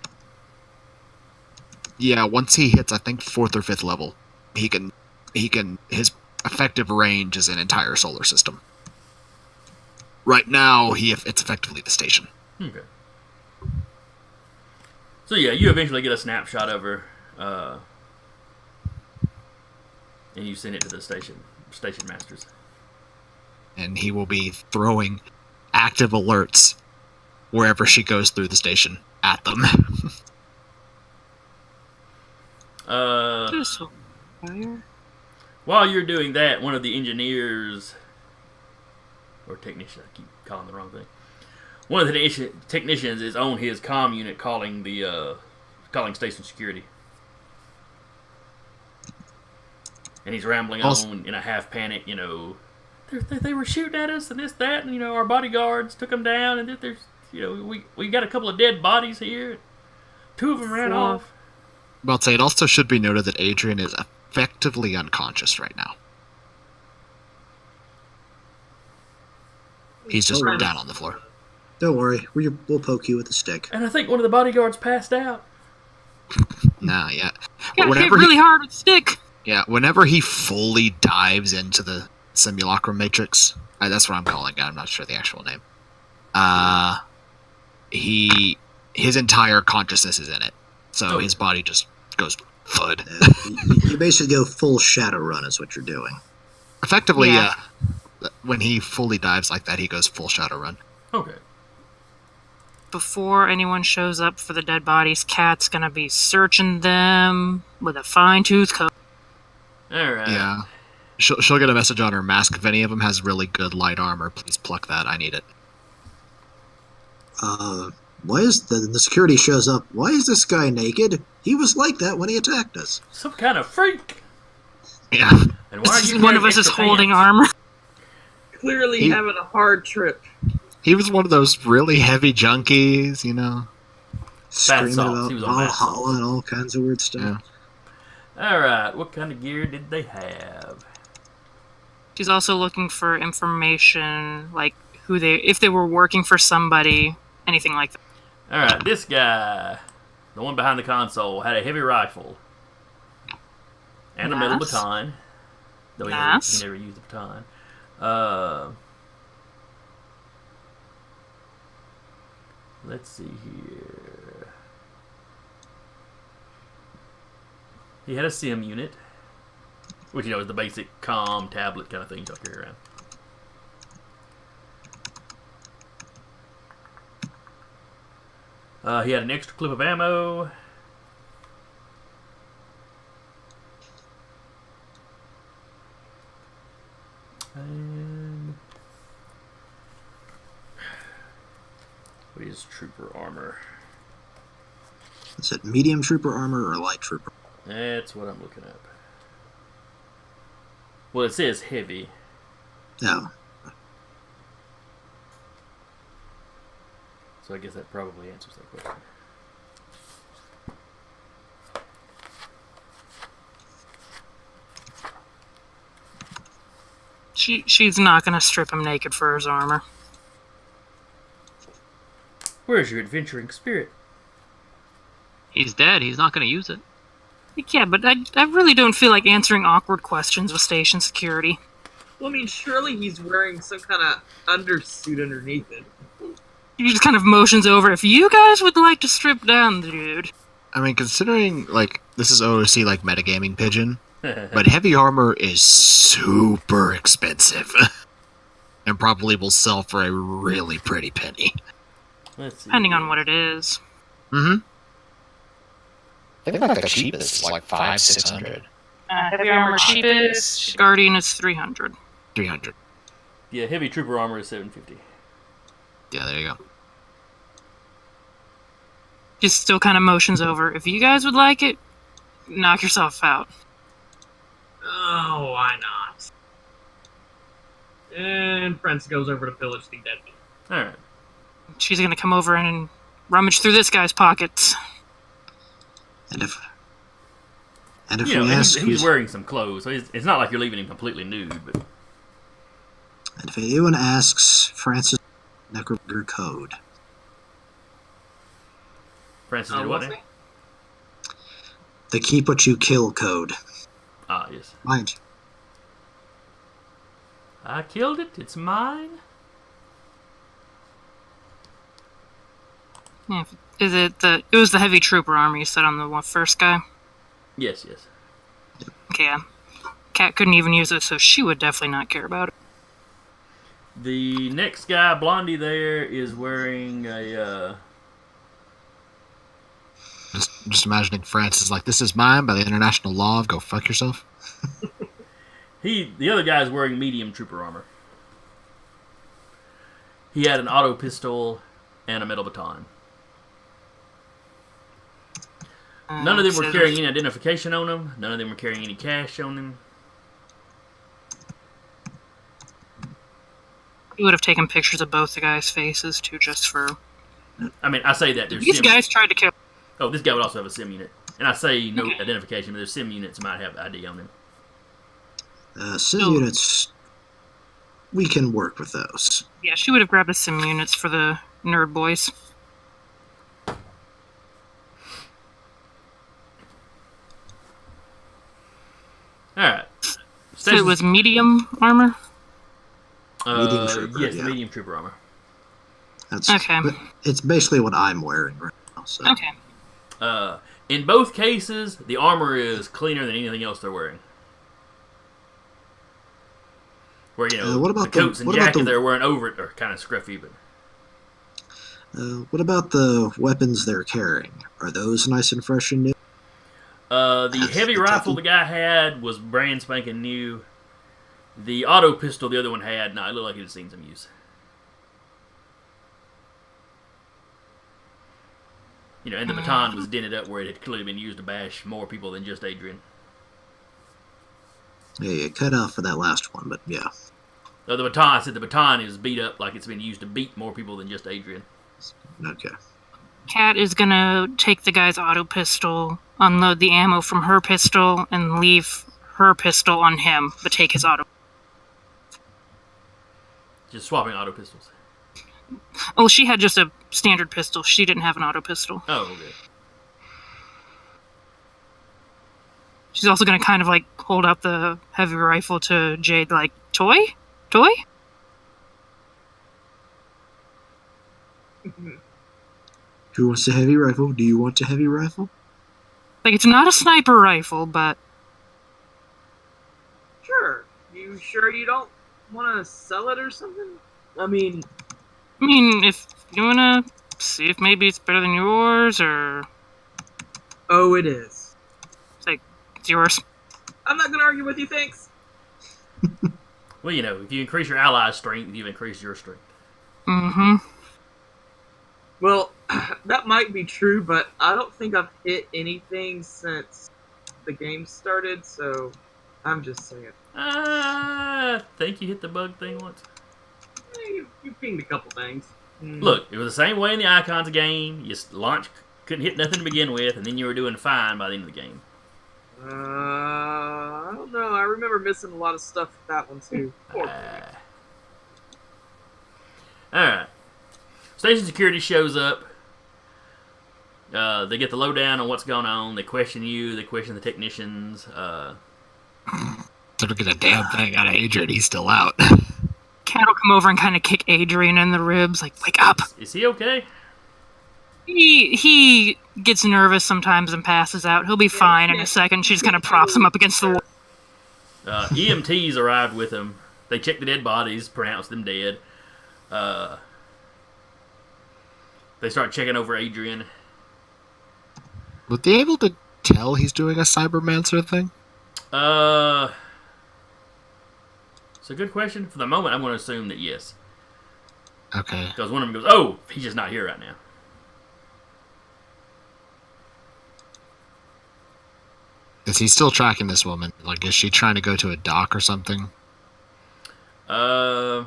Yeah, once he hits, I think, 4th or 5th level, he can... His effective range is an entire solar system. Right now, it's effectively the station. Okay. So yeah, you eventually get a snapshot of her, and you send it to the station masters. And he will be throwing active alerts wherever she goes through the station at them. While you're doing that, one of the engineers or technicians, I keep calling the wrong thing. One of the technicians is on his comm unit calling station security, and he's rambling on in a half panic. They were shooting at us and this, that, and our bodyguards took them down, and there's we got a couple of dead bodies here. 2 of them ran off. Well, I'd say it also should be noted that Adrian is effectively unconscious right now. He's just down on the floor. Don't worry, we'll poke you with a stick. And I think one of the bodyguards passed out. Nah, yeah. Got hit really hard with a stick. Yeah, whenever he fully dives into the simulacrum matrix, that's what I'm calling it, I'm not sure the actual name. His entire consciousness is in it. So his body just goes thud. You basically go full Shadowrun is what you're doing. Effectively, yeah. When he fully dives like that, he goes full Shadowrun. Okay. Before anyone shows up for the dead bodies, Kat's gonna be searching them with a fine-tooth comb. Alright. Yeah. She'll get a message on her mask. If any of them has really good light armor, please pluck that. I need it. Why is the security shows up? Why is this guy naked? He was like that when he attacked us. Some kind of freak. Yeah. And why are you one of us is holding armor. Clearly having a hard trip. He was one of those really heavy junkies, Screaming about Valhalla and all kinds of weird stuff. Yeah. Alright, what kind of gear did they have? She's also looking for information, like if they were working for somebody, anything like that. Alright, this guy, the one behind the console, had a heavy rifle. And a metal baton. Though he never used the baton. Let's see here. He had a sim unit, which is the basic comm tablet kind of thing to carry around. He had an extra clip of ammo. And what is trooper armor? Is it medium trooper armor or light trooper? That's what I'm looking up. Well, it says heavy. No. So I guess that probably answers that question. She's not gonna strip him naked for his armor. Where's your adventuring spirit? He's dead. He's not going to use it. Yeah, but I really don't feel like answering awkward questions with station security. Well, I mean, surely he's wearing some kind of undersuit underneath it. He just kind of motions over. If you guys would like to strip down the dude. I mean, considering, like, this is OOC, like, metagaming pigeon, but heavy armor is super expensive. And probably will sell for a really pretty penny. Let's see. Depending on what it is. Mm-hmm. I think like the cheapest is like 500-600. Heavy armor cheapest. Guardian is 300. 300. Yeah, heavy trooper armor is $750. Yeah, there you go. Just still kind of motions over. If you guys would like it, knock yourself out. Oh, why not? And Prince goes over to pillage the dead man. All right. She's gonna come over and rummage through this guy's pockets. And if You know, we ask, he's wearing some clothes, so it's not like you're leaving him completely nude. But and if anyone asks Francis Necroburger code, Francis did what? the keep what you kill code. Ah, yes. Mind. I killed it. It's mine. Yeah, is it the? It was the heavy trooper armor you said on the first guy. Yes, yes. Okay, yeah. Cat couldn't even use it, so she would definitely not care about it. The next guy, Blondie, there is wearing a. Just imagining Francis like, this is mine by the international law of go fuck yourself. The other guy is wearing medium trooper armor. He had an auto pistol and a metal baton. None of them were carrying any identification on them. None of them were carrying any cash on them. He would have taken pictures of both the guys' faces too, just for. I mean, I say that there's These guys tried to kill. Oh, this guy would also have a sim unit. And I say no identification, but there's sim units that might have ID on them. Sim units, we can work with those. Yeah, she would have grabbed the sim units for the nerd boys. Alright. So it was medium armor? Medium trooper, yes, yeah. medium trooper armor. That's Okay. It's basically what I'm wearing right now. So. Okay. In both cases, the armor is cleaner than anything else they're wearing. Where, you know, what about the coats and what about jackets the- they're wearing over it are kind of scruffy, but What about the weapons they're carrying? Are those nice and fresh and new? the heavy rifle the guy had was brand spanking new. The auto pistol the other one had, it looked like it had seen some use. You know, and the baton was dented up where it had clearly been used to bash more people than just Adrian. Yeah, you cut off for that last one, but yeah. The baton is beat up like it's been used to beat more people than just Adrian. Okay. Cat is gonna take the guy's auto pistol, unload the ammo from her pistol, and leave her pistol on him, but take his auto. Just swapping auto pistols. Oh, she had just a standard pistol. She didn't have an auto pistol. Oh, okay. She's also gonna kind of like hold up the heavy rifle to Jade, like, toy? toy? Who wants a heavy rifle? Do you want a heavy rifle? Like, it's not a sniper rifle, but Sure. You sure you don't want to sell it or something? I mean, if you wanna see if maybe it's better than yours, or oh, it is. it's yours. I'm not gonna argue with you. Thanks. Well, if you increase your allies' strength, you've increased your strength. Mm-hmm. Well, that might be true, but I don't think I've hit anything since the game started, so I'm just saying. I think you hit the bug thing once. You pinged a couple things. Look, it was the same way in the Icons game. You couldn't hit nothing to begin with, and then you were doing fine by the end of the game. I don't know. I remember missing a lot of stuff with that one, too. Alright. Station security shows up. They get the lowdown on what's going on. They question you. They question the technicians. Don't get a damn thing out of Adrian. He's still out. Cat will come over and kind of kick Adrian in the ribs, like, wake up! Is he okay? He gets nervous sometimes and passes out. He'll be fine in a second. She just kind of props him up against the wall. EMTs arrived with him. They checked the dead bodies, pronounced them dead. They start checking over Adrian. Would they able to tell he's doing a Cybermancer thing? It's a good question. For the moment, I'm going to assume that yes. Okay. Because one of them goes, oh, he's just not here right now. Is he still tracking this woman? Like, is she trying to go to a dock or something? Where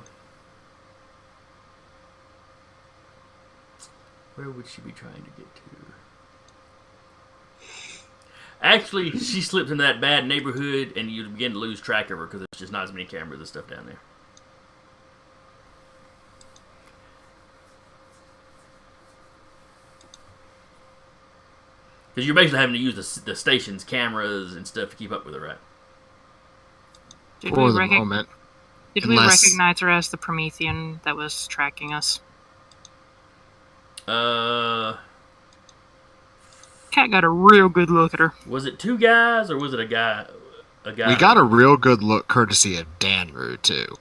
would she be trying to get to? Actually, she slips into that bad neighborhood, and you begin to lose track of her because there's just not as many cameras and stuff down there. Because you're basically having to use the station's cameras and stuff to keep up with her, right? For the moment. Did we recognize her as the Promethean that was tracking us? Cat got a real good look at her. Was it two guys, or was it a guy? We got a real good look courtesy of Danru, too.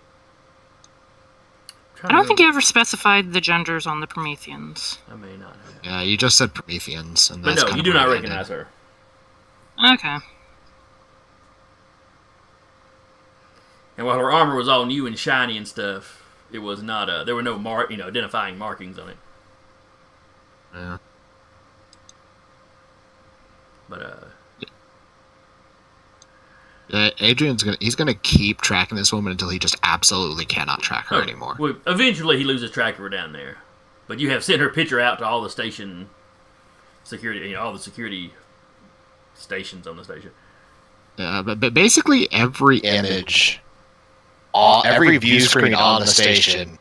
I don't think you ever specified the genders on the Prometheans. I may not have. Yeah, you just said Prometheans. And but that's no, you do not recognize her. Okay. And while her armor was all new and shiny and stuff, it was not. There were no identifying markings on it. Yeah. But Adrian's gonna keep tracking this woman until he just absolutely cannot track her anymore. Well, eventually he loses track of her down there. But you have sent her picture out to all the station security, all the security stations on the station. Yeah, but basically every Image. Every view screen on the station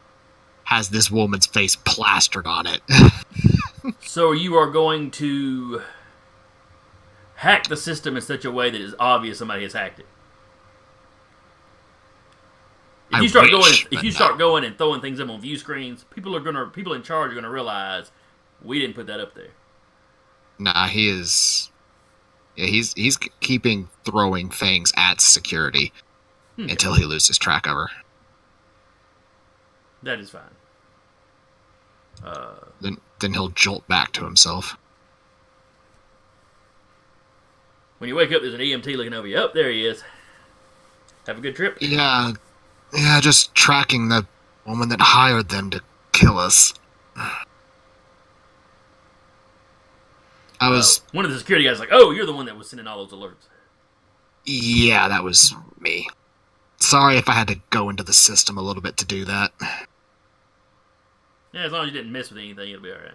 has this woman's face plastered on it. So you are going to hack the system in such a way that it's obvious somebody has hacked it. If you start going and throwing things up on view screens, people in charge are gonna realize we didn't put that up there. Nah, he is. Yeah, he's keeping throwing things at security until he loses track of her. That is fine. Then he'll jolt back to himself. When you wake up, there's an EMT looking over you. Oh, there he is. Have a good trip. Yeah, just tracking the woman that hired them to kill us. One of the security guys was like, oh, you're the one that was sending all those alerts. Yeah, that was me. Sorry if I had to go into the system a little bit to do that. Yeah, as long as you didn't mess with anything, it'll be alright.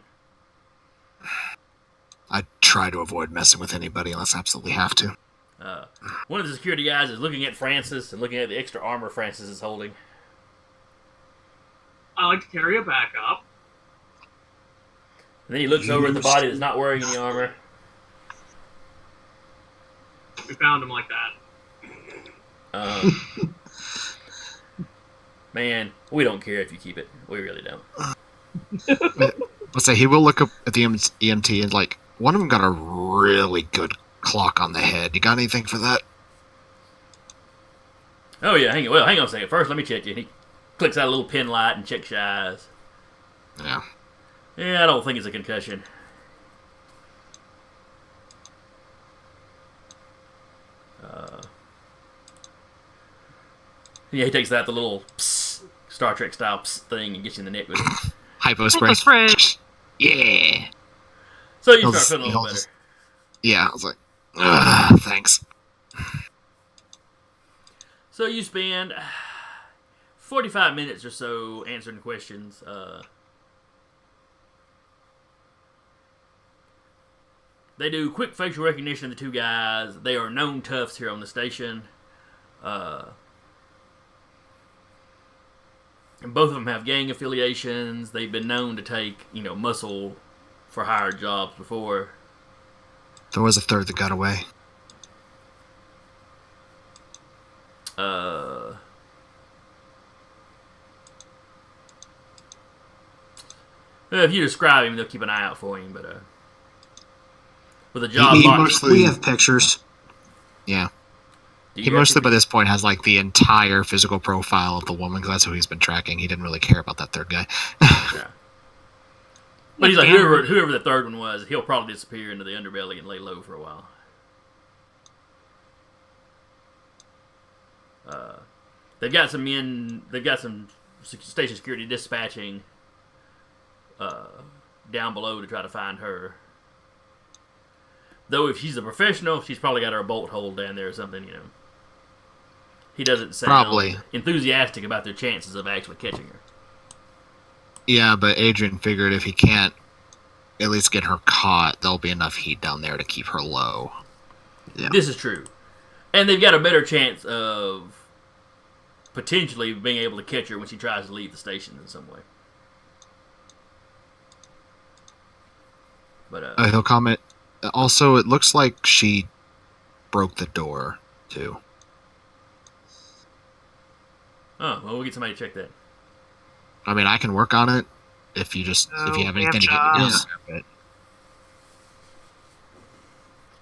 I try to avoid messing with anybody unless I absolutely have to. One of the security guys is looking at Francis and looking at the extra armor Francis is holding. I like to carry a backup. And then he looks over at the body that's not wearing any armor. We found him like that. Man, we don't care if you keep it. We really don't. Let's say he will look up at the EMT and like, one of them got a really good clock on the head. You got anything for that? Oh yeah, hang on a second. First, let me check you. He clicks out a little pin light and checks your eyes. Yeah. Yeah, I don't think it's a concussion. Yeah, he takes out the little psst, Star Trek style psst thing and gets you in the neck with it. Hypo spray. Yeah. So you start feeling a little better. Yeah, I was like, thanks. So you spend 45 minutes or so answering questions. They do quick facial recognition of the two guys. They are known toughs here on the station. And both of them have gang affiliations. They've been known to take, muscle for hire jobs before. There was a third that got away. If you describe him, they'll keep an eye out for him. But with a job, we have pictures. Yeah. He mostly, by this point, has like the entire physical profile of the woman, because that's who he's been tracking. He didn't really care about that third guy. Yeah. But he's like, whoever the third one was, he'll probably disappear into the underbelly and lay low for a while. They've got some station security dispatching down below to try to find her. Though if she's a professional, she's probably got her a bolt hole down there or something, He doesn't sound enthusiastic about their chances of actually catching her. Yeah, but Adrian figured if he can't at least get her caught, there'll be enough heat down there to keep her low. Yeah. This is true. And they've got a better chance of potentially being able to catch her when she tries to leave the station in some way. But he'll comment. Also, it looks like she broke the door, too. Oh, well, we'll get somebody to check that. I mean, I can work on it if you have anything to get me it.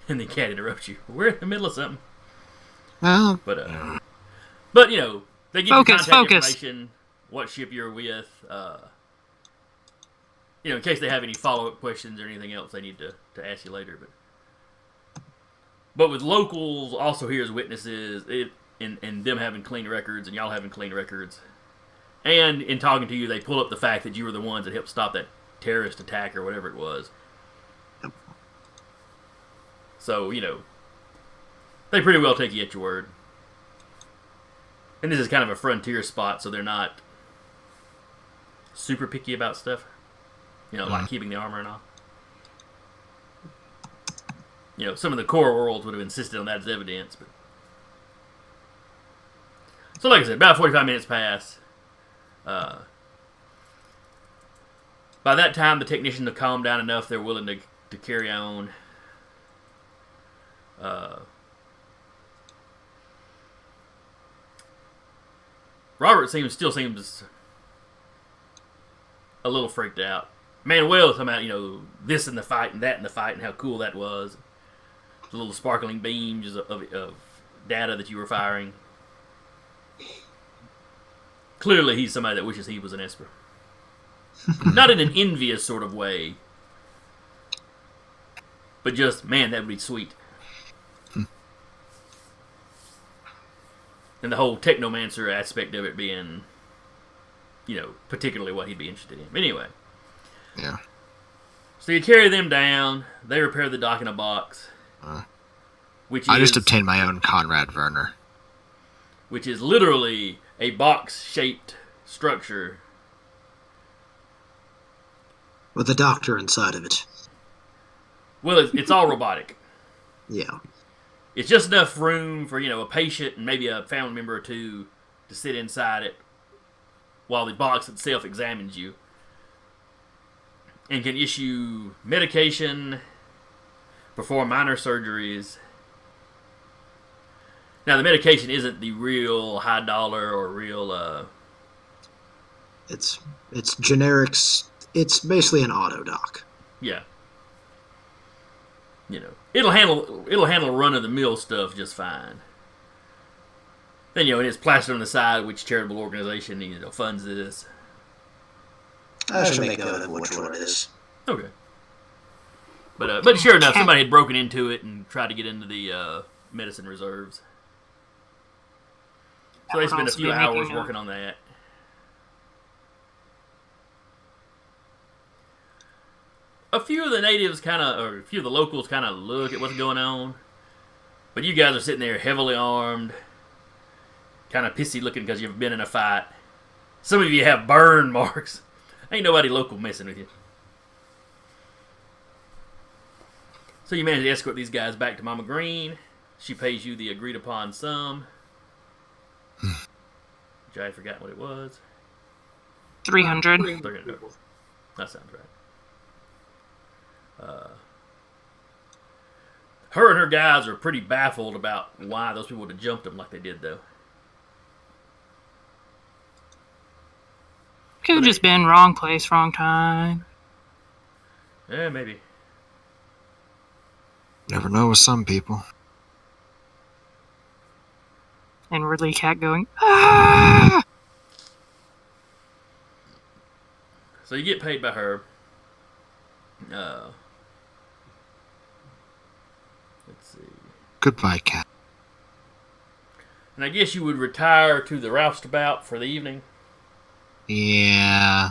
And the cat interrupts you. We're in the middle of something. Well, but they give you contact information, what ship you're with, in case they have any follow-up questions or anything else they need to ask you later. But with locals also here as witnesses, and them having clean records and y'all having clean records, and in talking to you, they pull up the fact that you were the ones that helped stop that terrorist attack or whatever it was. So, they pretty well take you at your word. And this is kind of a frontier spot, so they're not super picky about stuff. Like keeping the armor and all. Some of the core worlds would have insisted on that as evidence. But so, like I said, about 45 minutes pass. By that time, the technicians have calmed down enough they're willing to carry on. Robert still seems a little freaked out. Manuel talking about, this in the fight and that in the fight and how cool that was. The little sparkling beams of data that you were firing. Clearly, he's somebody that wishes he was an Esper. Not in an envious sort of way, but just, man, that would be sweet. And the whole technomancer aspect of it being, particularly what he'd be interested in. Anyway. Yeah. So you carry them down. They repair the dock in a box. I just obtained my own Conrad Werner. Which is literally a box-shaped structure. With a doctor inside of it. Well, it's all robotic. Yeah. It's just enough room for, a patient and maybe a family member or two to sit inside it while the box itself examines you. And can issue medication, perform minor surgeries. Now, the medication isn't the real high dollar or real It's generics. It's basically an auto dock. Yeah. You know, it'll handle run-of-the-mill stuff just fine. Then, and it's plastered on the side which charitable organization funds this. I should make note of which one it is. Okay. But sure enough, somebody had broken into it and tried to get into the medicine reserves. So they spent a few hours working on that. A few of the natives or a few of the locals kind of look at what's going on. But you guys are sitting there heavily armed, kind of pissy looking because you've been in a fight. Some of you have burn marks. Ain't nobody local messing with you. So you manage to escort these guys back to Mama Green. She pays you the agreed upon sum. Which I had forgotten what it was. 300. 300. That sounds right. Her and her guys are pretty baffled about why those people would have jumped them like they did, though. Could have just been wrong place, wrong time. Yeah, maybe. Never know with some people. And Ridley Cat going, ah! So you get paid by her. Let's see. Goodbye, Cat. And I guess you would retire to the Roustabout for the evening. Yeah.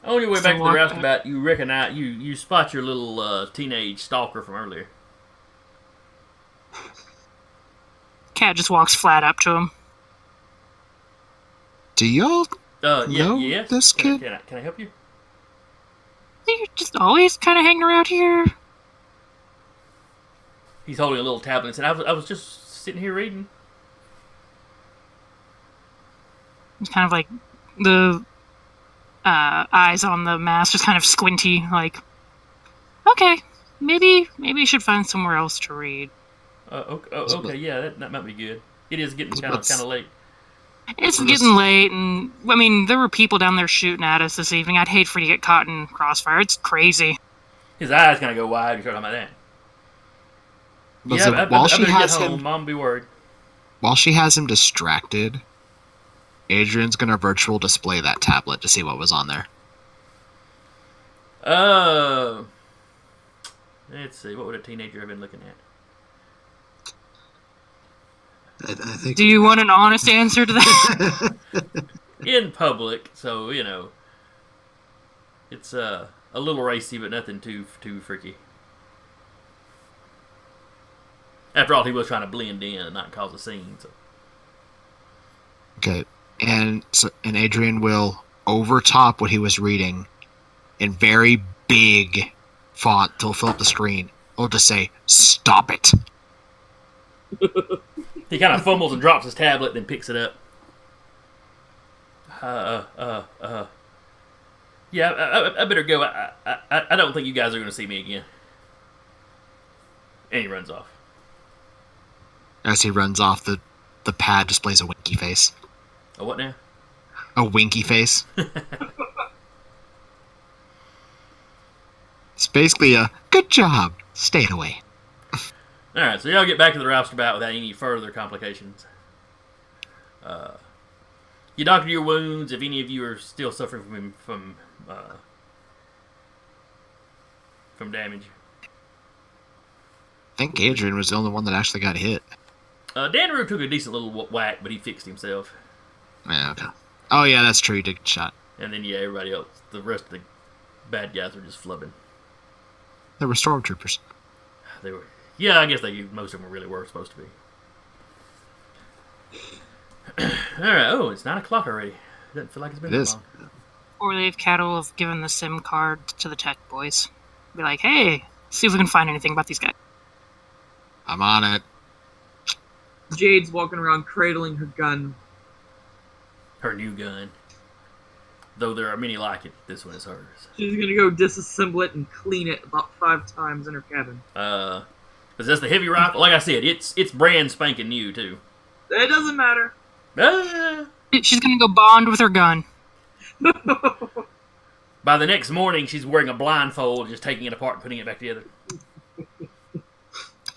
On your way back to the Roustabout, you recognize you spot your little teenage stalker from earlier. Cat just walks flat up to him. Do y'all know yes. this kid? Can I help you? You're just always kind of hanging around here. He's holding a little tablet and said, I was just sitting here reading. It's kind of like the eyes on the mask, just kind of squinty, like, okay, maybe you should find somewhere else to read. Okay, yeah, that might be good. It is getting kind of late. It's getting late, and I mean, there were people down there shooting at us this evening. I'd hate for you to get caught in crossfire. It's crazy. His eyes kind of go wide. You're talking about that. Listen, I better get home. Mom will be worried. While she has him distracted, Adrian's gonna virtual display that tablet to see what was on there. Let's see. What would a teenager have been looking at? I think. Do you want an honest answer to that? In public, so it's a little racy, but nothing too freaky. After all, he was trying to blend in and not cause a scene. So. Okay, and Adrian will overtop what he was reading in very big font to fill up the screen. Or just say, "Stop it." He kind of fumbles and drops his tablet, then picks it up. Yeah, I better go. I don't think you guys are going to see me again. And he runs off. As he runs off, the pad displays a winky face. A what now? A winky face. It's basically a good job. Stayed away. Alright, so y'all get back to the Roustabout without any further complications. You doctor your wounds if any of you are still suffering from damage. I think Adrian was the only one that actually got hit. Danru took a decent little whack, but he fixed himself. Yeah, okay. Oh yeah, that's true, he did get shot. And then everybody else, the rest of the bad guys were just flubbing. They were stormtroopers. They were. Yeah, I guess most of them really were supposed to be. Alright, it's 9 o'clock already. Doesn't feel like it's been that long. Or they've cattle have given the SIM card to the tech boys. Be like, hey, see if we can find anything about these guys. I'm on it. Jade's walking around cradling her gun. Her new gun. Though there are many like it, this one is hers. She's gonna go disassemble it and clean it about 5 times in her cabin. Because that's the heavy rifle. Like I said, it's brand spanking new, too. It doesn't matter. Ah. She's gonna go bond with her gun. By the next morning, she's wearing a blindfold, just taking it apart and putting it back together.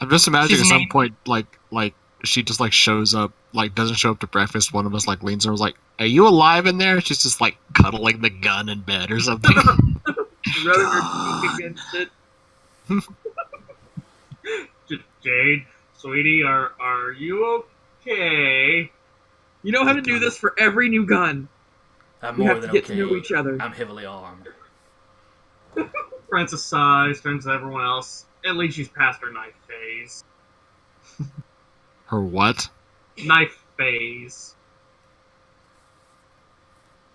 I'm just imagining She's at some named- point, like she just like shows up, like doesn't show up to breakfast. One of us like leans over, like, "Are you alive in there?" She's just like cuddling the gun in bed or something. Rubbing her cheek against it. Jade, sweetie, are you okay? You know how to do this for every new gun. I'm We more have than to get okay. to know each other. I'm heavily armed. Francis sighs, turns to everyone else. At least she's past her knife phase. Her what? Knife phase.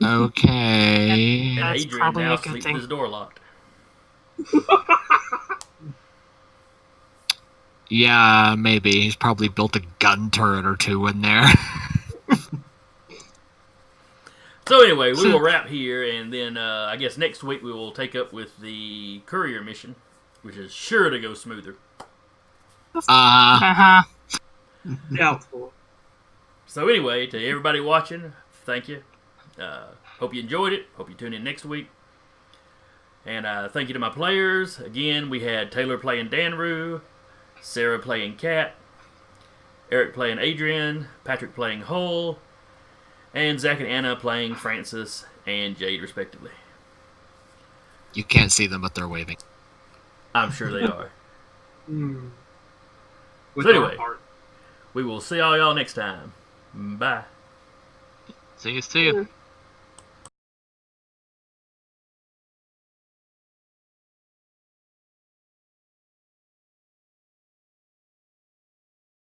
Okay. And That's Adrian probably now a good sleeps thing. with his door locked. Yeah, maybe. He's probably built a gun turret or two in there. So anyway, we will wrap here, and then I guess next week we will take up with the courier mission, which is sure to go smoother. Uh-huh. Doubtful. So anyway, to everybody watching, thank you. Hope you enjoyed it. Hope you tune in next week. And thank you to my players. Again, we had Taylor playing Danru, Sarah playing Kat, Eric playing Adrian, Patrick playing Hull, and Zach and Anna playing Francis and Jade, respectively. You can't see them, but they're waving. I'm sure they are. With So anyway. our heart. We will see all y'all next time. Bye. See you.